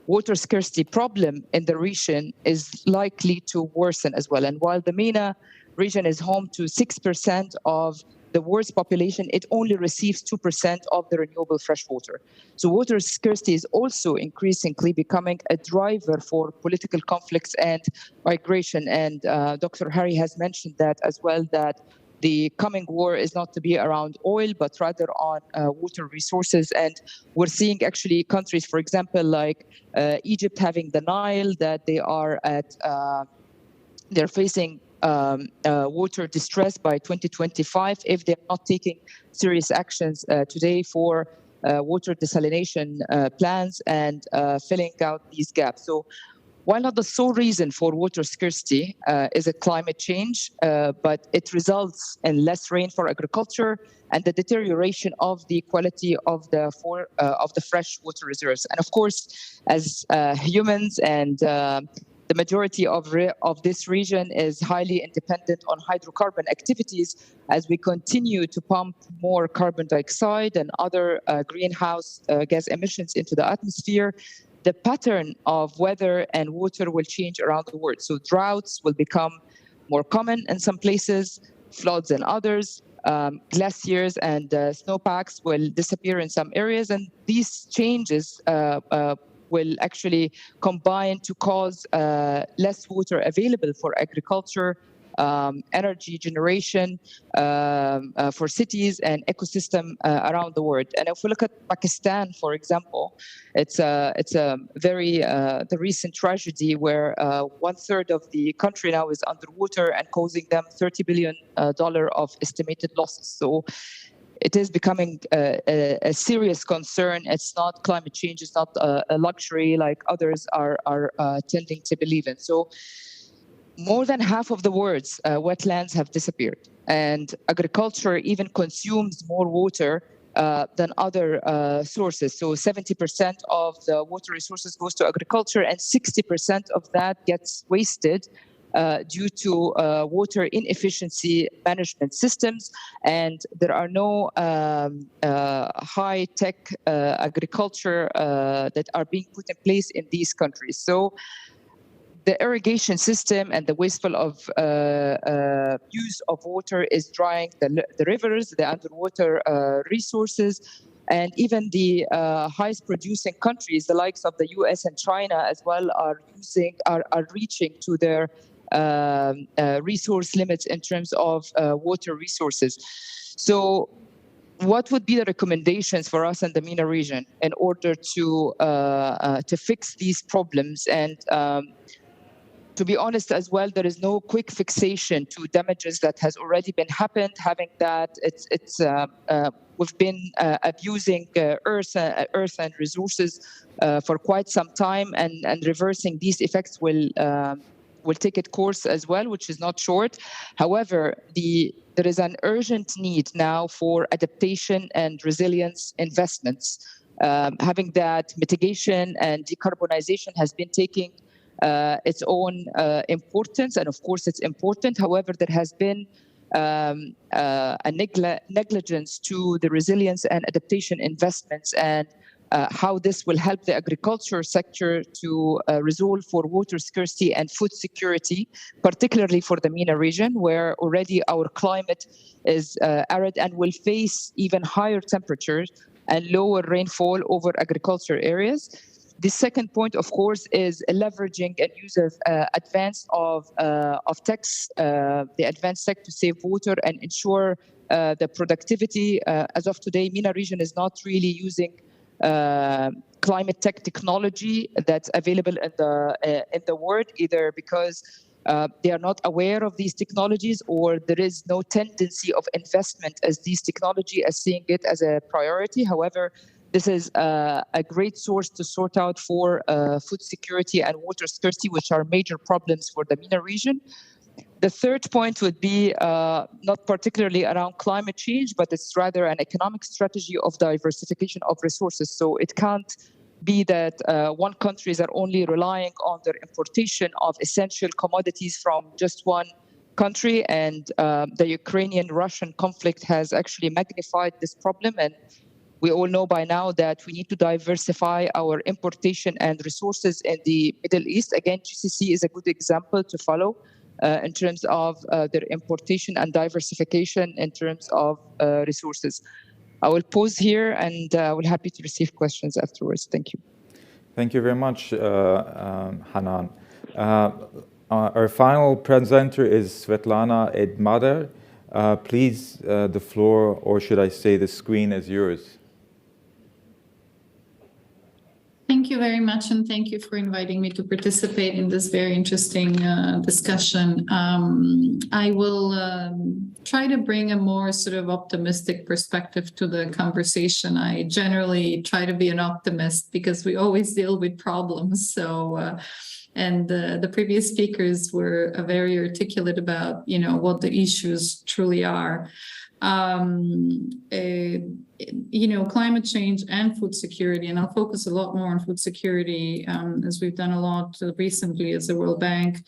water scarcity problem in the region is likely to worsen as well. And while the MENA region is home to 6% of the world's population, it only receives 2% of the renewable fresh water. So water scarcity is also increasingly becoming a driver for political conflicts and migration. And Dr. Harry has mentioned that as well, that the coming war is not to be around oil, but rather on water resources. And we're seeing actually countries, for example, like Egypt having the Nile, that they are they're facing water distress by 2025 if they're not taking serious actions today for water desalination plans and filling out these gaps. So while not the sole reason for water scarcity is a climate change, but it results in less rain for agriculture and the deterioration of the quality of the fresh water reserves. And of course, as humans and the majority of this region is highly independent on hydrocarbon activities, as we continue to pump more carbon dioxide and other greenhouse gas emissions into the atmosphere. The pattern of weather and water will change around the world. So droughts will become more common in some places, floods in others, glaciers and snowpacks will disappear in some areas. And these changes will actually combine to cause less water available for agriculture, energy generation for cities and ecosystem around the world. And if we look at Pakistan, for example, it's a very the recent tragedy where 1/3 of the country now is underwater and causing them $30 billion of estimated losses. So it is becoming a serious concern. It's not climate change. It's not a luxury like others are tending to believe in. So more than half of the world's wetlands have disappeared, and agriculture even consumes more water than other sources. So 70% of the water resources goes to agriculture, and 60% of that gets wasted due to water inefficiency management systems, and there are no high-tech agriculture that are being put in place in these countries. So the irrigation system and the wasteful of use of water is drying the rivers, the underwater resources, and even the highest producing countries, the likes of the US and China as well, are reaching to their resource limits in terms of water resources. So what would be the recommendations for us in the MENA region in order to fix these problems? And to be honest as well, there is no quick fixation to damages that has already been happened. Having that, we've been abusing earth and resources for quite some time, and reversing these effects will take its course as well, which is not short. However, there is an urgent need now for adaptation and resilience investments. Having that, mitigation and decarbonization has been taking its own importance, and of course it's important. However, there has been a negligence to the resilience and adaptation investments, and how this will help the agriculture sector to resolve for water scarcity and food security, particularly for the MENA region, where already our climate is arid and will face even higher temperatures and lower rainfall over agriculture areas. The second point, of course, is leveraging and use of advanced techs, the advanced tech to save water and ensure the productivity. As of today, MENA region is not really using climate tech technology that's available in the world, either because they are not aware of these technologies, or there is no tendency of investment as these technology as seeing it as a priority. However, this is a great source to sort out for food security and water scarcity, which are major problems for the MENA region. The third point would be not particularly around climate change, but it's rather an economic strategy of diversification of resources. So it can't be that one countries are only relying on their importation of essential commodities from just one country. And the Ukrainian-Russian conflict has actually magnified this problem. And we all know by now that we need to diversify our importation and resources in the Middle East. Again, GCC is a good example to follow in terms of their importation and diversification in terms of resources. I will pause here, and we're happy to receive questions afterwards. Thank you. Thank you very much, Hanan. Our final presenter is Svetlana Edmader. Please, the floor, or should I say the screen, is yours. Thank you very much, and thank you for inviting me to participate in this very interesting discussion. I will try to bring a more sort of optimistic perspective to the conversation. I generally try to be an optimist because we always deal with problems. So, and the previous speakers were very articulate about, what the issues truly are. Climate change and food security, and I'll focus a lot more on food security as we've done a lot recently as the World Bank.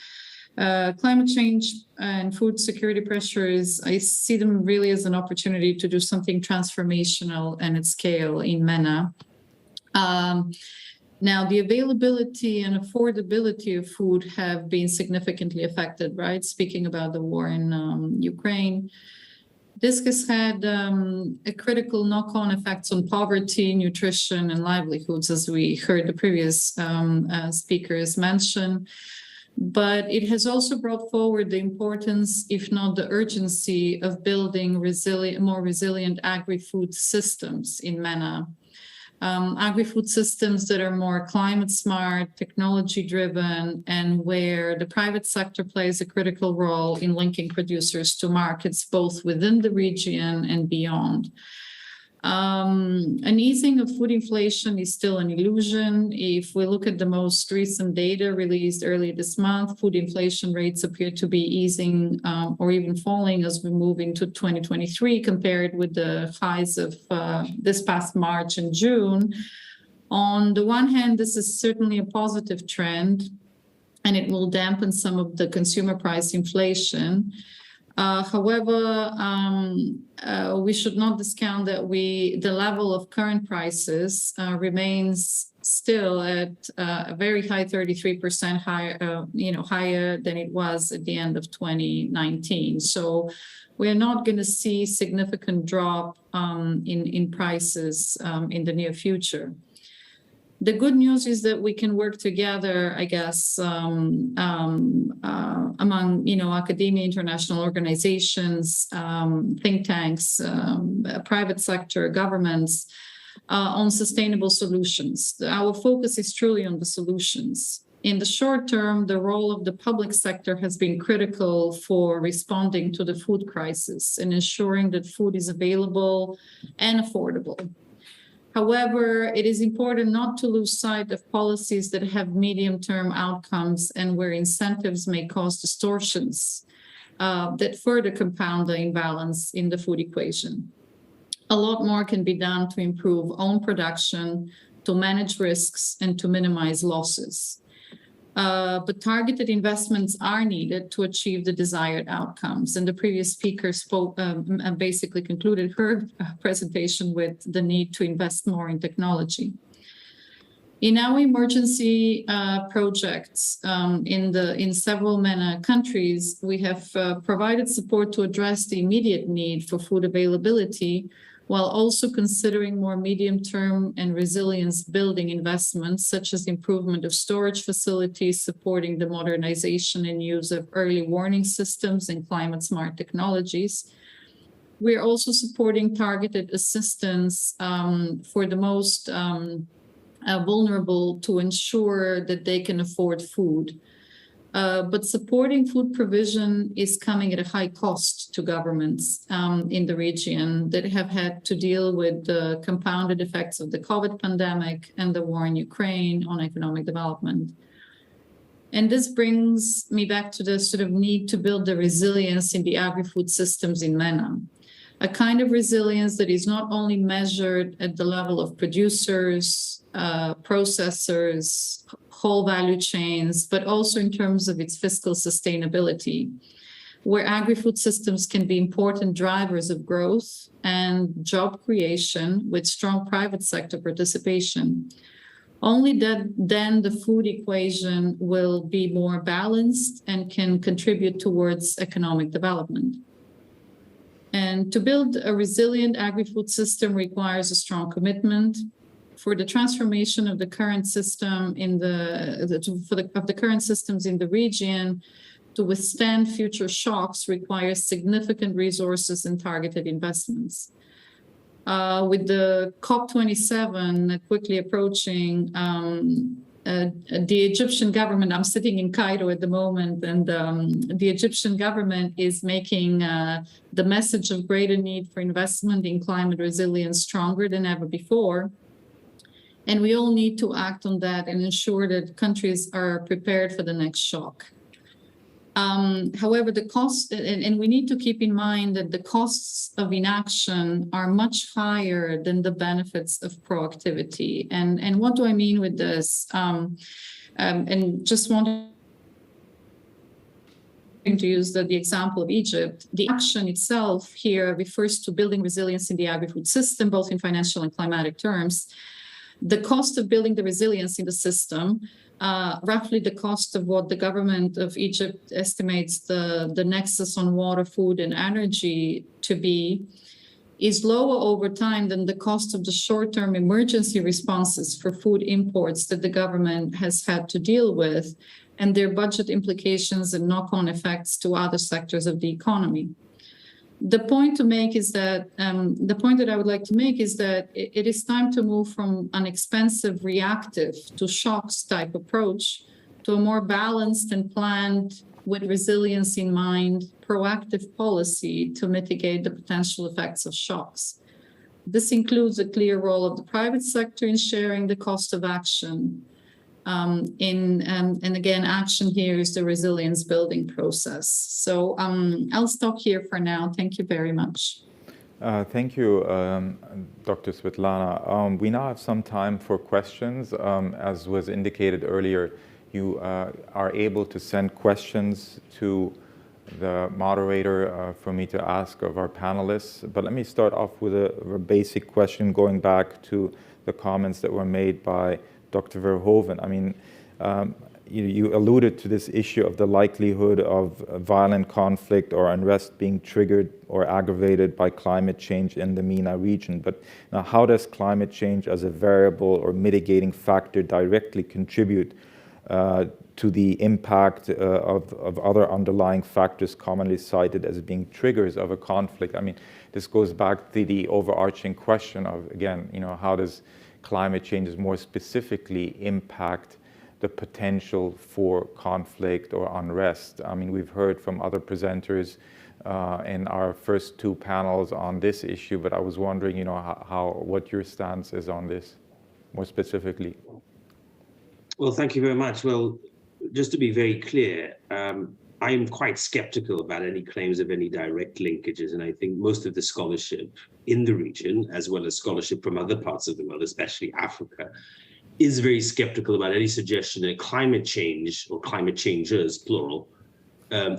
Climate change and food security pressures, I see them really as an opportunity to do something transformational and at scale in MENA. Now, the availability and affordability of food have been significantly affected, right? Speaking about the war in Ukraine. This has had a critical knock-on effects on poverty, nutrition, and livelihoods, as we heard the previous speakers mention. But it has also brought forward the importance, if not the urgency, of building more resilient agri-food systems in MENA. Agri-food systems that are more climate smart, technology driven, and where the private sector plays a critical role in linking producers to markets both within the region and beyond. An easing of food inflation is still an illusion. If we look at the most recent data released earlier this month, food inflation rates appear to be easing or even falling as we move into 2023 compared with the highs of this past March and June. On the one hand, this is certainly a positive trend, and it will dampen some of the consumer price inflation. However, we should not discount that the level of current prices remains still at a very high 33% higher, higher than it was at the end of 2019. So we're not going to see significant drop in prices in the near future. The good news is that we can work together, I guess, among academia, international organizations, think tanks, private sector, governments, on sustainable solutions. Our focus is truly on the solutions. In the short term, the role of the public sector has been critical for responding to the food crisis and ensuring that food is available and affordable. However, it is important not to lose sight of policies that have medium-term outcomes and where incentives may cause distortions that further compound the imbalance in the food equation. A lot more can be done to improve own production, to manage risks, and to minimize losses. But targeted investments are needed to achieve the desired outcomes. And the previous speaker spoke, basically concluded her presentation with the need to invest more in technology. In our emergency projects in several MENA countries, we have provided support to address the immediate need for food availability, while also considering more medium-term and resilience-building investments, such as improvement of storage facilities, supporting the modernization and use of early warning systems and climate-smart technologies. We're also supporting targeted assistance for the most vulnerable to ensure that they can afford food. But supporting food provision is coming at a high cost to governments in the region that have had to deal with the compounded effects of the COVID pandemic and the war in Ukraine on economic development. And this brings me back to the sort of need to build the resilience in the agri-food systems in MENA, a kind of resilience that is not only measured at the level of producers, processors, whole value chains, but also in terms of its fiscal sustainability, where agri-food systems can be important drivers of growth and job creation with strong private sector participation. Only then the food equation will be more balanced and can contribute towards economic development. And to build a resilient agri-food system requires a strong commitment. For the transformation of the current system of the current systems in the region to withstand future shocks requires significant resources and targeted investments. With the COP27 quickly approaching, the Egyptian government, I'm sitting in Cairo at the moment, and the Egyptian government is making the message of greater need for investment in climate resilience stronger than ever before. And we all need to act on that and ensure that countries are prepared for the next shock. However, the cost, and we need to keep in mind that the costs of inaction are much higher than the benefits of proactivity. And what do I mean with this? And just wanted to use the example of Egypt. The action itself here refers to building resilience in the agri-food system, both in financial and climatic terms. The cost of building the resilience in the system, roughly the cost of what the government of Egypt estimates the nexus on water, food, and energy to be, is lower over time than the cost of the short-term emergency responses for food imports that the government has had to deal with, and their budget implications and knock-on effects to other sectors of the economy. The point to make is that, the point that I would like to make is that it is time to move from an expensive reactive to shocks type approach to a more balanced and planned, with resilience in mind, proactive policy to mitigate the potential effects of shocks. This includes a clear role of the private sector in sharing the cost of action. And again, action here is the resilience building process. So I'll stop here for now. Thank you very much. Thank you, Dr. Svetlana. We now have some time for questions. As was indicated earlier, you are able to send questions to the moderator for me to ask of our panelists. But let me start off with a basic question going back to the comments that were made by Dr. Verhoeven. I mean, you alluded to this issue of the likelihood of violent conflict or unrest being triggered or aggravated by climate change in the MENA region. But now, how does climate change as a variable or mitigating factor directly contribute to the impact of other underlying factors commonly cited as being triggers of a conflict? I mean, this goes back to the overarching question of, again, how does climate change more specifically impact the potential for conflict or unrest? I mean, we've heard from other presenters in our first two panels on this issue, but I was wondering, what your stance is on this more specifically. Well, thank you very much. Well, just to be very clear, I'm quite skeptical about any claims of any direct linkages. And I think most of the scholarship in the region, as well as scholarship from other parts of the world, especially Africa, is very skeptical about any suggestion that climate change, or climate changers, plural,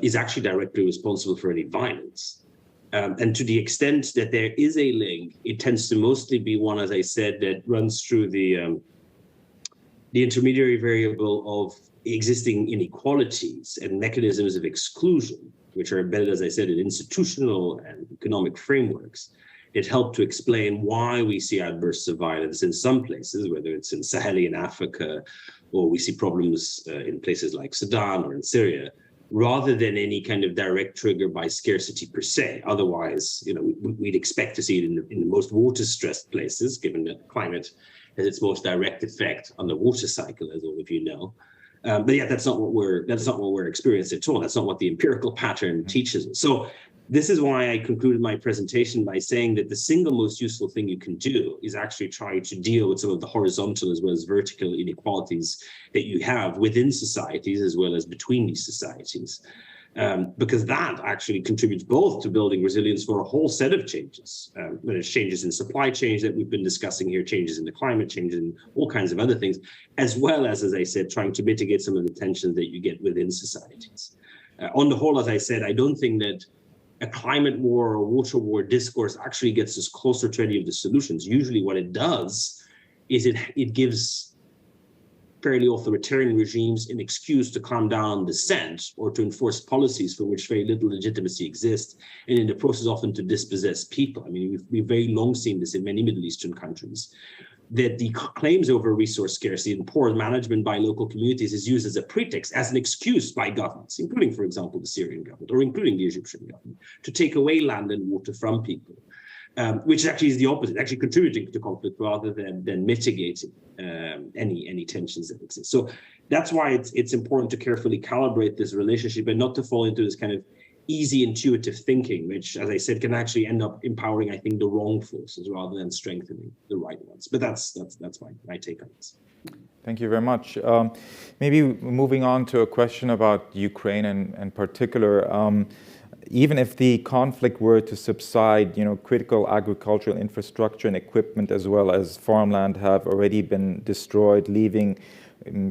is actually directly responsible for any violence. And to the extent that there is a link, it tends to mostly be one, as I said, that runs through the intermediary variable of existing inequalities and mechanisms of exclusion, which are embedded, as I said, in institutional and economic frameworks. It helped to explain why we see outbursts of violence in some places, whether it's in Sahelian Africa, or we see problems in places like Sudan or in Syria, rather than any kind of direct trigger by scarcity per se. Otherwise, we'd expect to see it in the most water-stressed places, given that climate has its most direct effect on the water cycle, as all of you know. But yeah, that's not what we're experiencing at all. That's not what the empirical pattern teaches us. So this is why I concluded my presentation by saying that the single most useful thing you can do is actually try to deal with some of the horizontal as well as vertical inequalities that you have within societies as well as between these societies. Because that actually contributes both to building resilience for a whole set of changes. Whether it's changes in supply chains that we've been discussing here, changes in the climate, changes in all kinds of other things, as well as I said, trying to mitigate some of the tensions that you get within societies. On the whole, as I said, I don't think that a climate war or water war discourse actually gets us closer to any of the solutions. Usually what it does is it gives fairly authoritarian regimes an excuse to calm down dissent or to enforce policies for which very little legitimacy exists, and in the process often to dispossess people. I mean, we've very long seen this in many Middle Eastern countries, that the claims over resource scarcity and poor management by local communities is used as a pretext, as an excuse by governments, including, for example, the Syrian government or including the Egyptian government, to take away land and water from people. Which actually is the opposite, actually contributing to conflict rather than mitigating any tensions that exist. So that's why it's important to carefully calibrate this relationship and not to fall into this kind of easy intuitive thinking, which, as I said, can actually end up empowering, I think, the wrong forces rather than strengthening the right ones. But that's my take on this. Thank you very much. Maybe moving on to a question about Ukraine in particular. Even if the conflict were to subside, critical agricultural infrastructure and equipment as well as farmland have already been destroyed, leaving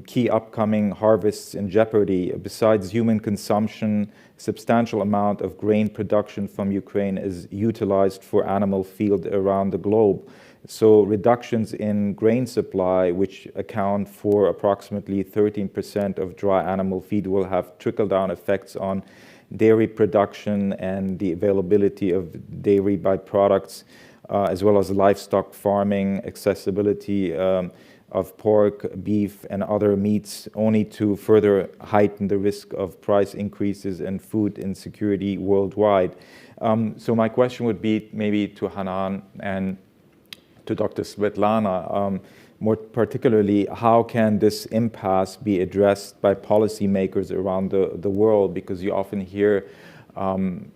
key upcoming harvests in jeopardy. Besides human consumption, a substantial amount of grain production from Ukraine is utilized for animal feed around the globe. So reductions in grain supply, which account for approximately 13% of dry animal feed, will have trickle-down effects on dairy production and the availability of dairy byproducts, as well as livestock farming, accessibility of pork, beef, and other meats, only to further heighten the risk of price increases and food insecurity worldwide. So my question would be maybe to Hanan and to Dr. Svetlana, more particularly, how can this impasse be addressed by policymakers around the world? Because you often hear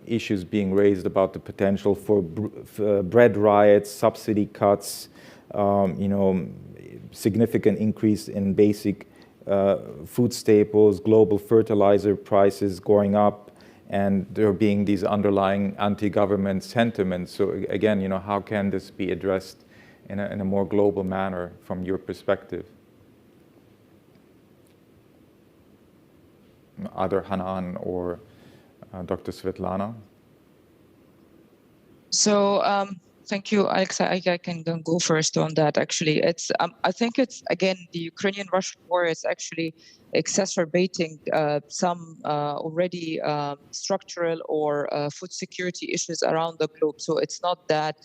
issues being raised about the potential for bread riots, subsidy cuts, significant increase in basic food staples, global fertilizer prices going up, and there being these underlying anti-government sentiments. So again, how can this be addressed in a more global manner from your perspective? Either Hanan or Dr. Svetlana? So thank you, Alex. I can go first on that. Actually, I think it's again the Ukrainian-Russian war is actually exacerbating some already structural or food security issues around the globe. So it's not that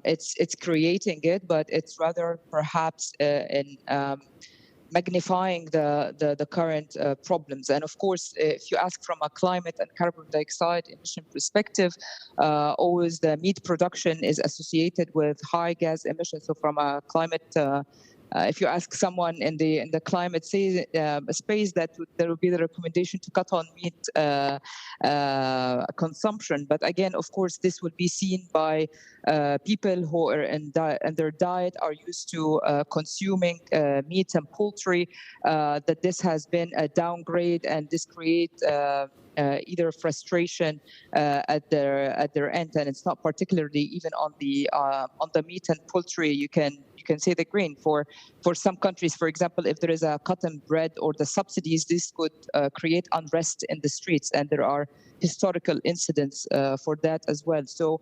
it's creating it, but it's rather perhaps in magnifying the current problems. And of course, if you ask from a climate and carbon dioxide emission perspective, always the meat production is associated with high gas emissions. So from a climate if you ask someone in the climate space, there will be the recommendation to cut on meat consumption. But again, of course, this will be seen by people who are in their diet are used to consuming meat and poultry. That this has been a downgrade, and this creates either frustration at their end, and it's not particularly even on the meat and poultry. You can say the grain for some countries, for example, if there is a cut in bread or the subsidies, this could create unrest in the streets, and there are historical incidents for that as well. So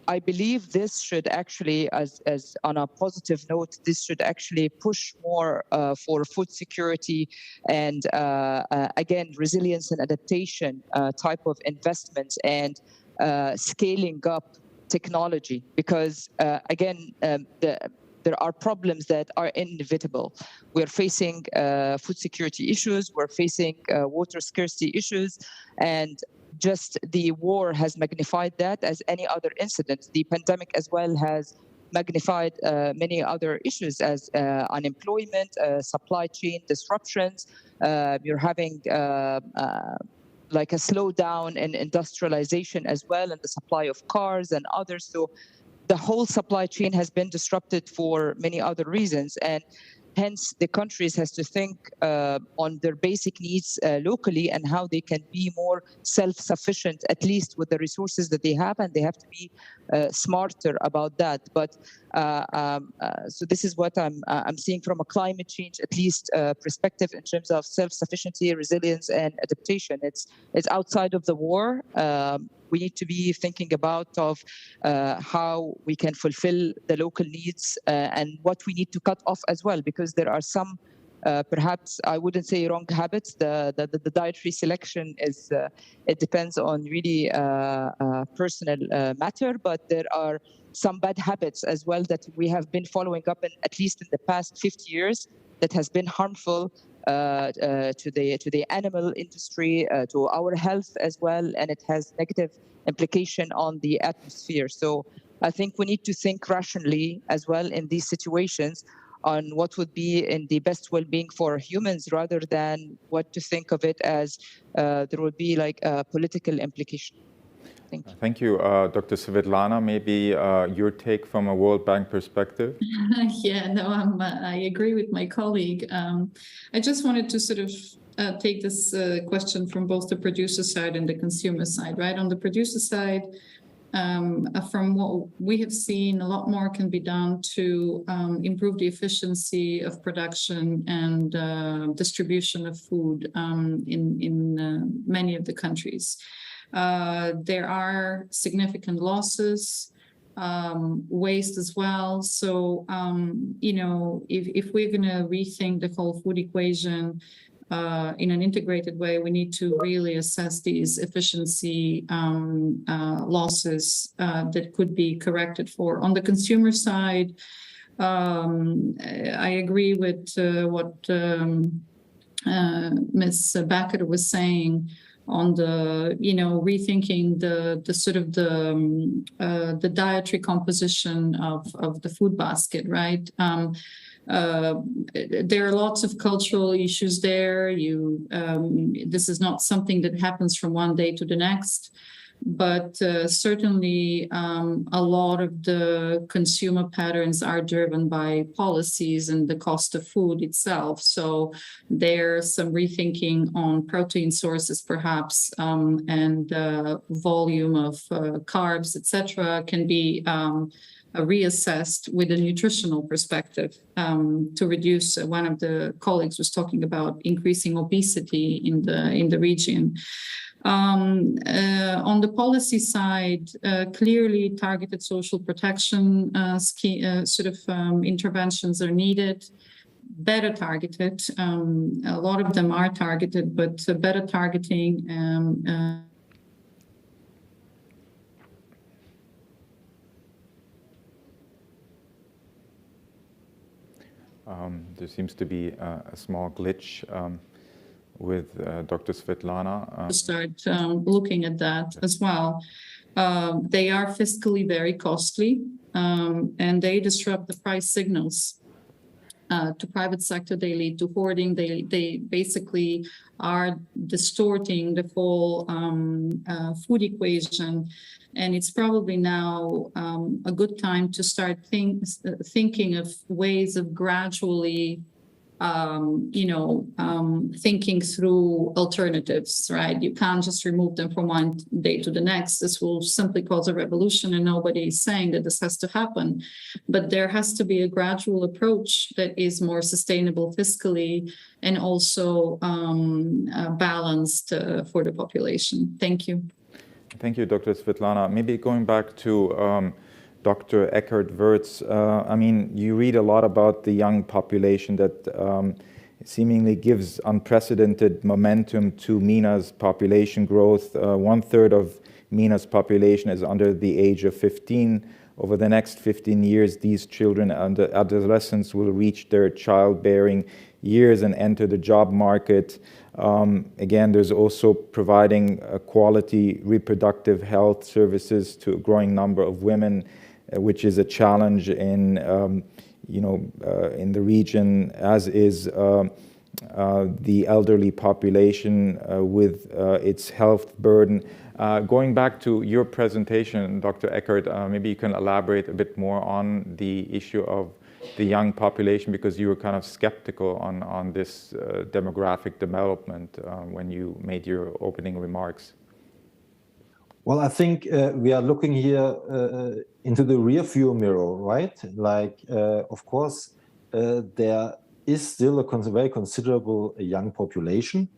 I believe this should actually, as on a positive note, this should actually push more for food security and again, resilience and adaptation type of investments and scaling up technology, because again, there are problems that are inevitable. We're facing food security issues, we're facing water scarcity issues, and just the war has magnified that as any other incident. The pandemic as well has magnified many other issues as unemployment, supply chain disruptions. You're having like a slowdown in industrialization as well, and the supply of cars and others. So the whole supply chain has been disrupted for many other reasons, and hence the countries has to think on their basic needs locally and how they can be more self-sufficient, at least with the resources that they have, and they have to be smarter about that. But so this is what I'm seeing from a climate change, at least perspective, in terms of self-sufficiency, resilience, and adaptation. It's outside of the war. We need to be thinking about how we can fulfill the local needs and what we need to cut off as well, because there are some perhaps I wouldn't say wrong habits. The dietary selection is it depends on really personal matter, but there are some bad habits as well that we have been following up in at least in the past 50 years that has been harmful to the animal industry, to our health as well, and it has negative implication on the atmosphere. So I think we need to think rationally as well in these situations on what would be in the best well-being for humans, rather than what to think of it as there would be like a political implication. Thank you. Dr. Svetlana, maybe your take from a World Bank perspective? Yeah, no, I agree with my colleague. I just wanted to sort of take this question from both the producer side and the consumer side, right? On the producer side, from what we have seen, a lot more can be done to improve the efficiency of production and distribution of food in many of the countries. There are significant losses, waste as well. So, you know, if we're going to rethink the whole food equation in an integrated way, we need to really assess these efficiency losses that could be corrected for. On the consumer side, I agree with what Ms. Bakker was saying on the, rethinking the sort of the dietary composition of the food basket, right? There are lots of cultural issues there. This is not something that happens from one day to the next, but certainly a lot of the consumer patterns are driven by policies and the cost of food itself. So there's some rethinking on protein sources, perhaps, and volume of carbs, etc., can be reassessed with a nutritional perspective to reduce. One of the colleagues was talking about increasing obesity in the region. On the policy side, clearly targeted social protection interventions are needed, better targeted. A lot of them are targeted, but better targeting. There seems to be a small glitch with Dr. Svetlana. To start looking at that as well. They are fiscally very costly, and they disrupt the price signals to private sector. They lead to hoarding. They basically are distorting the whole food equation. And it's probably now a good time to start thinking of ways of gradually thinking through alternatives, right? You can't just remove them from one day to the next. This will simply cause a revolution, and nobody is saying that this has to happen. But there has to be a gradual approach that is more sustainable fiscally and also balanced for the population. Thank you. Thank you, Dr. Svetlana. Maybe going back to Dr. Eckert-Wirtz, I mean, you read a lot about the young population that seemingly gives unprecedented momentum to MENA's population growth. 1/3 of MENA's population is under the age of 15. Over the next 15 years, these children and adolescents will reach their childbearing years and enter the job market. Again, there's also providing quality reproductive health services to a growing number of women, which is a challenge in the region, as is the elderly population with its health burden. Going back to your presentation, Dr. Eckert, maybe you can elaborate a bit more on the issue of the young population, because you were kind of skeptical on this demographic development when you made your opening remarks. Well, I think we are looking here into the rear view mirror, right? Like, of course, there is still a very considerable young population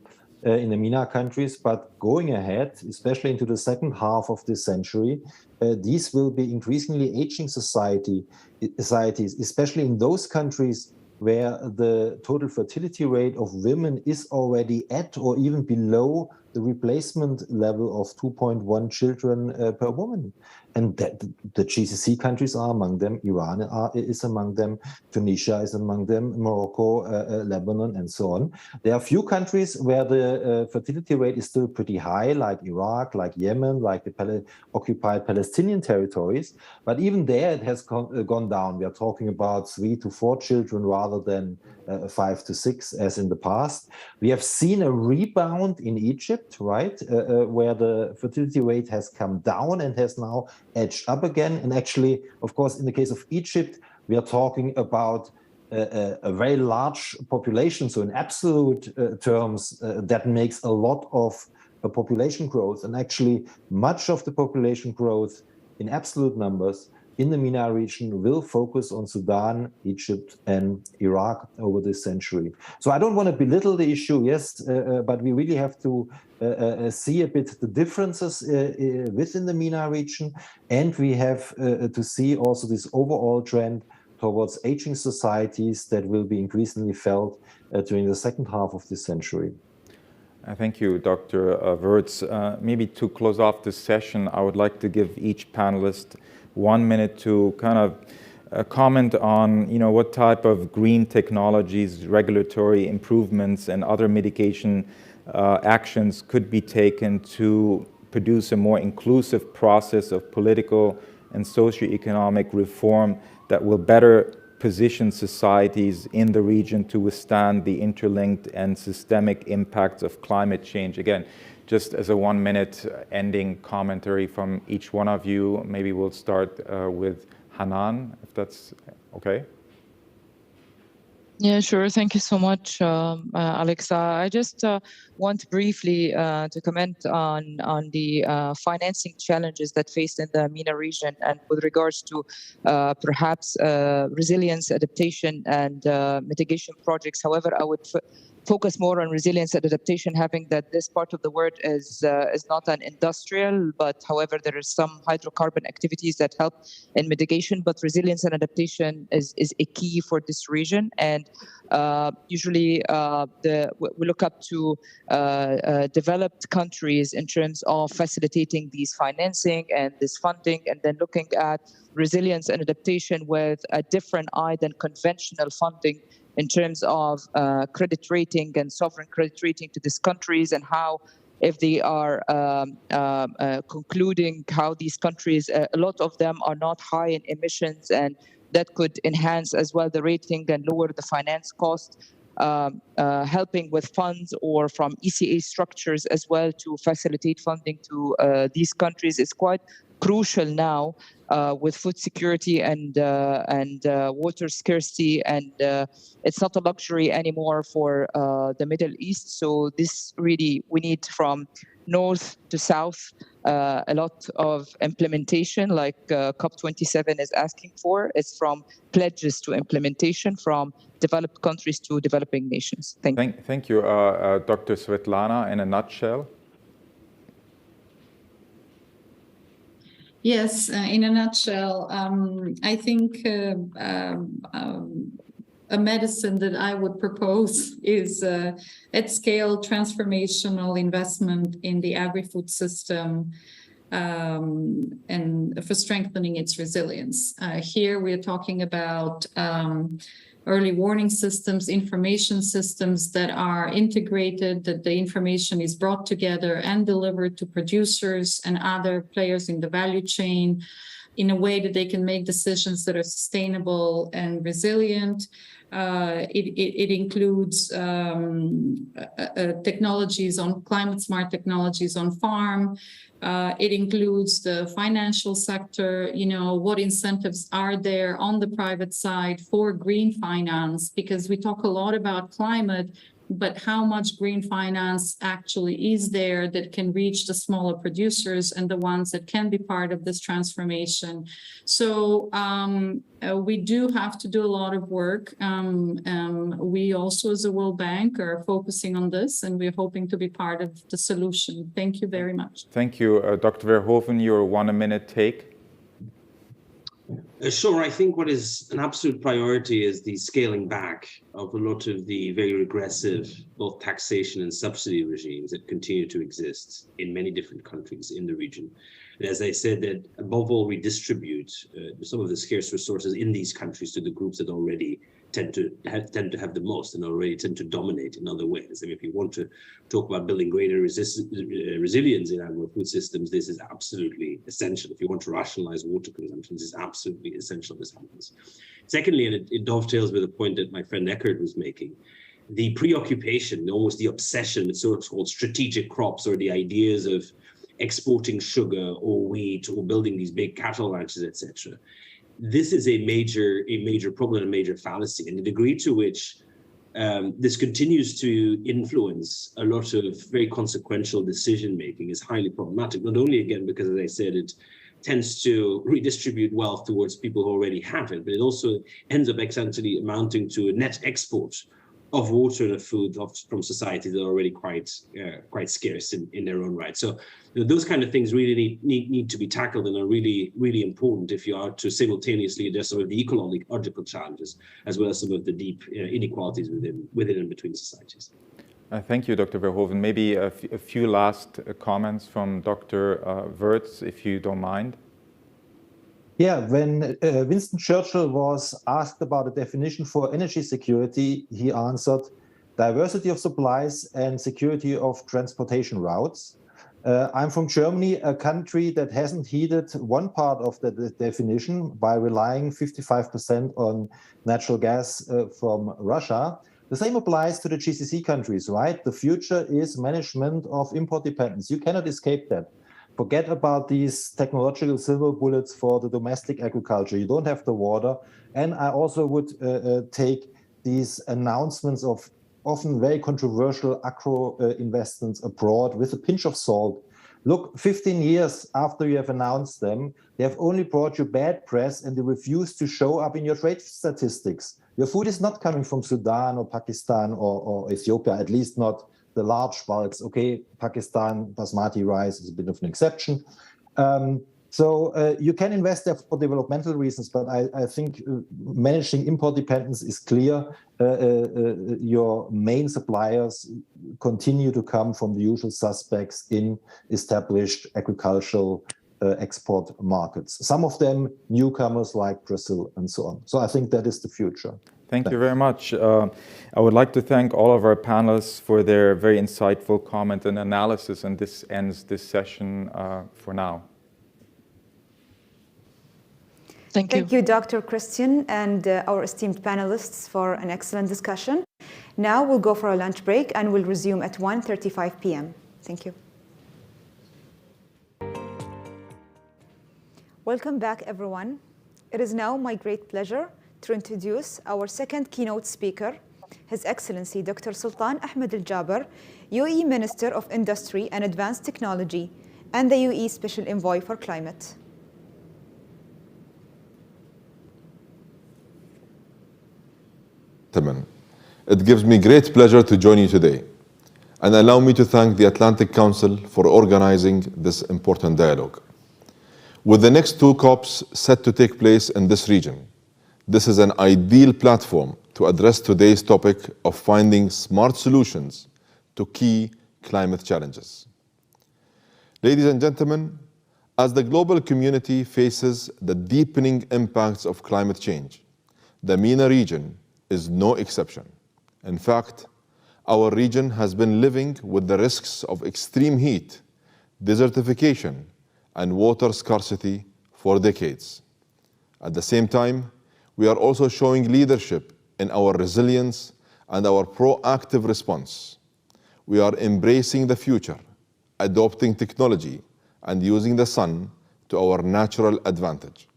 in the MENA countries, but going ahead, especially into the second half of this century, these will be increasingly aging societies, especially in those countries where the total fertility rate of women is already at or even below the replacement level of 2.1 children per woman. And the GCC countries are among them, Iran is among them, Tunisia is among them, Morocco, Lebanon, and so on. There are a few countries where the fertility rate is still pretty high, like Iraq, like Yemen, like the occupied Palestinian territories. But even there, it has gone down. We are talking about 3 to 4 children rather than 5 to 6 as in the past. We have seen a rebound in Egypt, right, where the fertility rate has come down and has now edged up again. And actually, of course, in the case of Egypt, we are talking about a very large population. So in absolute terms, that makes a lot of population growth. And actually, much of the population growth in absolute numbers in the MENA region will focus on Sudan, Egypt, and Iraq over this century. So I don't want to belittle the issue, yes, but we really have to see a bit the differences within the MENA region, and we have to see also this overall trend towards aging societies that will be increasingly felt during the second half of this century. Thank you, Dr. Wirtz. Maybe to close off this session, I would like to give each panelist 1 minute to kind of comment on, what type of green technologies, regulatory improvements, and other mitigation actions could be taken to produce a more inclusive process of political and socioeconomic reform that will better position societies in the region to withstand the interlinked and systemic impacts of climate change? Again, just as a 1-minute ending commentary from each one of you. Maybe we'll start with Hanan, if that's okay. Yeah, sure. Thank you so much, Alexa. I just want briefly to comment on the financing challenges that faced in the MENA region, and with regards to perhaps resilience, adaptation, and mitigation projects. However, I would focus more on resilience and adaptation, having that this part of the world is not an industrial, but however, there is some hydrocarbon activities that help in mitigation, but resilience and adaptation is a key for this region. And usually we look up to developed countries in terms of facilitating these financing and this funding, and then looking at resilience and adaptation with a different eye than conventional funding in terms of credit rating and sovereign credit rating to these countries, and how, if they are concluding how these countries, a lot of them are not high in emissions, and that could enhance as well the rating and lower the finance cost, helping with funds or from ECA structures as well to facilitate funding to these countries is quite crucial now with food security and water scarcity, and it's not a luxury anymore for the Middle East. So this really, we need from north to south a lot of implementation, like COP27 is asking for. It's from pledges to implementation from developed countries to developing nations. Thank you. Thank you, Dr. Svetlana. In a nutshell. Yes, in a nutshell, I think a medicine that I would propose is at scale transformational investment in the agri-food system and for strengthening its resilience. Here we are talking about early warning systems, information systems that are integrated, that the information is brought together and delivered to producers and other players in the value chain in a way that they can make decisions that are sustainable and resilient. It includes technologies on climate smart technologies on farm. It includes the financial sector, what incentives are there on the private side for green finance, because we talk a lot about climate, but how much green finance actually is there that can reach the smaller producers and the ones that can be part of this transformation. So we do have to do a lot of work. We also, as a World Bank, are focusing on this, and we're hoping to be part of the solution. Thank you very much. Thank you. Dr. Verhoeven, your 1-minute take. Sure. I think what is an absolute priority is the scaling back of a lot of the very regressive both taxation and subsidy regimes that continue to exist in many different countries in the region. And as I said, that above all, redistribute some of the scarce resources in these countries to the groups that already tend to have the most and already tend to dominate in other ways. I mean, if you want to talk about building greater resilience in agri-food systems, this is absolutely essential. If you want to rationalize water consumption, this is absolutely essential this happens. Secondly, and it dovetails with a point that my friend Eckert was making, the preoccupation, almost the obsession with so-called strategic crops, or the ideas of exporting sugar or wheat or building these big cattle ranches, etc. This is a major problem, a major fallacy, and the degree to which this continues to influence a lot of very consequential decision making is highly problematic. Not only, again, because, as I said, it tends to redistribute wealth towards people who already have it, but it also ends up essentially amounting to a net export of water and of food from societies that are already quite scarce in their own right. So those kind of things really need to be tackled and are really, really important if you are to simultaneously address some of the ecological challenges, as well as some of the deep inequalities within and between societies. Thank you, Dr. Verhoeven. Maybe a few last comments from Dr. Wirtz, if you don't mind. Yeah, when Winston Churchill was asked about a definition for energy security, he answered, diversity of supplies, and security of transportation routes. I'm from Germany, a country that hasn't heeded one part of the definition by relying 55% on natural gas from Russia. The same applies to the GCC countries, right? The future is management of import dependence. You cannot escape that. Forget about these technological silver bullets for the domestic agriculture. You don't have the water. And I also would take these announcements of often very controversial agro investments abroad with a pinch of salt. Look, 15 years after you have announced them, they have only brought you bad press and they refuse to show up in your trade statistics. Your food is not coming from Sudan or Pakistan or Ethiopia, at least not the large bulks. Okay, Pakistan, basmati rice is a bit of an exception. So you can invest there for developmental reasons, but I think managing import dependence is clear. Your main suppliers continue to come from the usual suspects in established agricultural export markets. Some of them newcomers like Brazil and so on. So I think that is the future. Thank you very much. I would like to thank all of our panelists for their very insightful comment and analysis, and this ends this session for now. Thank you, Dr. Christian, and our esteemed panelists for an excellent discussion. Now we'll go for a lunch break and we'll resume at 1:35 p.m. Thank you. Welcome back, everyone. It is now my great pleasure to introduce our second keynote speaker, His Excellency Dr. Sultan Ahmed Al-Jaber, UAE Minister of Industry and Advanced Technology and the UAE Special Envoy for Climate. It gives me great pleasure to join you today, and allow me to thank the Atlantic Council for organizing this important dialogue. With the next two COPs set to take place in this region, this is an ideal platform to address today's topic of finding smart solutions to key climate challenges. Ladies and gentlemen, as the global community faces the deepening impacts of climate change, the MENA region is no exception. In fact, our region has been living with the risks of extreme heat, desertification, and water scarcity for decades. At the same time, we are also showing leadership in our resilience and our proactive response. We are embracing the future, adopting technology, and using the sun to our natural advantage.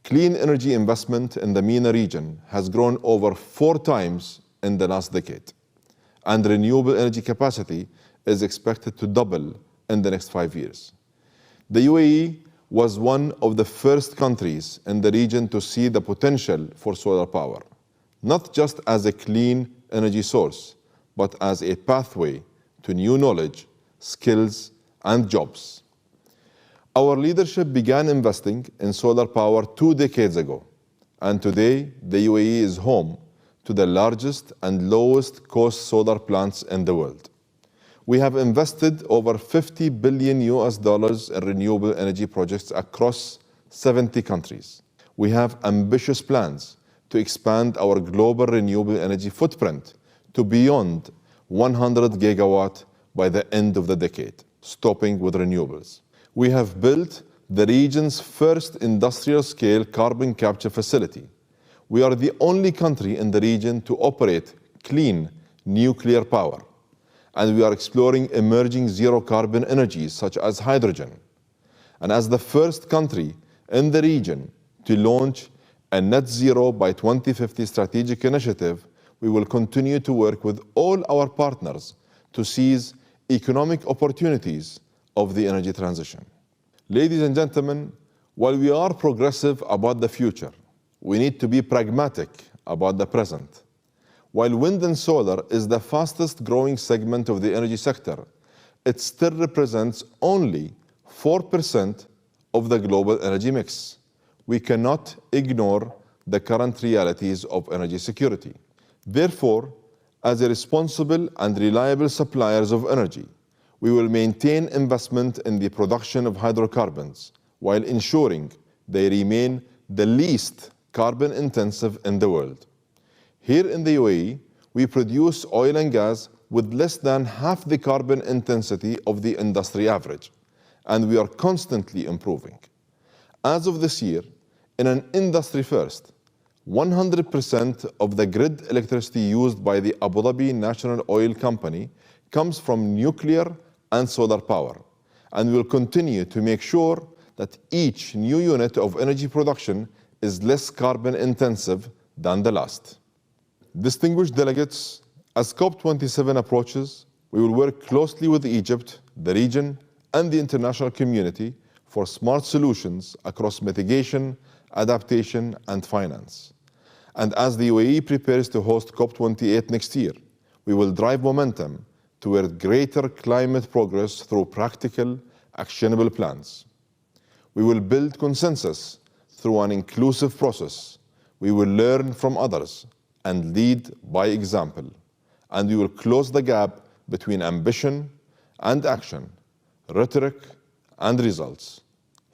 Clean energy investment in the MENA region has grown over 4 times in the last decade, and renewable energy capacity is expected to double in the next 5 years. The UAE was one of the first countries in the region to see the potential for solar power, not just as a clean energy source, but as a pathway to new knowledge, skills, and jobs. Our leadership began investing in solar power 2 decades ago, and today the UAE is home to the largest and lowest cost solar plants in the world. We have invested over $50 billion in renewable energy projects across 70 countries. We have ambitious plans to expand our global renewable energy footprint to beyond 100 gigawatt by the end of the decade, stopping with renewables. We have built the region's first industrial-scale carbon capture facility. We are the only country in the region to operate clean nuclear power, and we are exploring emerging zero-carbon energies such as hydrogen. And as the first country in the region to launch a net zero by 2050 strategic initiative, we will continue to work with all our partners to seize economic opportunities of the energy transition. Ladies and gentlemen, while we are progressive about the future, we need to be pragmatic about the present. While wind and solar is the fastest growing segment of the energy sector, it still represents only 4% of the global energy mix. We cannot ignore the current realities of energy security. Therefore, as a responsible and reliable suppliers of energy, we will maintain investment in the production of hydrocarbons while ensuring they remain the least carbon intensive in the world. Here in the UAE, we produce oil and gas with less than half the carbon intensity of the industry average, and we are constantly improving. As of this year, in an industry first, 100% of the grid electricity used by the Abu Dhabi National Oil Company comes from nuclear and solar power, and we will continue to make sure that each new unit of energy production is less carbon intensive than the last. Distinguished delegates, as COP27 approaches, we will work closely with Egypt, the region, and the international community for smart solutions across mitigation, adaptation, and finance. And as the UAE prepares to host COP28 next year, we will drive momentum toward greater climate progress through practical, actionable plans. We will build consensus through an inclusive process. We will learn from others and lead by example. And we will close the gap between ambition and action, rhetoric and results.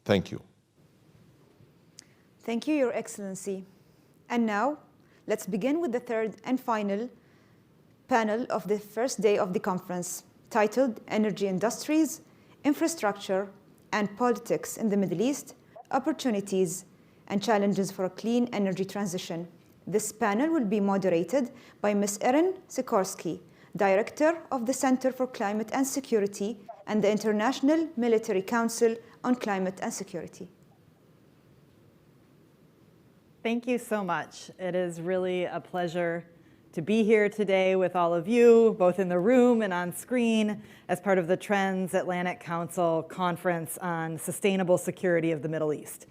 Thank you. Thank you, Your Excellency. And now, let's begin with the third and final panel of the first day of the conference, titled Energy Industries, Infrastructure, and Politics in the Middle East, Opportunities and Challenges for a Clean Energy Transition. This panel will be moderated by Ms. Erin Sikorsky, Director of the Center for Climate and Security and the International Military Council on Climate and Security. Thank you so much. It is really a pleasure to be here today with all of you, both in the room and on screen, as part of the Transatlantic Council Conference on Sustainable Security of the Middle East.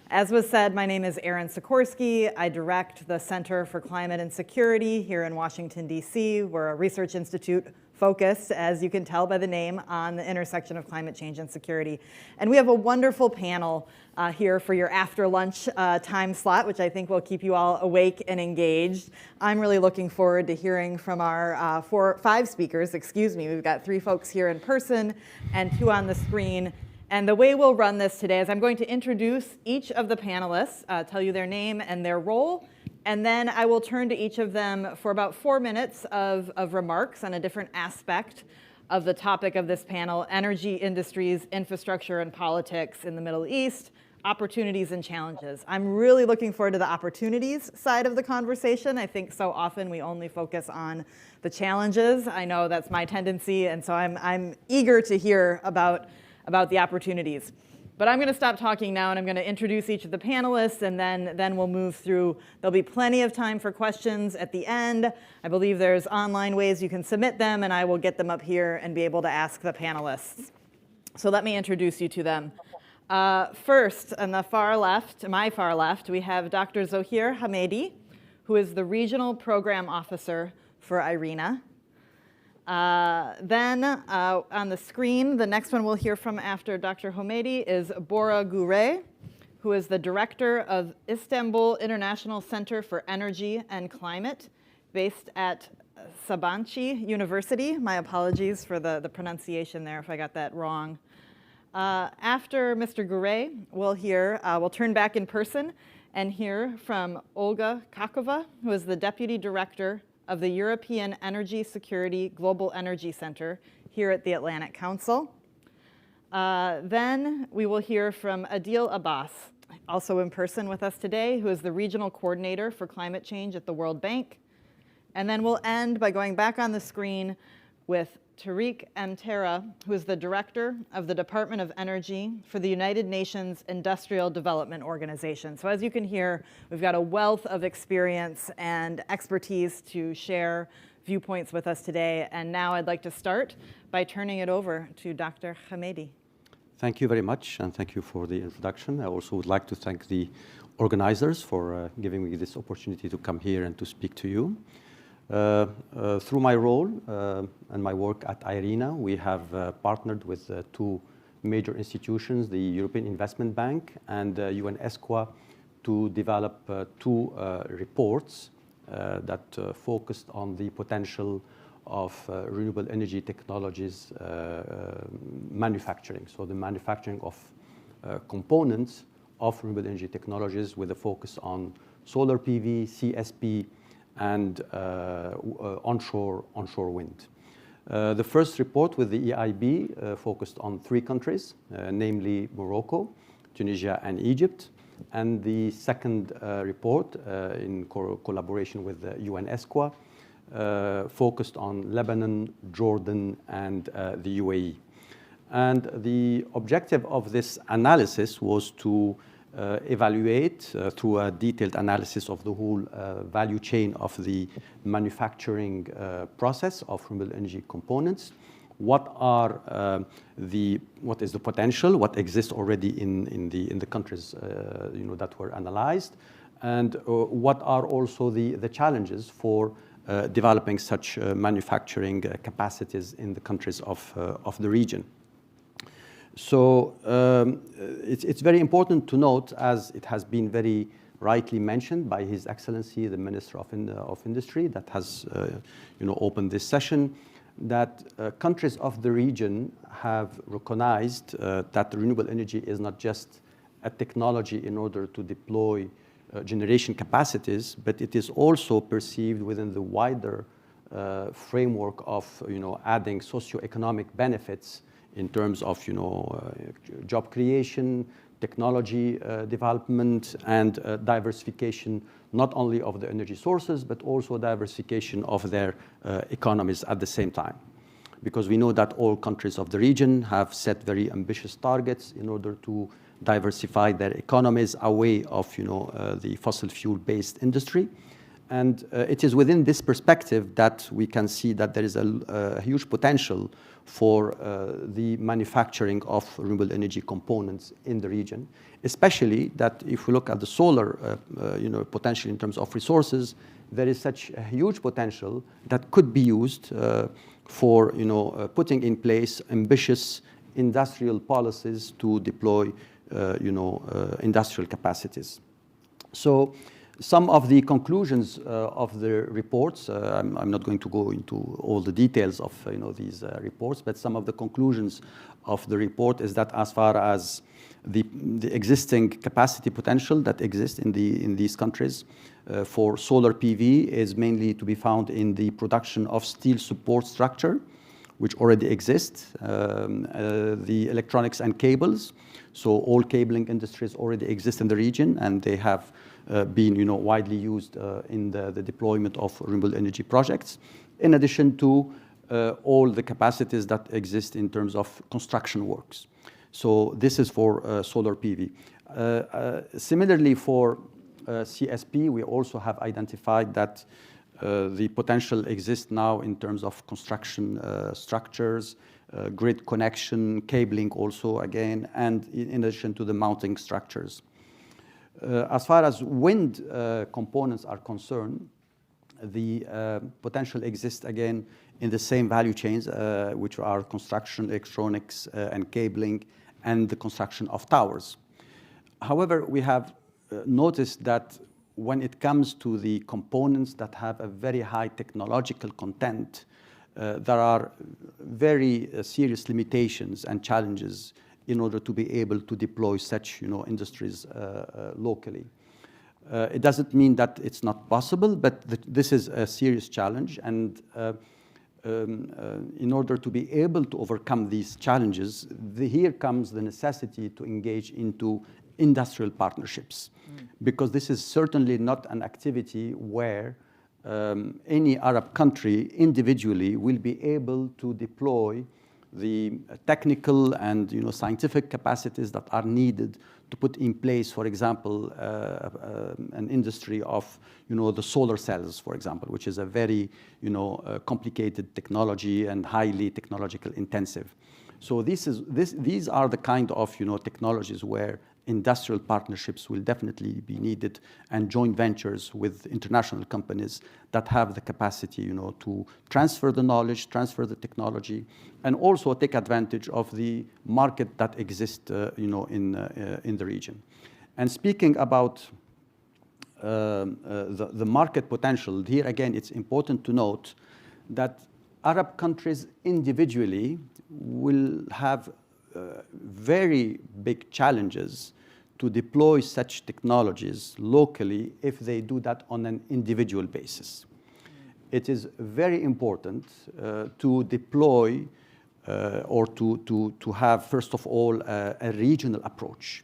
As was said, my name is Erin Sikorsky. I direct the Center for Climate and Security here in Washington, D.C. We're a research institute focused, as you can tell by the name, on the intersection of climate change and security. And we have a wonderful panel here for your after lunch time slot, which I think will keep you all awake and engaged. I'm really looking forward to hearing from our five speakers, We've got 3 folks here in person and 2 on the screen. And the way we'll run this today is I'm going to introduce each of the panelists, tell you their name and their role, and then I will turn to each of them for about 4 minutes of remarks on a different aspect of the topic of this panel: energy industries, infrastructure, and politics in the Middle East, opportunities and challenges. I'm really looking forward to the opportunities side of the conversation. I think so often we only focus on the challenges. I know that's my tendency, and so I'm eager to hear about the opportunities. But I'm going to stop talking now, and I'm going to introduce each of the panelists, and then we'll move through. There'll be plenty of time for questions at the end. I believe there's online ways you can submit them, and I will get them up here and be able to ask the panelists. So let me introduce you to them. First, on the far left, my far left, we have Dr. Zohir Hamedi, who is the Regional Program Officer for IRENA. Then on the screen, the next one we'll hear from after Dr. Hamedi is Bora Gure, who is the Director of Istanbul International Center for Energy and Climate, based at Sabancı University. My apologies for the pronunciation there if I got that wrong. After Mr. Gure, we'll turn back in person and hear from Olga Kakova, who is the Deputy Director of the European Energy Security Global Energy Center here at the Atlantic Council. Then we will hear from Adil Abbas, also in person with us today, who is the Regional Coordinator for Climate Change at the World Bank. And then we'll end by going back on the screen with Tariq Mtera, who is the Director of the Department of Energy for the United Nations Industrial Development Organization. So as you can hear, we've got a wealth of experience and expertise to share viewpoints with us today. And now I'd like to start by turning it over to Dr. Hamedi. Thank you very much, and thank you for the introduction. I also would like to thank the organizers for giving me this opportunity to come here and to speak to you. Through my role and my work at IRENA, we have partnered with 2 major institutions, the European Investment Bank and UNESCO, to develop 2 reports that focused on the potential of renewable energy technologies manufacturing. So the manufacturing of components of renewable energy technologies with a focus on solar PV, CSP, and onshore wind. The first report with the EIB focused on 3 countries, namely Morocco, Tunisia, and Egypt. And the second report, in collaboration with the UNESCO, focused on Lebanon, Jordan, and the UAE. And the objective of this analysis was to evaluate through a detailed analysis of the whole value chain of the manufacturing process of renewable energy components. What is the potential? What exists already in the countries that were analyzed, and what are also the challenges for developing such manufacturing capacities in the countries of the region. So it's very important to note, as it has been very rightly mentioned by His Excellency, the Minister of Industry, that has opened this session, that countries of the region have recognized that renewable energy is not just a technology in order to deploy generation capacities, but it is also perceived within the wider framework of adding socioeconomic benefits in terms of job creation, technology development, and diversification, not only of the energy sources, but also diversification of their economies at the same time. Because we know that all countries of the region have set very ambitious targets in order to diversify their economies away of the fossil fuel-based industry. And it is within this perspective that we can see that there is a huge potential for the manufacturing of renewable energy components in the region, especially that if we look at the solar potential in terms of resources, there is such a huge potential that could be used for putting in place ambitious industrial policies to deploy industrial capacities. So some of the conclusions of the reports, I'm not going to go into all the details of these reports, but some of the conclusions of the report is that as far as the existing capacity potential that exists in these countries for solar PV is mainly to be found in the production of steel support structure, which already exists, the electronics and cables. So all cabling industries already exist in the region, and they have been widely used in the deployment of renewable energy projects, in addition to all the capacities that exist in terms of construction works. So this is for solar PV. Similarly, for CSP, we also have identified that the potential exists now in terms of construction structures, grid connection, cabling also again, and in addition to the mounting structures. As far as wind components are concerned, the potential exists again in the same value chains, which are construction, electronics, and cabling, and the construction of towers. However, we have noticed that when it comes to the components that have a very high technological content, there are very serious limitations and challenges in order to be able to deploy such industries locally. It doesn't mean that it's not possible, but this is a serious challenge. And in order to be able to overcome these challenges, here comes the necessity to engage into industrial partnerships, because this is certainly not an activity where any Arab country individually will be able to deploy the technical and scientific capacities that are needed to put in place, for example, an industry of the solar cells, for example, which is a very complicated technology and highly technological intensive. So these are the kind of technologies where industrial partnerships will definitely be needed, and joint ventures with international companies that have the capacity to transfer the knowledge, transfer the technology, and also take advantage of the market that exists in the region. And speaking about the market potential, here again it's important to note that Arab countries individually will have very big challenges to deploy such technologies locally if they do that on an individual basis. It is very important to deploy or to have, first of all, a regional approach.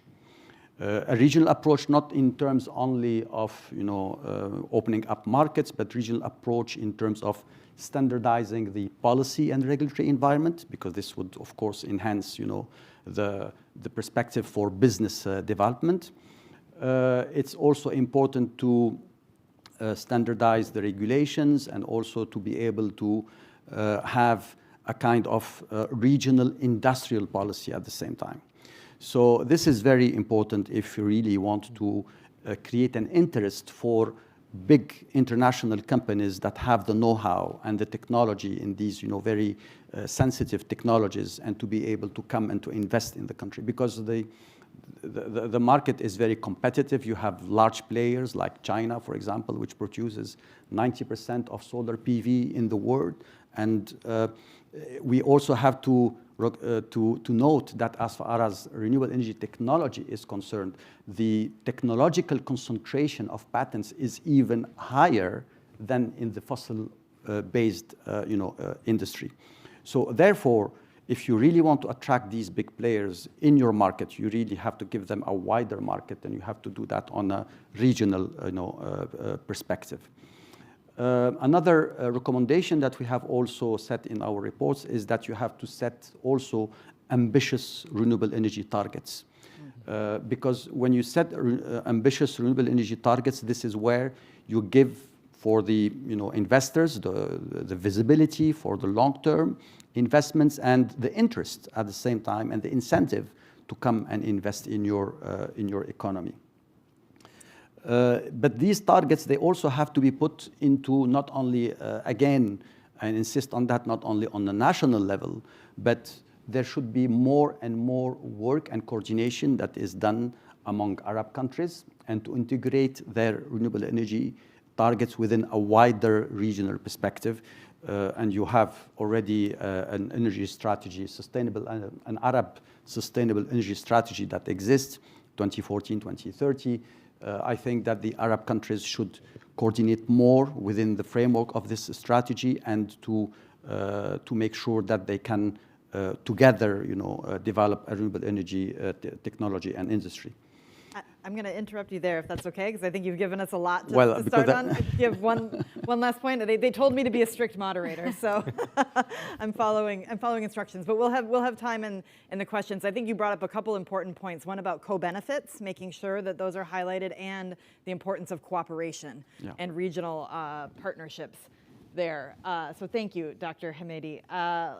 A regional approach not in terms only of opening up markets, but regional approach in terms of standardizing the policy and regulatory environment, because this would, of course, enhance the perspective for business development. It's also important to standardize the regulations and also to be able to have a kind of regional industrial policy at the same time. So this is very important if you really want to create an interest for big international companies that have the know-how and the technology in these very sensitive technologies, and to be able to come and to invest in the country, because the market is very competitive. You have large players like China, for example, which produces 90% of solar PV in the world. And we also have to note that as far as renewable energy technology is concerned, the technological concentration of patents is even higher than in the fossil-based industry. So therefore, if you really want to attract these big players in your market, you really have to give them a wider market, and you have to do that on a regional perspective. Another recommendation that we have also set in our reports is that you have to set also ambitious renewable energy targets. Because when you set ambitious renewable energy targets, this is where you give for the investors the visibility for the long-term investments and the interest at the same time, and the incentive to come and invest in your economy. But these targets, they also have to be put into not only, again, I insist on that, not only on the national level, but there should be more and more work and coordination that is done among Arab countries, and to integrate their renewable energy targets within a wider regional perspective. And you have already an energy strategy, an Arab sustainable energy strategy that exists, 2014, 2030. I think that the Arab countries should coordinate more within the framework of this strategy, and to make sure that they can together, develop a renewable energy technology and industry. I'm going to interrupt you there, if that's okay, because I think you've given us a lot to start on. Give one last point. They told me to be a strict moderator, so I'm following instructions. But we'll have time in the questions. I think you brought up a couple important points. One about co-benefits, making sure that those are highlighted, and the importance of cooperation and regional partnerships there. So thank you, Dr. Hamedi.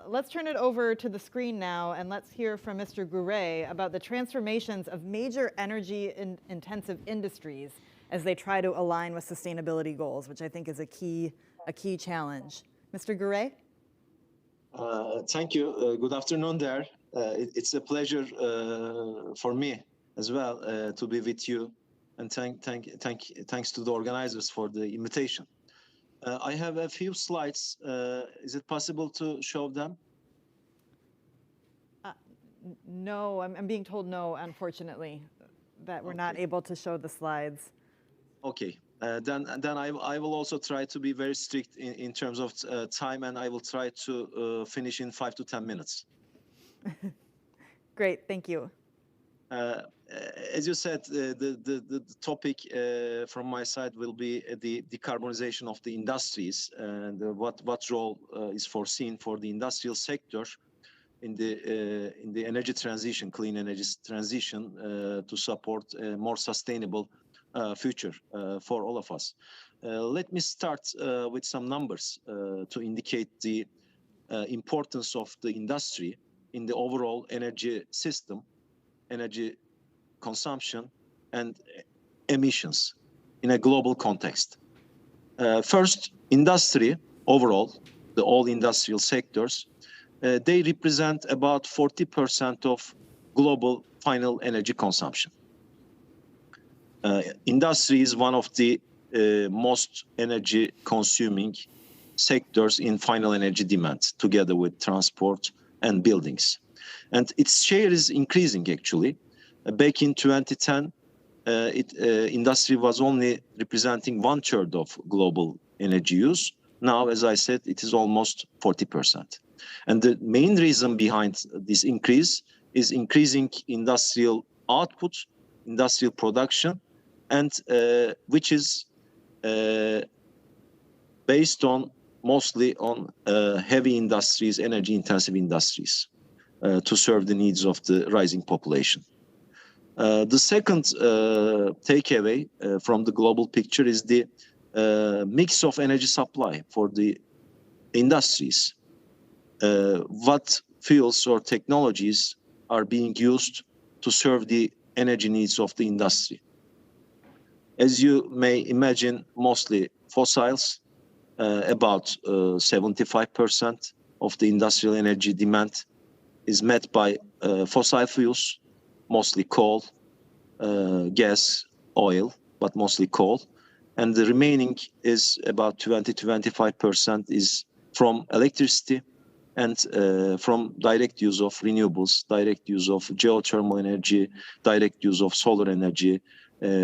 Let's turn it over to the screen now, and let's hear from Mr. Gouret about the transformations of major energy-intensive industries as they try to align with sustainability goals, which I think is a key challenge. Mr. Gouret? Thank you. Good afternoon there. It's a pleasure for me as well to be with you, and thanks to the organizers for the invitation. I have a few slides. Is it possible to show them? No, I'm being told no, unfortunately, that we're not able to show the slides. Okay, then I will also try to be very strict in terms of time, and I will try to finish in 5 to 10 minutes. Great, thank you. As you said, the topic from my side will be the decarbonization of the industries, and what role is foreseen for the industrial sector in the energy transition, clean energy transition, to support a more sustainable future for all of us. Let me start with some numbers to indicate the importance of the industry in the overall energy system, energy consumption, and emissions in a global context. First, industry overall, all industrial sectors, they represent about 40% of global final energy consumption. Industry is one of the most energy consuming sectors in final energy demand, together with transport and buildings. And its share is increasing, actually. Back in 2010, industry was only representing 1/3 of global energy use. Now, as I said, it is almost 40%. And the main reason behind this increase is increasing industrial output, industrial production, and which is based on mostly on heavy industries, energy-intensive industries, to serve the needs of the rising population. The second takeaway from the global picture is the mix of energy supply for the industries. What fuels or technologies are being used to serve the energy needs of the industry? As you may imagine, mostly fossils, about 75% of the industrial energy demand is met by fossil fuels, mostly coal, gas, oil, but mostly coal. And the remaining is about 20 to 25% is from electricity and from direct use of renewables, direct use of geothermal energy, direct use of solar energy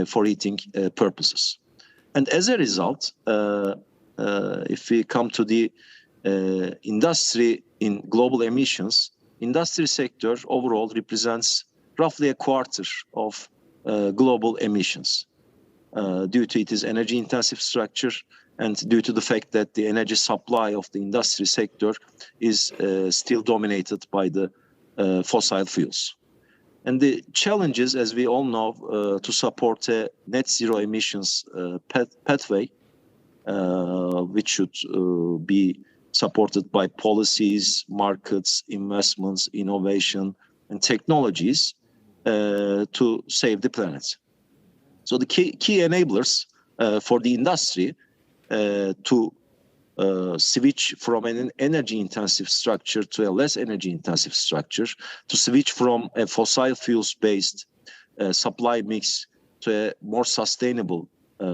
for heating purposes. And as a result, if we come to the industry in global emissions, industry sector overall represents roughly a quarter of global emissions due to its energy intensive structure and due to the fact that the energy supply of the industry sector is still dominated by the fossil fuels. And the challenges, as we all know, to support a net zero emissions pathway, which should be supported by policies, markets, investments, innovation, and technologies to save the planet. So the key enablers for the industry to switch from an energy-intensive structure to a less energy-intensive structure, to switch from a fossil fuels-based supply mix to a more sustainable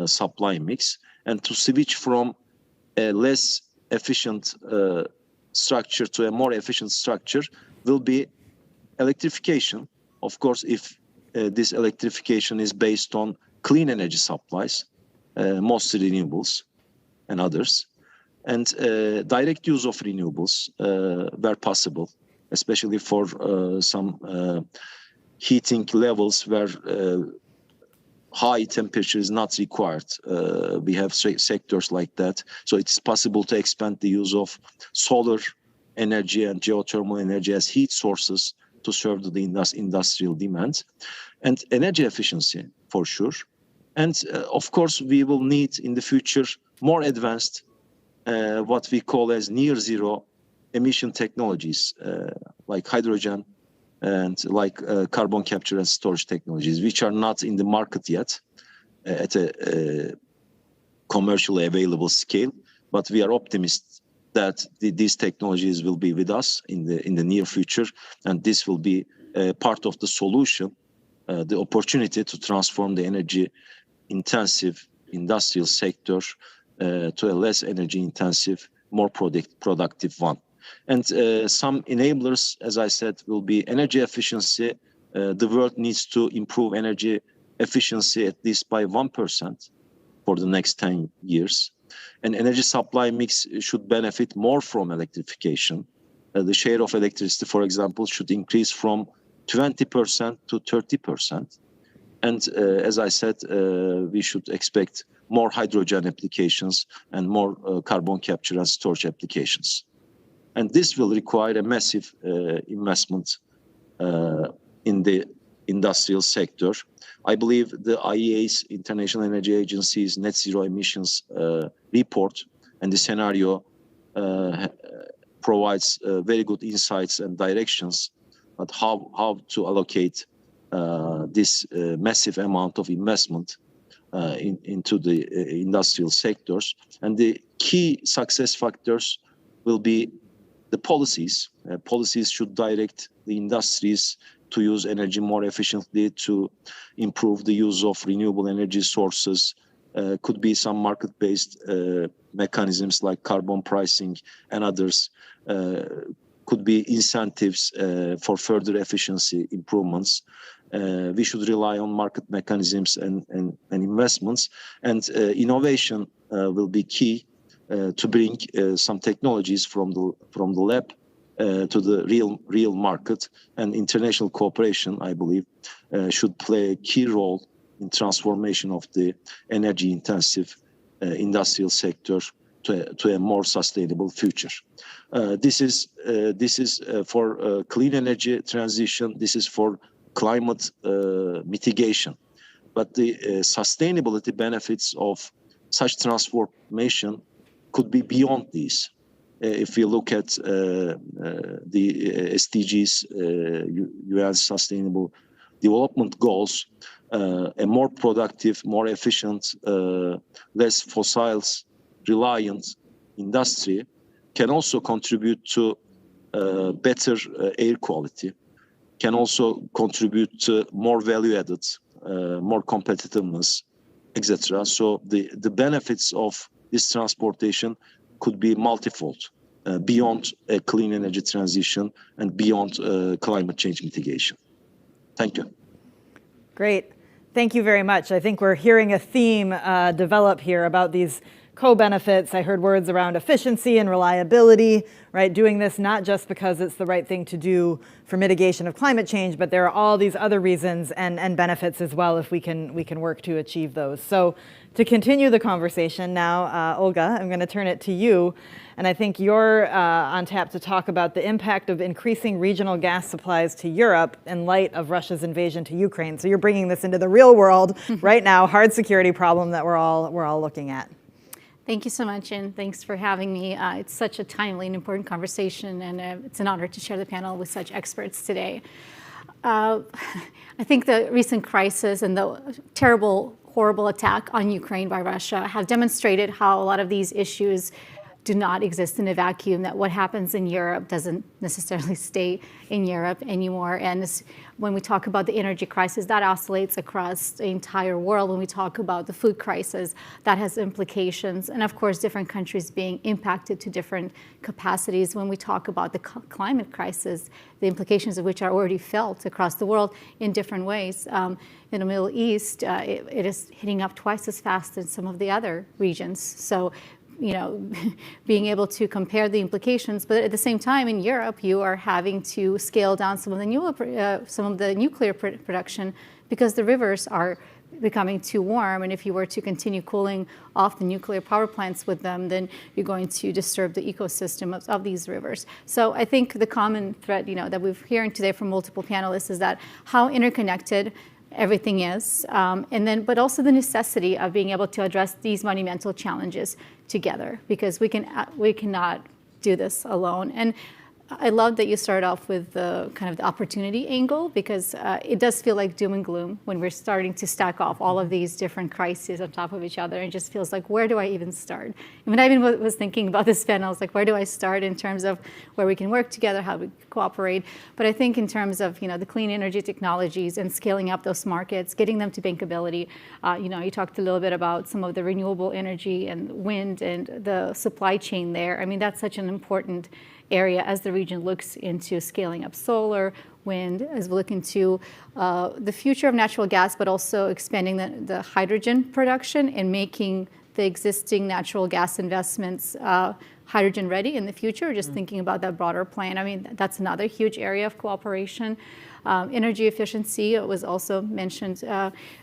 supply mix, and to switch from a less efficient structure to a more efficient structure will be electrification. Of course, if this electrification is based on clean energy supplies, mostly renewables and others, and direct use of renewables where possible, especially for some heating levels where high temperature is not required. We have sectors like that. So it's possible to expand the use of solar energy and geothermal energy as heat sources to serve the industrial demands, and energy efficiency for sure. And of course, we will need in the future more advanced, what we call as near zero emission technologies, like hydrogen and like carbon capture and storage technologies, which are not in the market yet at a commercially available scale. But we are optimistic that these technologies will be with us in the near future, and this will be part of the solution, the opportunity to transform the energy-intensive industrial sector to a less energy-intensive, more productive one. And some enablers, as I said, will be energy efficiency. The world needs to improve energy efficiency at least by 1% for the next 10 years. And energy supply mix should benefit more from electrification. The share of electricity, for example, should increase from 20% to 30%. And as I said, we should expect more hydrogen applications and more carbon capture and storage applications. And this will require a massive investment in the industrial sector. I believe the IEA's, International Energy Agency's net zero emissions report and the scenario provides very good insights and directions on how to allocate this massive amount of investment into the industrial sectors. And the key success factors will be the policies. Policies should direct the industries to use energy more efficiently, to improve the use of renewable energy sources. Could be some market-based mechanisms like carbon pricing and others. could be incentives for further efficiency improvements. We should rely on market mechanisms and investments, and innovation will be key to bring some technologies from the lab to the real market. And international cooperation, I believe, should play a key role in transformation of the energy-intensive industrial sector to a more sustainable future. This is for clean energy transition. This is for climate mitigation. But the sustainability benefits of such transformation could be beyond these. If we look at the SDGs, UN Sustainable Development Goals, a more productive, more efficient, less fossils reliant industry can also contribute to better air quality, can also contribute to more value added, more competitiveness, etc. So the benefits of this transportation could be multifold, beyond a clean energy transition and beyond climate change mitigation. Thank you. Great. Thank you very much. I think we're hearing a theme develop here about these co-benefits. I heard words around efficiency and reliability, right? Doing this not just because it's the right thing to do for mitigation of climate change, but there are all these other reasons and benefits as well if we can work to achieve those. So to continue the conversation now, Olga, I'm going to turn it to you. And I think you're on tap to talk about the impact of increasing regional gas supplies to Europe in light of Russia's invasion to Ukraine. So you're bringing this into the real world right now, hard security problem that we're all looking at. Thank you so much, and thanks for having me. It's such a timely and important conversation, and it's an honor to share the panel with such experts today. I think the recent crisis and the terrible, horrible attack on Ukraine by Russia have demonstrated how a lot of these issues do not exist in a vacuum, that what happens in Europe doesn't necessarily stay in Europe anymore. And this, when we talk about the energy crisis, that oscillates across the entire world. When we talk about the food crisis, that has implications. And of course, different countries being impacted to different capacities. When we talk about the climate crisis, the implications of which are already felt across the world in different ways. In the Middle East, it is hitting up twice as fast as some of the other regions. So, you know, being able to compare the implications, but at the same time in Europe, you are having to scale down some of the nuclear production because the rivers are becoming too warm. And if you were to continue cooling off the nuclear power plants with them, then you're going to disturb the ecosystem of these rivers. So I think the common thread, you know, that we're hearing today from multiple panelists is that how interconnected everything is, but also the necessity of being able to address these monumental challenges together, because we cannot do this alone. And I love that you start off with the kind of the opportunity angle, because it does feel like doom and gloom when we're starting to stack off all of these different crises on top of each other. It just feels like, where do I even start? And when I even was thinking about this panel, I was like, where do I start in terms of where we can work together, how we cooperate? But I think in terms of, you know, the clean energy technologies and scaling up those markets, getting them to bankability, you know, you talked a little bit about some of the renewable energy and wind and the supply chain there. I mean, that's such an important area as the region looks into scaling up solar, wind, as we look into the future of natural gas, but also expanding the hydrogen production and making the existing natural gas investments hydrogen ready in the future, just thinking about that broader plan. I mean, that's another huge area of cooperation. Energy efficiency was also mentioned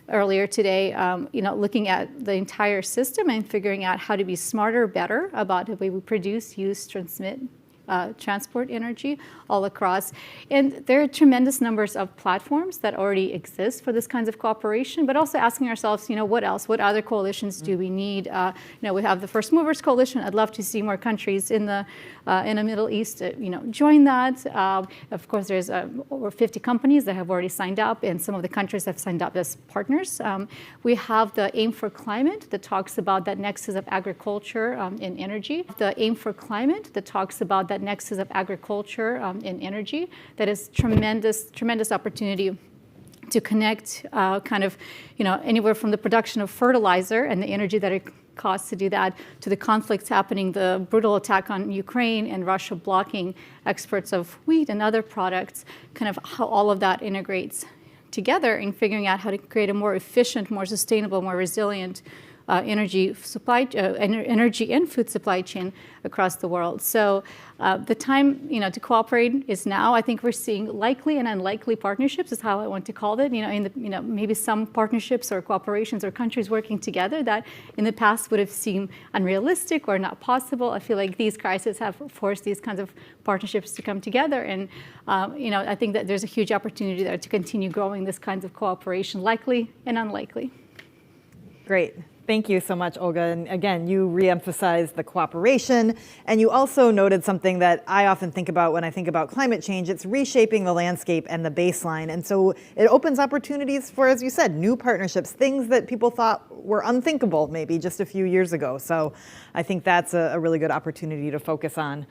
earlier today, you know, looking at the entire system and figuring out how to be smarter, better about the way we produce, use, transmit, transport energy all across. And there are tremendous numbers of platforms that already exist for this kinds of cooperation, but also asking ourselves, you know, what else? What other coalitions do we need? You know, we have the First Movers Coalition. I'd love to see more countries in the Middle East, you know, join that. Of course, there's over 50 companies that have already signed up, and some of the countries have signed up as partners. We have the Aim for Climate that talks about that nexus of agriculture and energy. The Aim for Climate that talks about that nexus of agriculture and energy. That is tremendous opportunity to connect kind of, you know, anywhere from the production of fertilizer and the energy that it costs to do that, to the conflicts happening, the brutal attack on Ukraine and Russia blocking exports of wheat and other products, kind of how all of that integrates together in figuring out how to create a more efficient, more sustainable, more resilient energy and food supply chain across the world. So the time, to cooperate is now. I think we're seeing likely and unlikely partnerships is how I want to call it. Maybe some partnerships or cooperations or countries working together that in the past would have seemed unrealistic or not possible. I feel like these crises have forced these kinds of partnerships to come together, and I think that there's a huge opportunity there to continue growing this kinds of cooperation, likely and unlikely. Great. Thank you so much, Olga. And again, you reemphasized the cooperation, and you also noted something that I often think about when I think about climate change. It's reshaping the landscape and the baseline. And so it opens opportunities for, as you said, new partnerships, things that people thought were unthinkable maybe just a few years ago. So I think that's a really good opportunity to focus on.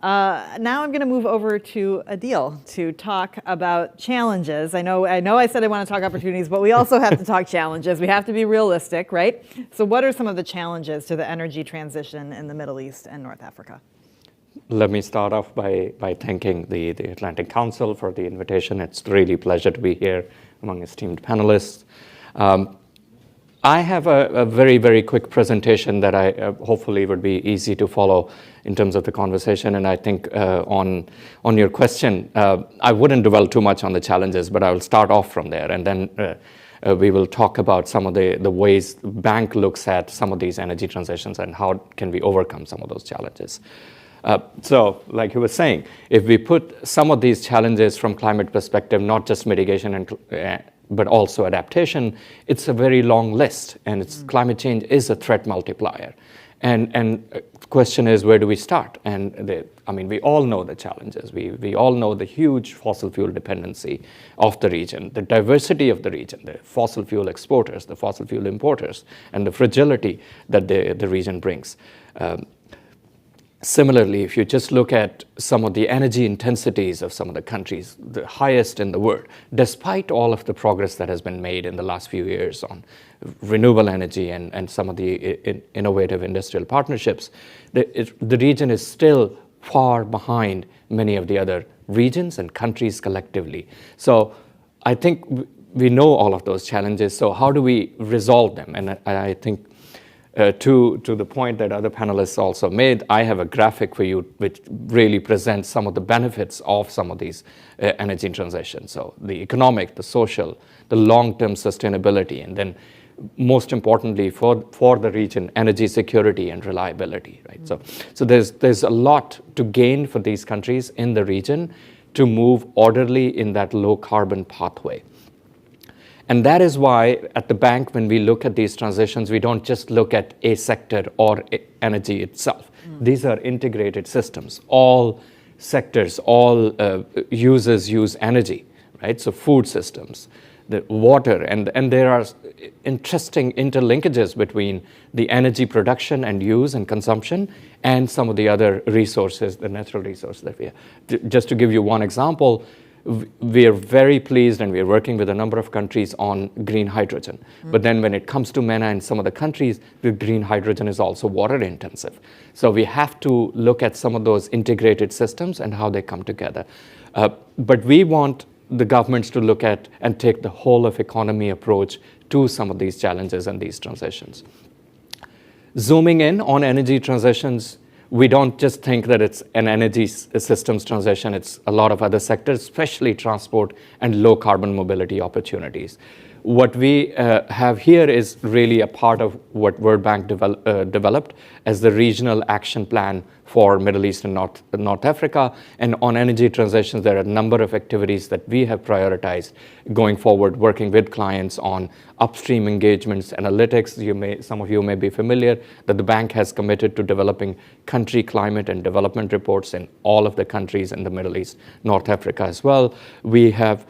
Now I'm going to move over to Adil to talk about challenges. I know I said I want to talk opportunities, but we also have to talk challenges. We have to be realistic, right? So what are some of the challenges to the energy transition in the Middle East and North Africa? Let me start off by thanking the Atlantic Council for the invitation. It's really a pleasure to be here among esteemed panelists. I have a very, very quick presentation that I hopefully would be easy to follow in terms of the conversation. And I think on your question, I wouldn't dwell too much on the challenges, but I will start off from there. And then we will talk about some of the ways the bank looks at some of these energy transitions and how can we overcome some of those challenges. So like you were saying, if we put some of these challenges from climate perspective, not just mitigation but also adaptation, it's a very long list, and climate change is a threat multiplier. And the question is, where do we start? And we all know the challenges. We all know the huge fossil fuel dependency of the region, the diversity of the region, the fossil fuel exporters, the fossil fuel importers, and the fragility that the region brings. Similarly, if you just look at some of the energy intensities of some of the countries, the highest in the world, despite all of the progress that has been made in the last few years on renewable energy and some of the innovative industrial partnerships, the region is still far behind many of the other regions and countries collectively. So I think we know all of those challenges. So how do we resolve them? And I think to the point that other panelists also made, I have a graphic for you which really presents some of the benefits of some of these energy transitions. So the economic, the social, the long-term sustainability, and then most importantly for the region, energy security and reliability. Right? So there's a lot to gain for these countries in the region to move orderly in that low carbon pathway. And that is why at the bank, when we look at these transitions, we don't just look at a sector or energy itself. These are integrated systems. All sectors, all users use energy, right? So food systems, the water, and there are interesting interlinkages between the energy production and use and consumption and some of the other resources, the natural resources that we have. Just to give you one example, we are very pleased and we are working with a number of countries on green hydrogen. But then when it comes to MENA and some of the countries, the green hydrogen is also water intensive. So we have to look at some of those integrated systems and how they come together. But we want the governments to look at and take the whole of economy approach to some of these challenges and these transitions. Zooming in on energy transitions, we don't just think that it's an energy systems transition, it's a lot of other sectors, especially transport and low carbon mobility opportunities. What we have here is really a part of what World Bank developed as the regional action plan for Middle East and North Africa. And on energy transitions, there are a number of activities that we have prioritized going forward, working with clients on upstream engagements, analytics. Some of you may be familiar that the bank has committed to developing country climate and development reports in all of the countries in the Middle East, North Africa as well. We have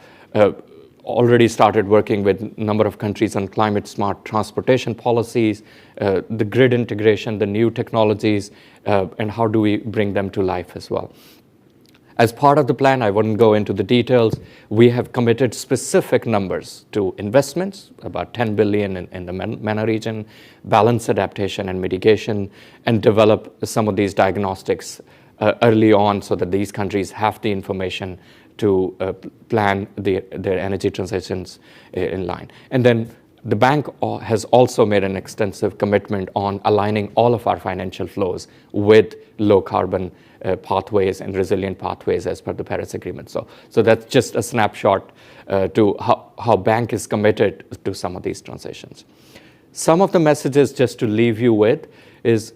already started working with a number of countries on climate smart transportation policies, the grid integration, the new technologies, and how do we bring them to life as well. As part of the plan, I wouldn't go into the details, we have committed specific numbers to investments, about 10 billion in the MENA region, balance adaptation and mitigation, and develop some of these diagnostics early on so that these countries have the information to plan their energy transitions in line. And then the bank has also made an extensive commitment on aligning all of our financial flows with low carbon pathways and resilient pathways as per the Paris Agreement. So that's just a snapshot to how bank is committed to some of these transitions. Some of the messages just to leave you with is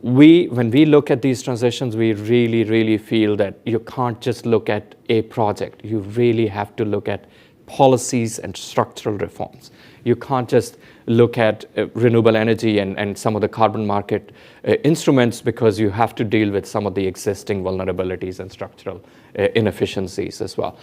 when we look at these transitions, we really, really feel that you can't just look at a project. You really have to look at policies and structural reforms. You can't just look at renewable energy and some of the carbon market instruments, because you have to deal with some of the existing vulnerabilities and structural inefficiencies as well.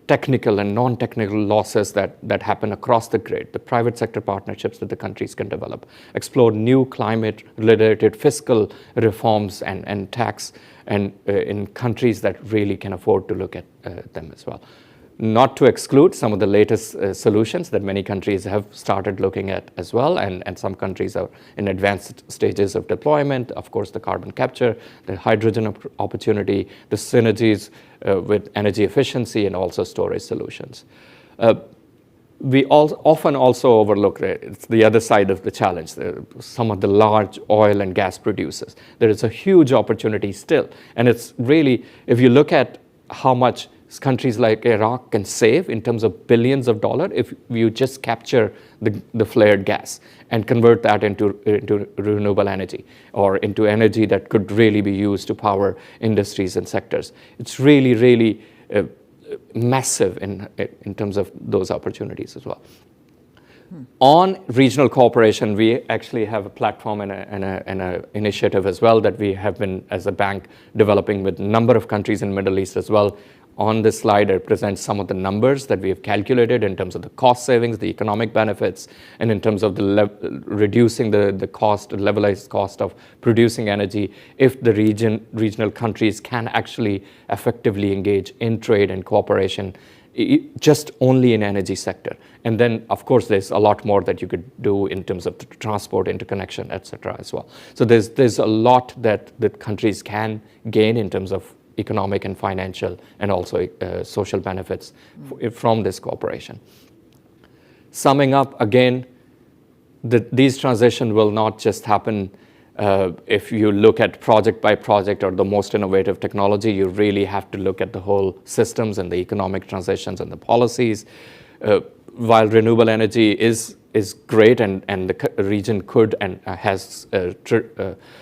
Technical and non-technical losses that happen across the grid, the private sector partnerships that the countries can develop, explore new climate-related fiscal reforms and tax, and in countries that really can afford to look at them as well. Not to exclude some of the latest solutions that many countries have started looking at as well, and some countries are in advanced stages of deployment. Of course, the carbon capture, the hydrogen opportunity, the synergies with energy efficiency, and also storage solutions. We often also overlook it's the other side of the challenge, some of the large oil and gas producers. There is a huge opportunity still, and it's really, if you look at how much countries like Iraq can save in terms of billions of dollars if you just capture the flared gas and convert that into renewable energy, or into energy that could really be used to power industries and sectors. It's really, really massive in terms of those opportunities as well. On regional cooperation, we actually have a platform and an initiative as well that we have been, as a bank, developing with a number of countries in the Middle East as well. On this slide, I present some of the numbers that we have calculated in terms of the cost savings, the economic benefits, and in terms of the reducing the cost, levelized cost of producing energy, if the regional countries can actually effectively engage in trade and cooperation, just only in energy sector. And then, of course, there's a lot more that you could do in terms of transport, interconnection, etc. as well. So there's a lot that countries can gain in terms of economic and financial, and also social benefits from this cooperation. Summing up, again, these transitions will not just happen if you look at project by project or the most innovative technology. You really have to look at the whole systems and the economic transitions and the policies. While renewable energy is great and the region could and has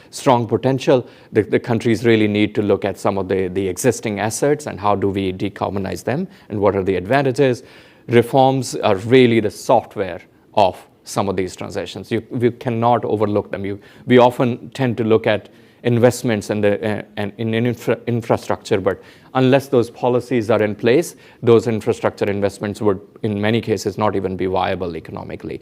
strong potential, the countries really need to look at some of the existing assets and how do we decarbonize them and what are the advantages. Reforms are really the software of some of these transitions. You cannot overlook them. We often tend to look at investments in infrastructure, but unless those policies are in place, those infrastructure investments would, in many cases, not even be viable economically.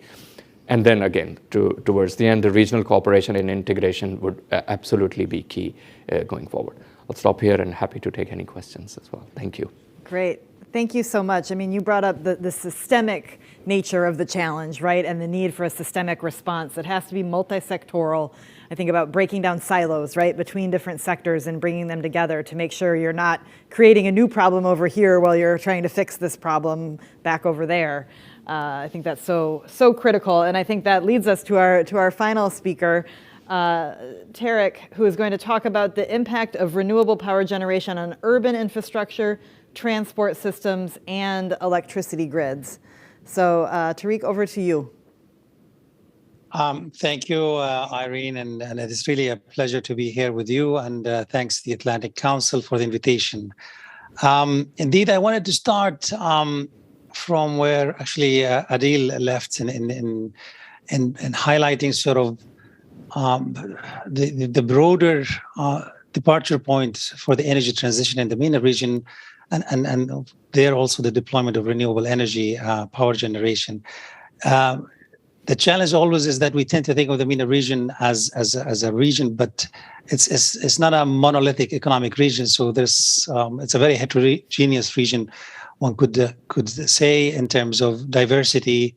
And then again, towards the end, the regional cooperation and integration would absolutely be key going forward. I'll stop here and happy to take any questions as well. Thank you. Great. Thank you so much. I mean, you brought up the systemic nature of the challenge, right? And the need for a systemic response. It has to be multi-sectoral. I think about breaking down silos, right, between different sectors and bringing them together to make sure you're not creating a new problem over here while you're trying to fix this problem back over there. I think that's so critical. And I think that leads us to our final speaker, Tarek, who is going to talk about the impact of renewable power generation on urban infrastructure, transport systems, and electricity grids. So Tariq, over to you. Thank you, Irene, and it is really a pleasure to be here with you, and thanks to the Atlantic Council for the invitation. Indeed, I wanted to start from where actually Adil left in highlighting sort of the broader departure point for the energy transition in the MENA region, and there also the deployment of renewable energy power generation. The challenge always is that we tend to think of the MENA region as a region, but it's not a monolithic economic region. So there's it's a very heterogeneous region, one could say, in terms of diversity.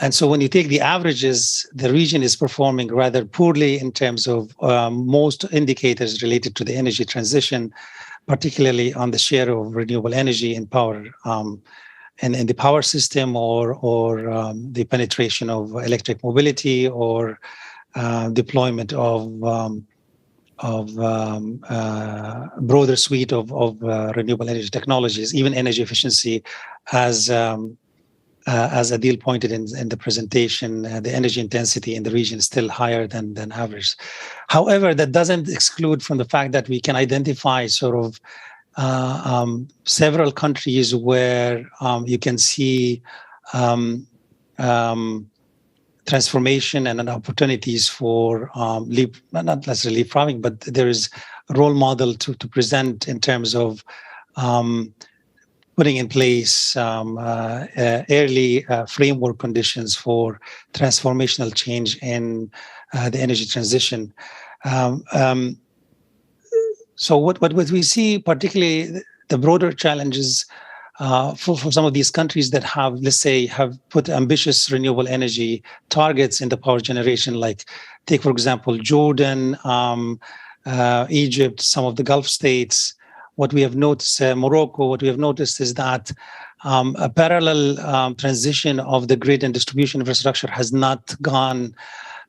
And so when you take the averages, the region is performing rather poorly in terms of most indicators related to the energy transition, particularly on the share of renewable energy in power, and in the power system, or the penetration of electric mobility, or deployment of broader suite of renewable energy technologies, even energy efficiency, as Adil pointed in the presentation, the energy intensity in the region is still higher than average. However, that doesn't exclude from the fact that we can identify sort of several countries where you can see transformation and opportunities for not necessarily farming, but there is a role model to present in terms of putting in place early framework conditions for transformational change in the energy transition. So what we see, particularly the broader challenges for some of these countries that have, let's say, have put ambitious renewable energy targets in the power generation, like take, for example, Jordan, Egypt, some of the Gulf states. What we have noticed, Morocco, what we have noticed is that a parallel transition of the grid and distribution infrastructure has not gone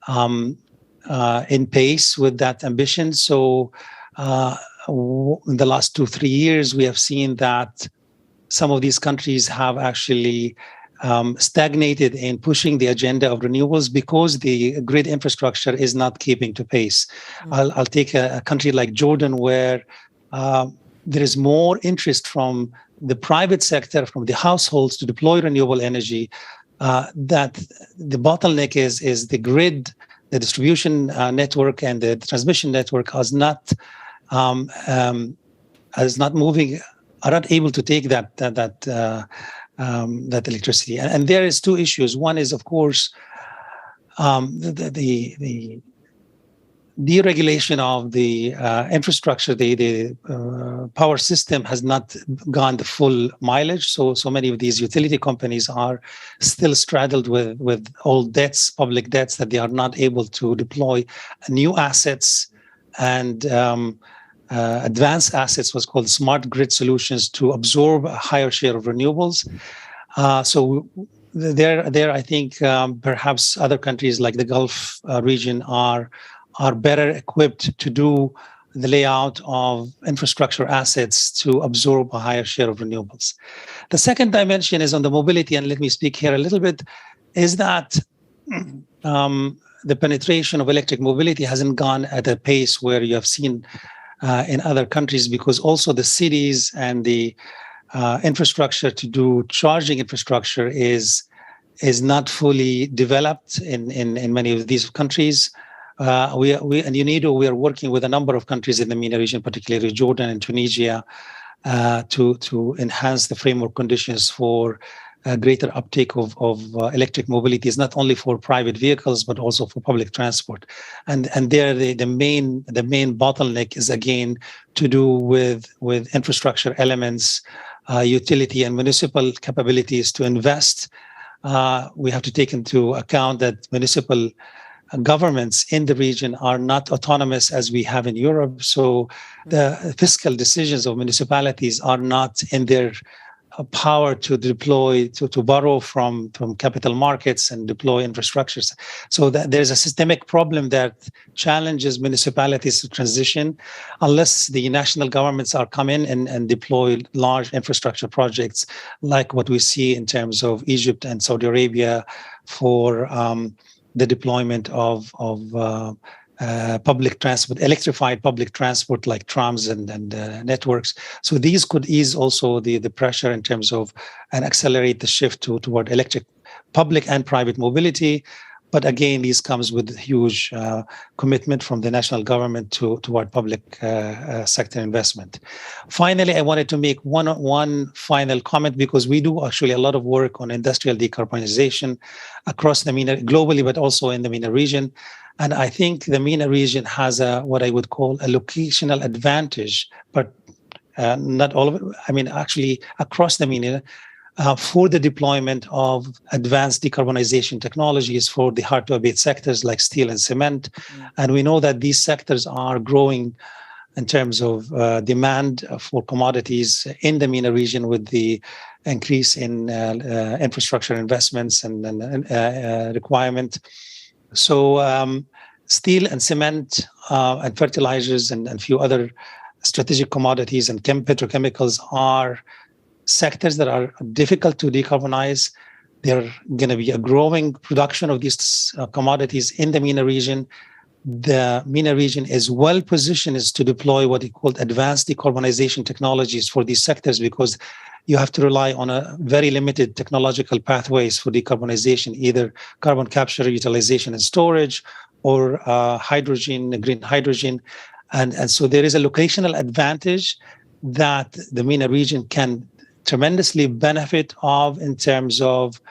in pace with that ambition. So in the last 2-3 years, we have seen that some of these countries have actually stagnated in pushing the agenda of renewables because the grid infrastructure is not keeping to pace. I'll take a country like Jordan, where there is more interest from the private sector, from the households, to deploy renewable energy. That the bottleneck is the grid, the distribution network, and the transmission network is not moving, are not able to take that electricity. And there is two issues. One is, of course, the deregulation of the infrastructure. The power system has not gone the full mileage. So many of these utility companies are still straddled with old debts, public debts, that they are not able to deploy new assets and advanced assets, what's called smart grid solutions, to absorb a higher share of renewables. So there, I think perhaps other countries like the Gulf region are better equipped to do the layout of infrastructure assets to absorb a higher share of renewables. The second dimension is on the mobility, and let me speak here a little bit, is that the penetration of electric mobility hasn't gone at a pace where you have seen in other countries, because also the cities and the infrastructure to do charging infrastructure is not fully developed in many of these countries. We and UNIDO, we are working with a number of countries in the MENA region, particularly Jordan and Tunisia, to enhance the framework conditions for greater uptake of electric mobility, is not only for private vehicles but also for public transport. And there the main bottleneck is again to do with infrastructure elements, utility and municipal capabilities to invest. We have to take into account that municipal governments in the region are not autonomous as we have in Europe. So the fiscal decisions of municipalities are not in their power to deploy, to borrow from capital markets and deploy infrastructures. So that there's a systemic problem that challenges municipalities to transition unless the national governments are come in and deploy large infrastructure projects like what we see in terms of Egypt and Saudi Arabia for the deployment of public transport, electrified public transport like trams and networks. So these could ease also the pressure in terms of and accelerate the shift toward electric public and private mobility. But again, this comes with huge commitment from the national government toward public sector investment. Finally, I wanted to make one final comment, because we do actually a lot of work on industrial decarbonization across the MENA, globally, but also in the MENA region. And I think the MENA region has what I would call a locational advantage, but not all of it. I mean, actually across the MENA, for the deployment of advanced decarbonization technologies for the hard-to-abate sectors like steel and cement. And we know that these sectors are growing in terms of demand for commodities in the MENA region with the increase in infrastructure investments and requirement. So steel and cement and fertilizers and a few other strategic commodities and petrochemicals are sectors that are difficult to decarbonize. There going to be a growing production of these commodities in the MENA region. The MENA region is well positioned to deploy what is called advanced decarbonization technologies for these sectors, because you have to rely on a very limited technological pathways for decarbonization, either carbon capture, utilization and storage, or hydrogen, green hydrogen. And so there is a locational advantage that the MENA region can tremendously benefit of in terms of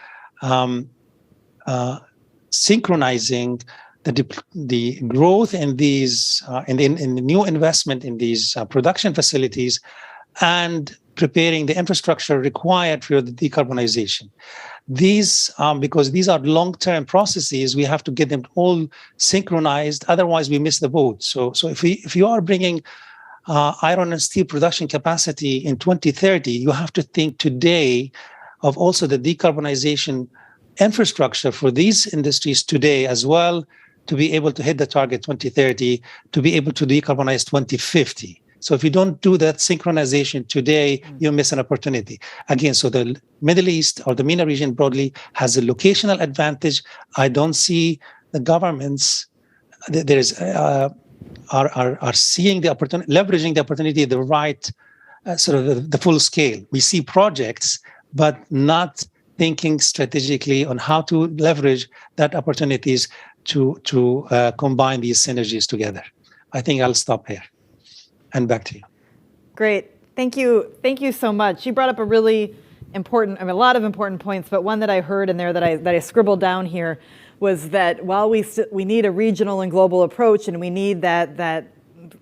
synchronizing the growth in these in the new investment in these production facilities and preparing the infrastructure required for the decarbonization. These, because these are long-term processes, we have to get them all synchronized. Otherwise, we miss the boat. So if you are bringing iron and steel production capacity in 2030, you have to think today of also the decarbonization infrastructure for these industries today as well, to be able to hit the target 2030, to be able to decarbonize 2050. So if you don't do that synchronization today, you miss an opportunity. Again, so the Middle East or the MENA region broadly has a locational advantage. I don't see the governments are seeing the opportunity, leveraging the opportunity, the right sort of the full scale. We see projects, but not thinking strategically on how to leverage that opportunities to combine these synergies together. I think I'll stop here. And back to you. Great. Thank you. Thank you so much. You brought up a really important, a lot of important points, but one that I heard in there that I scribbled down here was that while we need a regional and global approach, and we need that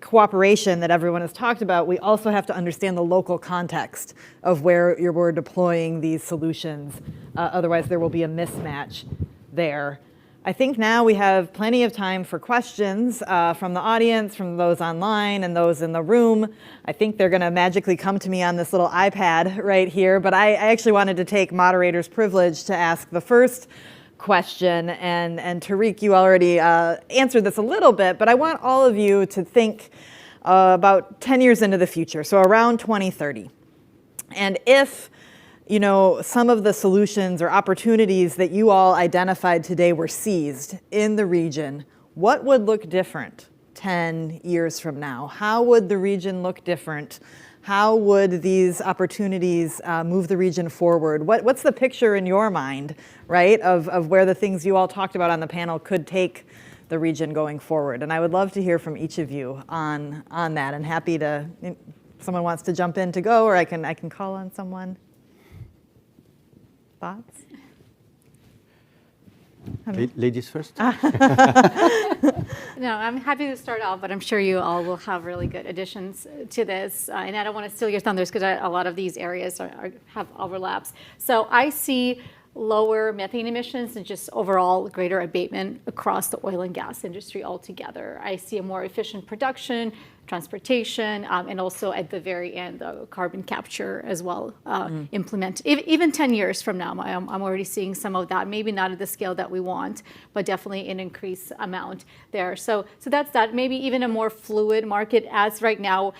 cooperation that everyone has talked about, we also have to understand the local context of where we're deploying these solutions. Otherwise, there will be a mismatch there. I think now we have plenty of time for questions from the audience, from those online and those in the room. I think they're going to magically come to me on this little iPad right here, but I actually wanted to take moderator's privilege to ask the first question. And Tariq, you already answered this a little bit, but I want all of you to think about 10 years into the future, so around 2030. And if some of the solutions or opportunities that you all identified today were seized in the region, what would look different 10 years from now? How would the region look different? How would these opportunities move the region forward? What's the picture in your mind, right, of where the things you all talked about on the panel could take the region going forward? And I would love to hear from each of you on that, and happy to, if someone wants to jump in to go, or I can call on someone. Thoughts? Ladies first. No, I'm happy to start off, but I'm sure you all will have really good additions to this. And I don't want to steal your thunders because a lot of these areas have overlaps. So I see lower methane emissions and just overall greater abatement across the oil and gas industry altogether. I see a more efficient production, transportation, and also at the very end, carbon capture as well implement. Even 10 years from now, I'm already seeing some of that, maybe not at the scale that we want, but definitely an increased amount there. So that's that. Maybe even a more fluid market, as right now,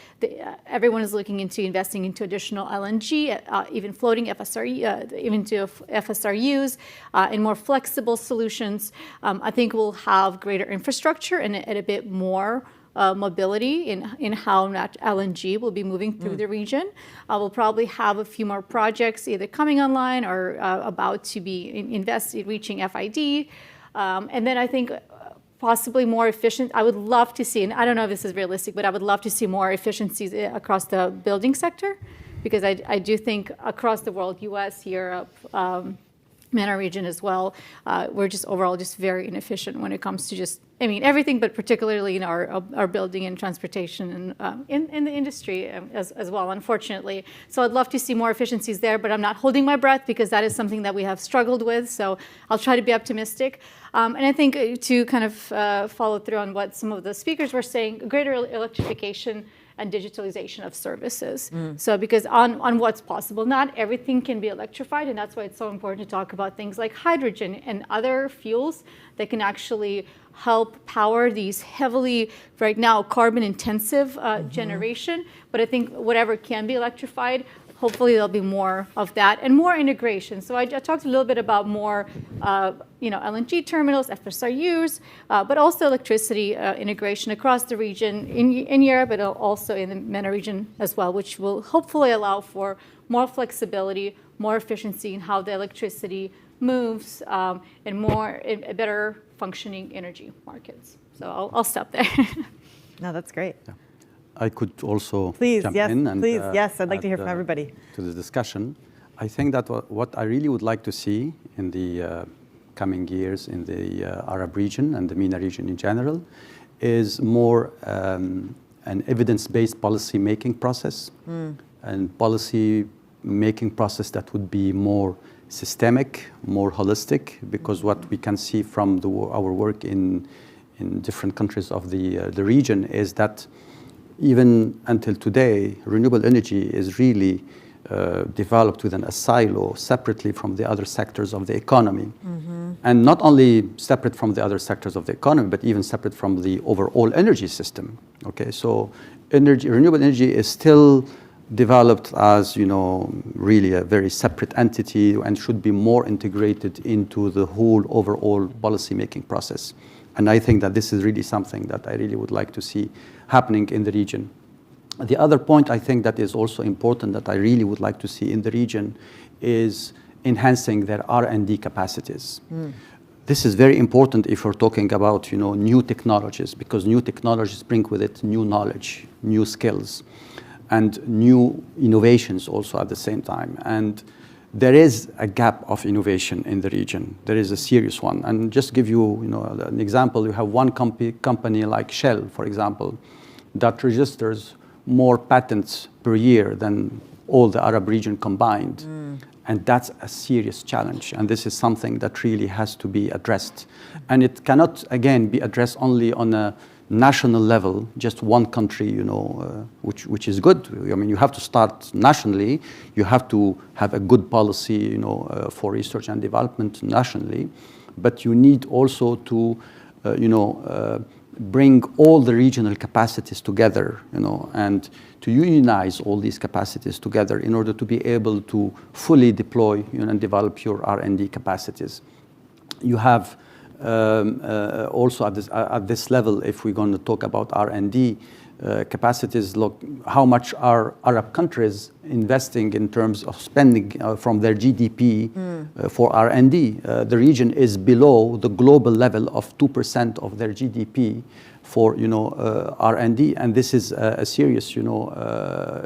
everyone is looking into investing into additional LNG, even floating FSRU, even to FSRUs, and more flexible solutions. I think we'll have greater infrastructure and a bit more mobility in how LNG will be moving through the region. We'll probably have a few more projects either coming online or about to be invested, reaching FID. And then I think possibly more efficient. I would love to see, and I don't know if this is realistic, but I would love to see more efficiencies across the building sector, because I do think across the world, US, Europe, MENA region as well, we're just overall just very inefficient when it comes to just I mean, everything, but particularly in our building and transportation and in the industry as well, unfortunately. So I'd love to see more efficiencies there, but I'm not holding my breath because that is something that we have struggled with. So I'll try to be optimistic. And I think to kind of follow through on what some of the speakers were saying, greater electrification and digitalization of services. So because on what's possible, not everything can be electrified, and that's why it's so important to talk about things like hydrogen and other fuels that can actually help power these heavily, right now, carbon intensive generation. But I think whatever can be electrified, hopefully there'll be more of that and more integration. So I talked a little bit about more, LNG terminals, FSRUs, but also electricity integration across the region in Europe, but also in the MENA region as well, which will hopefully allow for more flexibility, more efficiency in how the electricity moves, and better functioning energy markets. So I'll stop there. No, that's great. Yeah. I could also please, jump yes, in and please, yes, I'd like to hear from everybody. To the discussion. I think that what I really would like to see in the coming years in the Arab region and the MENA region in general is more an evidence-based policy-making process and policy-making process that would be more systemic, more holistic, because what we can see from our work in different countries of the region is that even until today, renewable energy is really developed within a silo separately from the other sectors of the economy. And not only separate from the other sectors of the economy, but even separate from the overall energy system. Okay, so renewable energy is still developed as, really a very separate entity and should be more integrated into the whole overall policy-making process. And I think that this is really something that I really would like to see happening in the region. The other point I think that is also important that I really would like to see in the region is enhancing their R&D capacities. This is very important if we're talking about, new technologies, because new technologies bring with it new knowledge, new skills, and new innovations also at the same time. And there is a gap of innovation in the region. There is a serious one. And just give you, an example, you have one company like Shell, for example, that registers more patents per year than all the Arab region combined. And that's a serious challenge. And this is something that really has to be addressed. And it cannot, again, be addressed only on a national level, just one country, which is good. I mean, you have to start nationally. You have to have a good policy, for research and development nationally. But you need also to, bring all the regional capacities together, and to unionize all these capacities together in order to be able to fully deploy and develop your R&D capacities. You have also at this level, if we're going to talk about R&D capacities, look how much are Arab countries investing in terms of spending from their GDP for R&D. The region is below the global level of 2% of their GDP for R&D, and this is a serious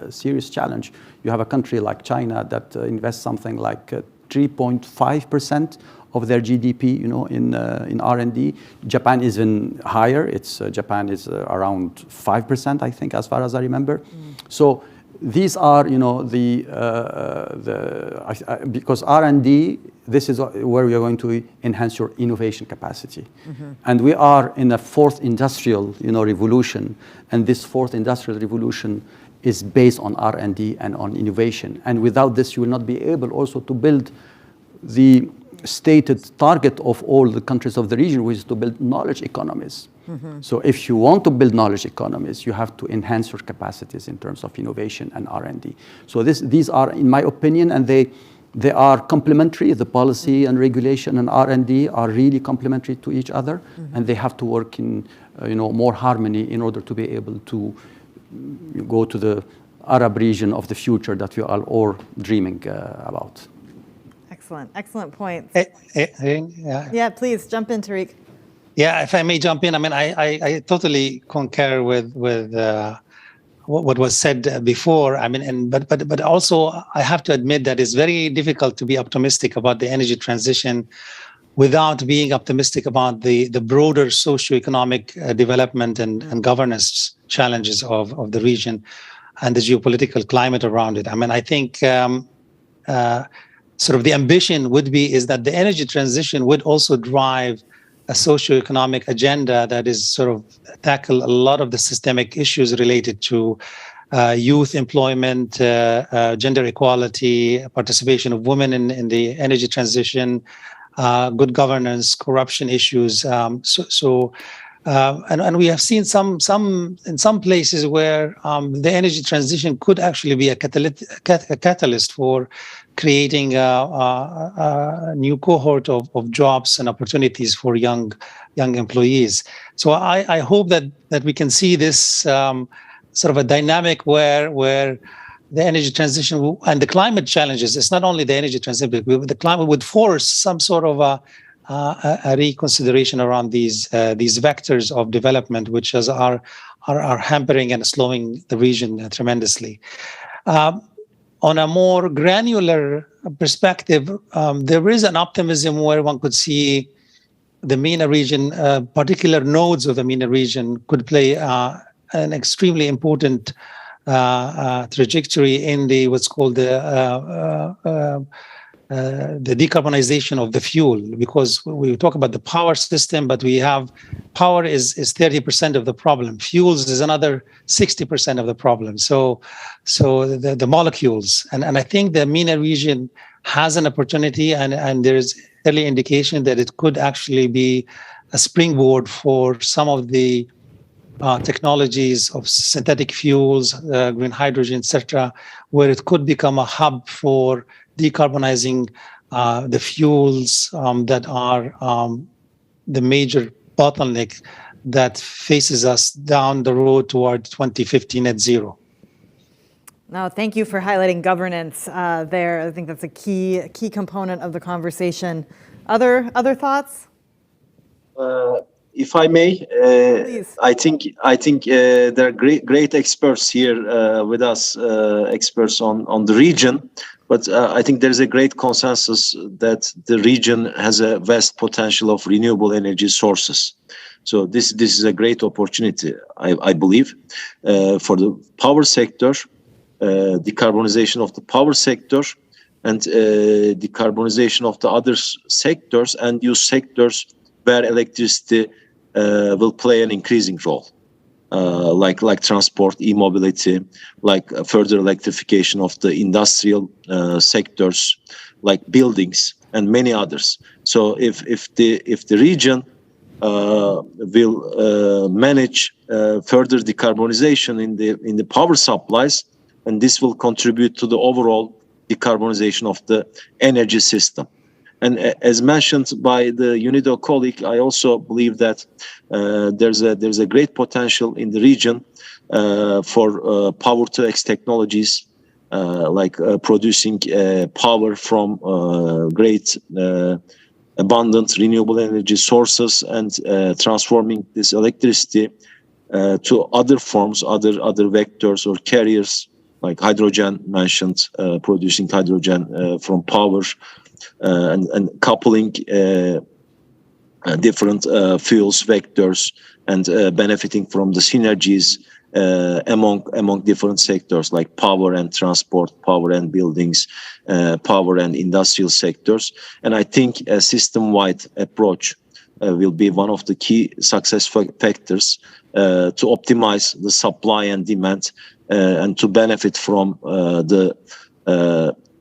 serious challenge. You have a country like China that invests something like 3.5% of their GDP, in R&D. Japan is even higher. Japan is around 5%, I think, as far as I remember. So these are, because R&D, this is where we are going to enhance your innovation capacity. And we are in a fourth industrial, revolution, and this fourth industrial revolution is based on R&D and on innovation. And without this, you will not be able also to build the stated target of all the countries of the region, which is to build knowledge economies. So if you want to build knowledge economies, you have to enhance your capacities in terms of innovation and R&D. So these are, in my opinion, and they are complementary. The policy and regulation and R&D are really complementary to each other, and they have to work in more harmony in order to be able to go to the Arab region of the future that we are all dreaming about. Excellent point. Yeah, please jump in, Tariq. Yeah, if I may jump in, I mean, I totally concur with what was said before. I mean, but also I have to admit that it's very difficult to be optimistic about the energy transition without being optimistic about the broader socioeconomic development and governance challenges of the region and the geopolitical climate around it. I mean, I think sort of the ambition would be is that the energy transition would also drive a socioeconomic agenda that is sort of tackle a lot of the systemic issues related to youth employment, gender equality, participation of women in the energy transition, good governance, corruption issues. And we have seen some in some places where the energy transition could actually be a catalyst for creating a new cohort of jobs and opportunities for young employees. So I hope that we can see this sort of a dynamic where the energy transition and the climate challenges, it's not only the energy transition, but the climate would force some sort of a reconsideration around these vectors of development, which are hampering and slowing the region tremendously. On a more granular perspective, there is an optimism where one could see the MENA region, particular nodes of the MENA region, could play an extremely important trajectory in what's called the decarbonization of the fuel, because we talk about the power system, but we have power is 30% of the problem. Fuels is another 60% of the problem. So the molecules, and I think the MENA region has an opportunity, and there is early indication that it could actually be a springboard for some of the technologies of synthetic fuels, green hydrogen, etc., where it could become a hub for decarbonizing the fuels that are the major bottleneck that faces us down the road toward 2050 net zero. No, thank you for highlighting governance there. I think that's a key component of the conversation. Other thoughts? If I may, I think there are great experts here with us, experts on the region. But I think there is a great consensus that the region has a vast potential of renewable energy sources. So this is a great opportunity, I believe, for the power sector, decarbonization of the power sector, and decarbonization of the other sectors and use sectors where electricity will play an increasing role, like transport, e-mobility, like further electrification of the industrial sectors, like buildings and many others. So if the region will manage further decarbonization in the power supplies, and this will contribute to the overall decarbonization of the energy system. And as mentioned by the UNIDO colleague, I also believe that there's a great potential in the region for power-to-X technologies, like producing power from great abundant renewable energy sources and transforming this electricity to other forms, other vectors or carriers, like hydrogen mentioned, producing hydrogen from power. And coupling different fuels vectors and benefiting from the synergies among different sectors like power and transport, power and buildings, power and industrial sectors. And I think a system-wide approach will be one of the key success factors to optimize the supply and demand and to benefit from the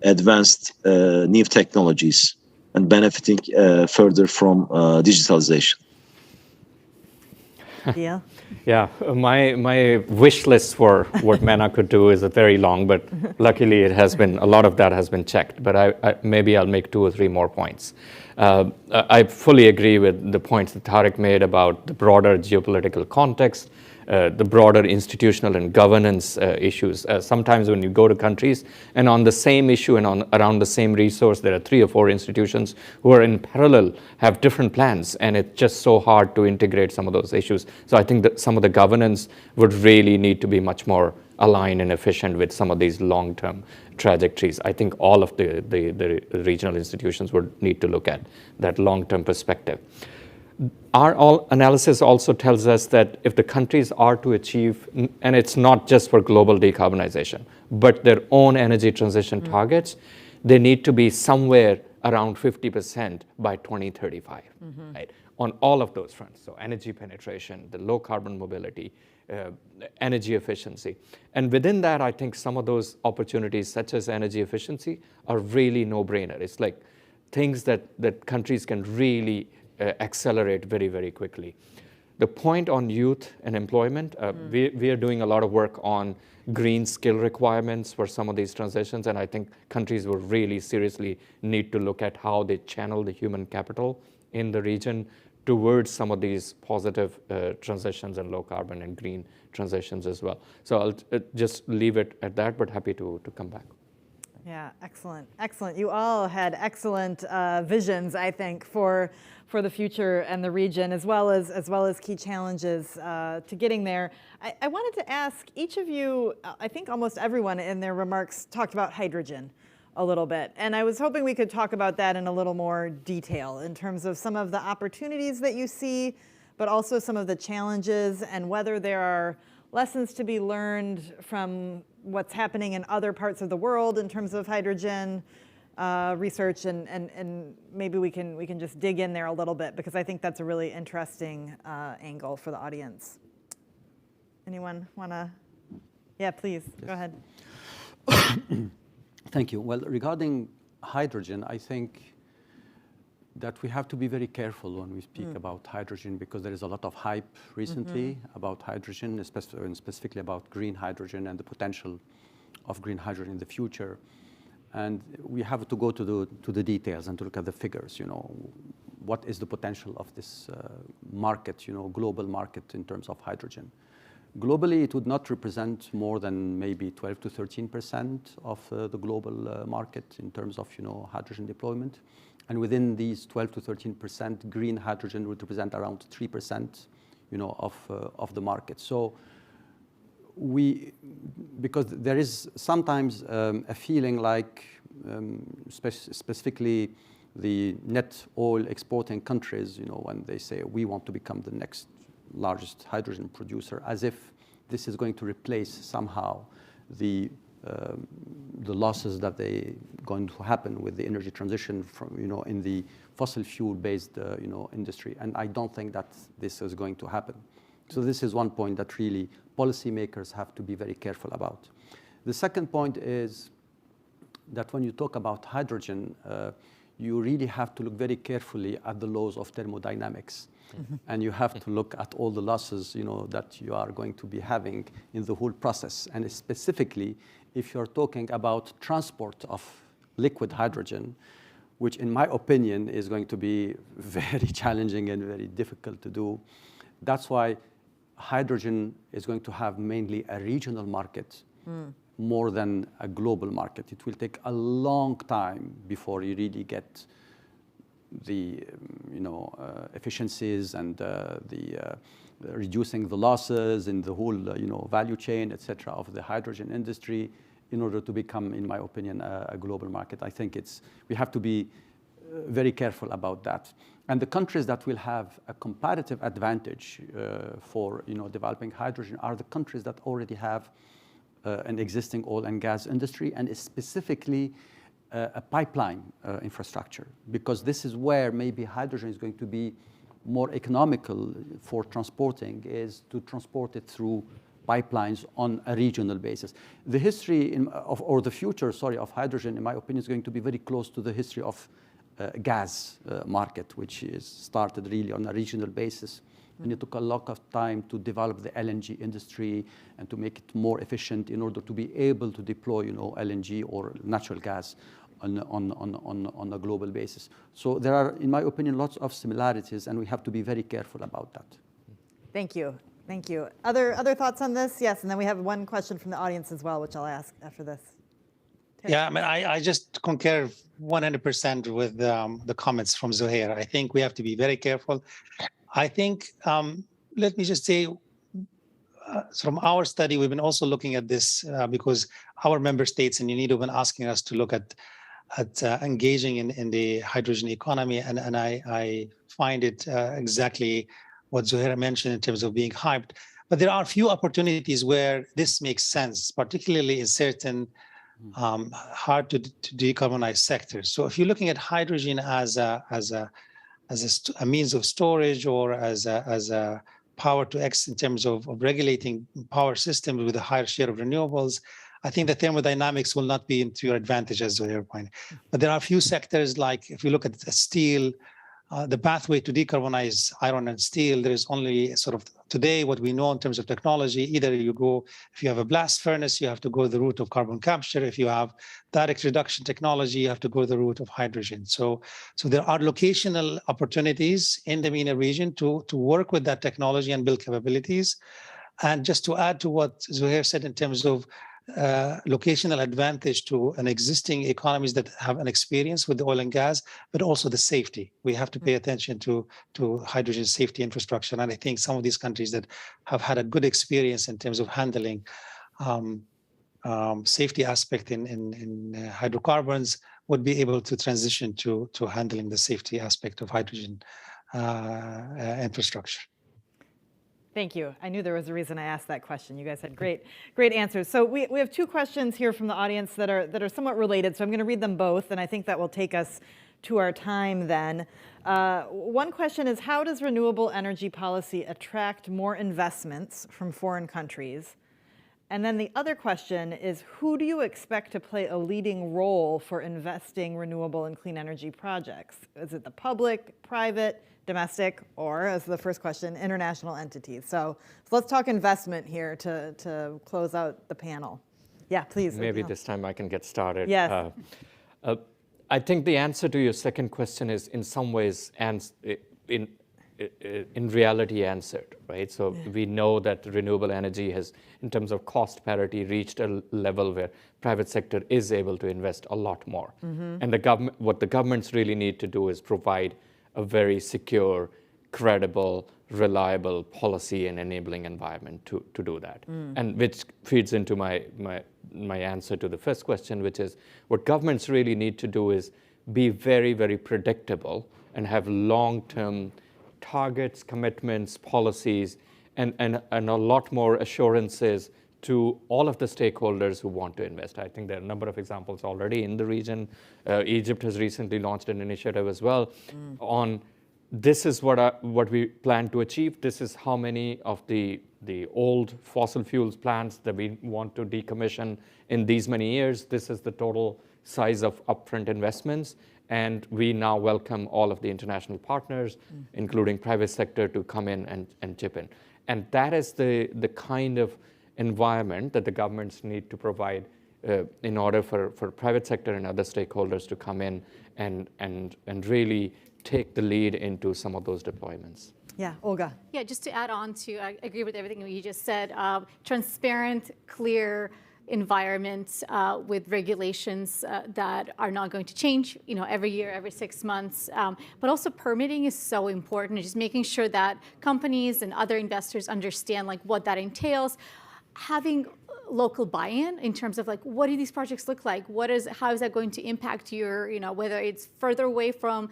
advanced new technologies and benefiting further from digitalization. Yeah. Yeah, my wish list for what MENA could do is very long, but luckily a lot of that has been checked. But maybe I'll make 2 or 3 more points. I fully agree with the points that Tariq made about the broader geopolitical context, the broader institutional and governance issues. Sometimes when you go to countries and on the same issue and around the same resource, there are 3 or 4 institutions who are in parallel, have different plans, and it's just so hard to integrate some of those issues. So I think that some of the governance would really need to be much more align and efficient with some of these long-term trajectories. I think all of the regional institutions would need to look at that long-term perspective. Our analysis also tells us that if the countries are to achieve, and it's not just for global decarbonization, but their own energy transition targets, they need to be somewhere around 50% by 2035, right? On all of those fronts. So energy penetration, the low carbon mobility, energy efficiency. And within that, I think some of those opportunities, such as energy efficiency, are really no-brainer. It's like things that countries can really accelerate very, very quickly. The point on youth and employment, we are doing a lot of work on green skill requirements for some of these transitions, and I think countries will really seriously need to look at how they channel the human capital in the region towards some of these positive transitions and low carbon and green transitions as well. So I'll just leave it at that, but happy to come back. Yeah, excellent, excellent. You all had excellent visions, I think, for the future and the region, as well as key challenges to getting there. I wanted to ask each of you, I think almost everyone in their remarks talked about hydrogen a little bit, and I was hoping we could talk about that in a little more detail in terms of some of the opportunities that you see, but also some of the challenges, and whether there are lessons to be learned from what's happening in other parts of the world in terms of hydrogen research, and maybe we can just dig in there a little bit, because I think that's a really interesting angle for the audience. Anyone want to? Yeah, please, go ahead. Thank you. Well, regarding hydrogen, I think that we have to be very careful when we speak about hydrogen, because there is a lot of hype recently about hydrogen, and specifically about green hydrogen and the potential of green hydrogen in the future. And we have to go to the details and to look at the figures. You know, what is the potential of this market? You know, global market in terms of hydrogen. Globally, it would not represent more than maybe 12 to 13% of the global market in terms of hydrogen deployment. And within these 12 to 13%, green hydrogen would represent around 3%, of the market. So because there is sometimes a feeling like, specifically the net oil exporting countries, when they say we want to become the next largest hydrogen producer, as if this is going to replace somehow the losses that they going to happen with the energy transition from in the fossil fuel based industry. And I don't think that this is going to happen. So this is one point that really policymakers have to be very careful about. The second point is that when you talk about hydrogen, you really have to look very carefully at the laws of thermodynamics. And you have to look at all the losses, that you are going to be having in the whole process. And specifically, if you're talking about transport of liquid hydrogen, which in my opinion is going to be very challenging and very difficult to do. That's why hydrogen is going to have mainly a regional market more than a global market. It will take a long time before you really get the efficiencies and the reducing the losses in the whole value chain, etc., of the hydrogen industry in order to become, in my opinion, a global market. I think we have to be very careful about that. And the countries that will have a comparative advantage for developing hydrogen are the countries that already have an existing oil and gas industry, and specifically a pipeline infrastructure, because this is where maybe hydrogen is going to be more economical for transporting, is to transport it through pipelines on a regional basis. The history the future of hydrogen, in my opinion, is going to be very close to the history of gas market, which is started really on a regional basis. And it took a lot of time to develop the LNG industry and to make it more efficient in order to be able to deploy, LNG or natural gas on a global basis. So there are, in my opinion, lots of similarities, and we have to be very careful about that. Thank you. Thank you. Other thoughts on this? Yes, and then we have one question from the audience as well, which I'll ask after this. Yeah, I mean, I just concur 100% with the comments from Zuhair. I think we have to be very careful. I think, let me just say, from our study, we've been also looking at this because our member states and UNIDO have been asking us to look at engaging in the hydrogen economy, and I find it exactly what Zuhaira mentioned in terms of being hyped. But there are a few opportunities where this makes sense, particularly in certain hard to decarbonize sectors. So if you're looking at hydrogen as a means of storage or as a power to X in terms of regulating power systems with a higher share of renewables, I think the thermodynamics will not be into your advantage, as Zuhair pointed. But there are a few sectors, like if you look at steel, the pathway to decarbonize iron and steel, there is only sort of today what we know in terms of technology. Either you go, if you have a blast furnace, you have to go the route of carbon capture. If you have direct reduction technology, you have to go the route of hydrogen. So there are locational opportunities in the MENA region to work with that technology and build capabilities. And just to add to what Zuhair said in terms of locational advantage to an existing economies that have an experience with the oil and gas, but also the safety. We have to pay attention to hydrogen safety infrastructure. And I think some of these countries that have had a good experience in terms of handling safety aspect in hydrocarbons would be able to transition to handling the safety aspect of hydrogen infrastructure. Thank you. I knew there was a reason I asked that question. You guys had great answers. So we have two questions here from the audience that are somewhat related. So I'm going to read them both, and I think that will take us to our time then. One question is, how does renewable energy policy attract more investments from foreign countries? And then the other question is, who do you expect to play a leading role for investing renewable and clean energy projects? Is it the public, private, domestic, or, as the first question, international entities? So let's talk investment here to close out the panel. Yeah, please. Maybe this time I can get started. Yes. I think the answer to your second question is in some ways in reality answered, right? So we know that renewable energy has, in terms of cost parity, reached a level where private sector is able to invest a lot more. And what the governments really need to do is provide a very secure, credible, reliable policy and enabling environment to do that. And which feeds into my answer to the first question, which is what governments really need to do is be very, very predictable and have long-term targets, commitments, policies, and a lot more assurances to all of the stakeholders who want to invest. I think there are a number of examples already in the region. Egypt has recently launched an initiative as well on this is what we plan to achieve. This is how many of the old fossil fuels plants that we want to decommission in these many years. This is the total size of upfront investments. And we now welcome all of the international partners, including private sector, to come in and chip in. And that is the kind of environment that the governments need to provide in order for private sector and other stakeholders to come in and really take the lead into some of those deployments. Yeah, Olga. Yeah, just to add on to, I agree with everything you just said. Transparent, clear environments with regulations that are not going to change, every year, every 6 months. But also permitting is so important. Just making sure that companies and other investors understand what that entails. Having local buy-in in terms of what do these projects look like? How is that going to impact your, whether it's further away from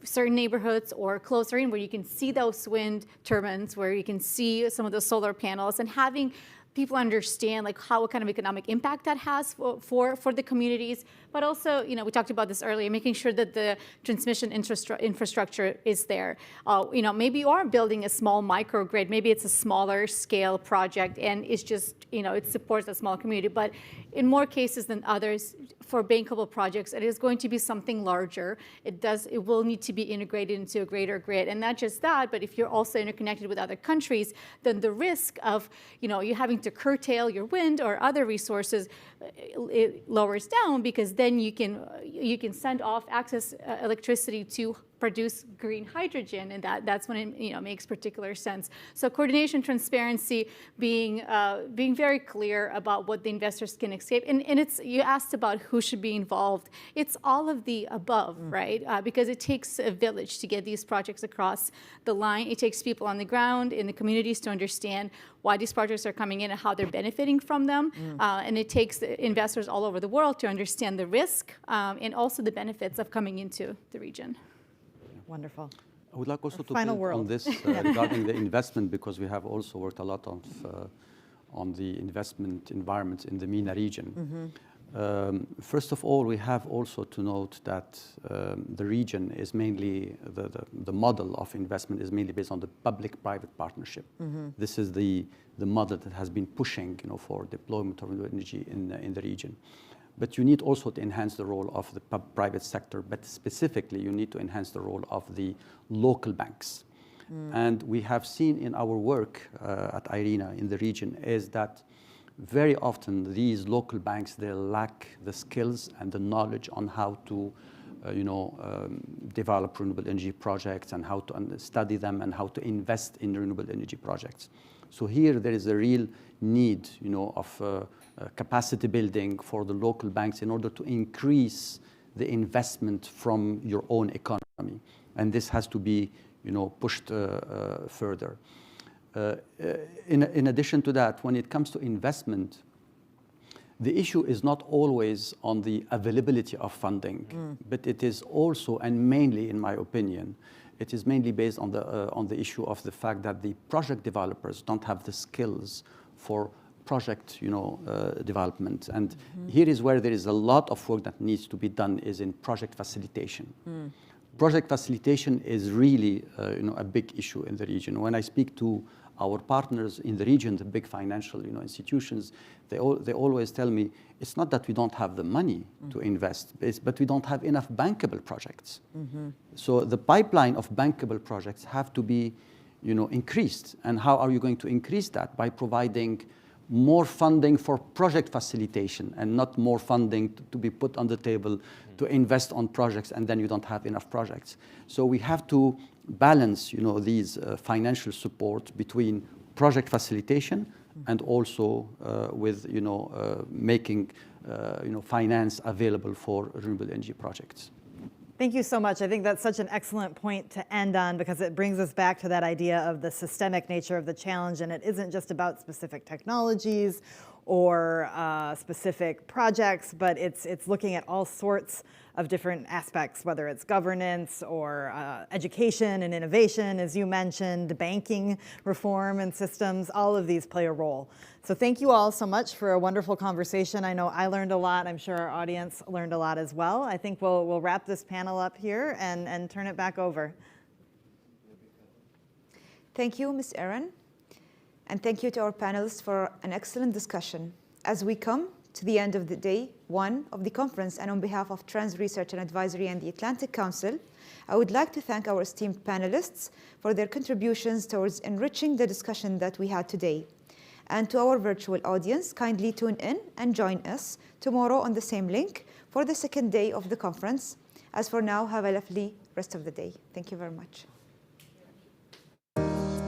certain neighborhoods or closer in where you can see those wind turbines, where you can see some of the solar panels, and having people understand what kind of economic impact that has for the communities. But also, we talked about this earlier, making sure that the transmission infrastructure is there. Maybe you are building a small microgrid, maybe it's a smaller scale project and it's just, it supports a small community. But in more cases than others, for bankable projects, it is going to be something larger. It will need to be integrated into a greater grid. And not just that, but if you're also interconnected with other countries, then the risk of, you having to curtail your wind or other resources, it lowers down, because then you can send off excess electricity to produce green hydrogen, and that's when it makes particular sense. So coordination, transparency, being very clear about what the investors can escape, and it's, you asked about who should be involved. It's all of the above, right? Because it takes a village to get these projects across the line. It takes people on the ground in the communities to understand why these projects are coming in and how they're benefiting from them. And it takes investors all over the world to understand the risk and also the benefits of coming into the region. Wonderful. I would like also to final build world. on this regarding the investment, because we have also worked a lot on the investment environments in the MENA region. First of all, we have also to note that the region is mainly, the model of investment is mainly based on the public-private partnership. This is the model that has been pushing, for deployment of renewable energy in the region. But you need also to enhance the role of the private sector, but specifically you need to enhance the role of the local banks. And we have seen in our work at IRENA in the region is that very often these local banks, they lack the skills and the knowledge on how to develop renewable energy projects and how to study them and how to invest in renewable energy projects. So here there is a real need, of capacity building for the local banks in order to increase the investment from your own economy. And this has to be, pushed further. In addition to that, when it comes to investment, the issue is not always on the availability of funding, but it is also, and mainly, in my opinion, it is mainly based on the issue of the fact that the project developers don't have the skills for project, development. And here is where there is a lot of work that needs to be done, is in project facilitation. Project facilitation is really, a big issue in the region. When I speak to our partners in the region, the big financial, institutions, they always tell me, it's not that we don't have the money to invest, but we don't have enough bankable projects. So the pipeline of bankable projects have to be, increased. And how are you going to increase that? By providing more funding for project facilitation and not more funding to be put on the table to invest on projects, and then you don't have enough projects. So we have to balance, these financial support between project facilitation and also with, making, finance available for renewable energy projects. Thank you so much. I think that's such an excellent point to end on, because it brings us back to that idea of the systemic nature of the challenge, and it isn't just about specific technologies or specific projects, but it's looking at all sorts of different aspects, whether it's governance or education and innovation, as you mentioned, banking reform and systems. All of these play a role. So thank you all so much for a wonderful conversation. I know I learned a lot. I'm sure our audience learned a lot as well. I think we'll wrap this panel up here and turn it back over. Thank you, Ms. Erin. And thank you to our panelists for an excellent discussion. As we come to the end of the day one of the conference, and on behalf of Trends Research and Advisory and the Atlantic Council, I would like to thank our esteemed panelists for their contributions towards enriching the discussion that we had today. And to our virtual audience, kindly tune in and join us tomorrow on the same link for the second day of the conference. As for now, have a lovely rest of the day. Thank you very much.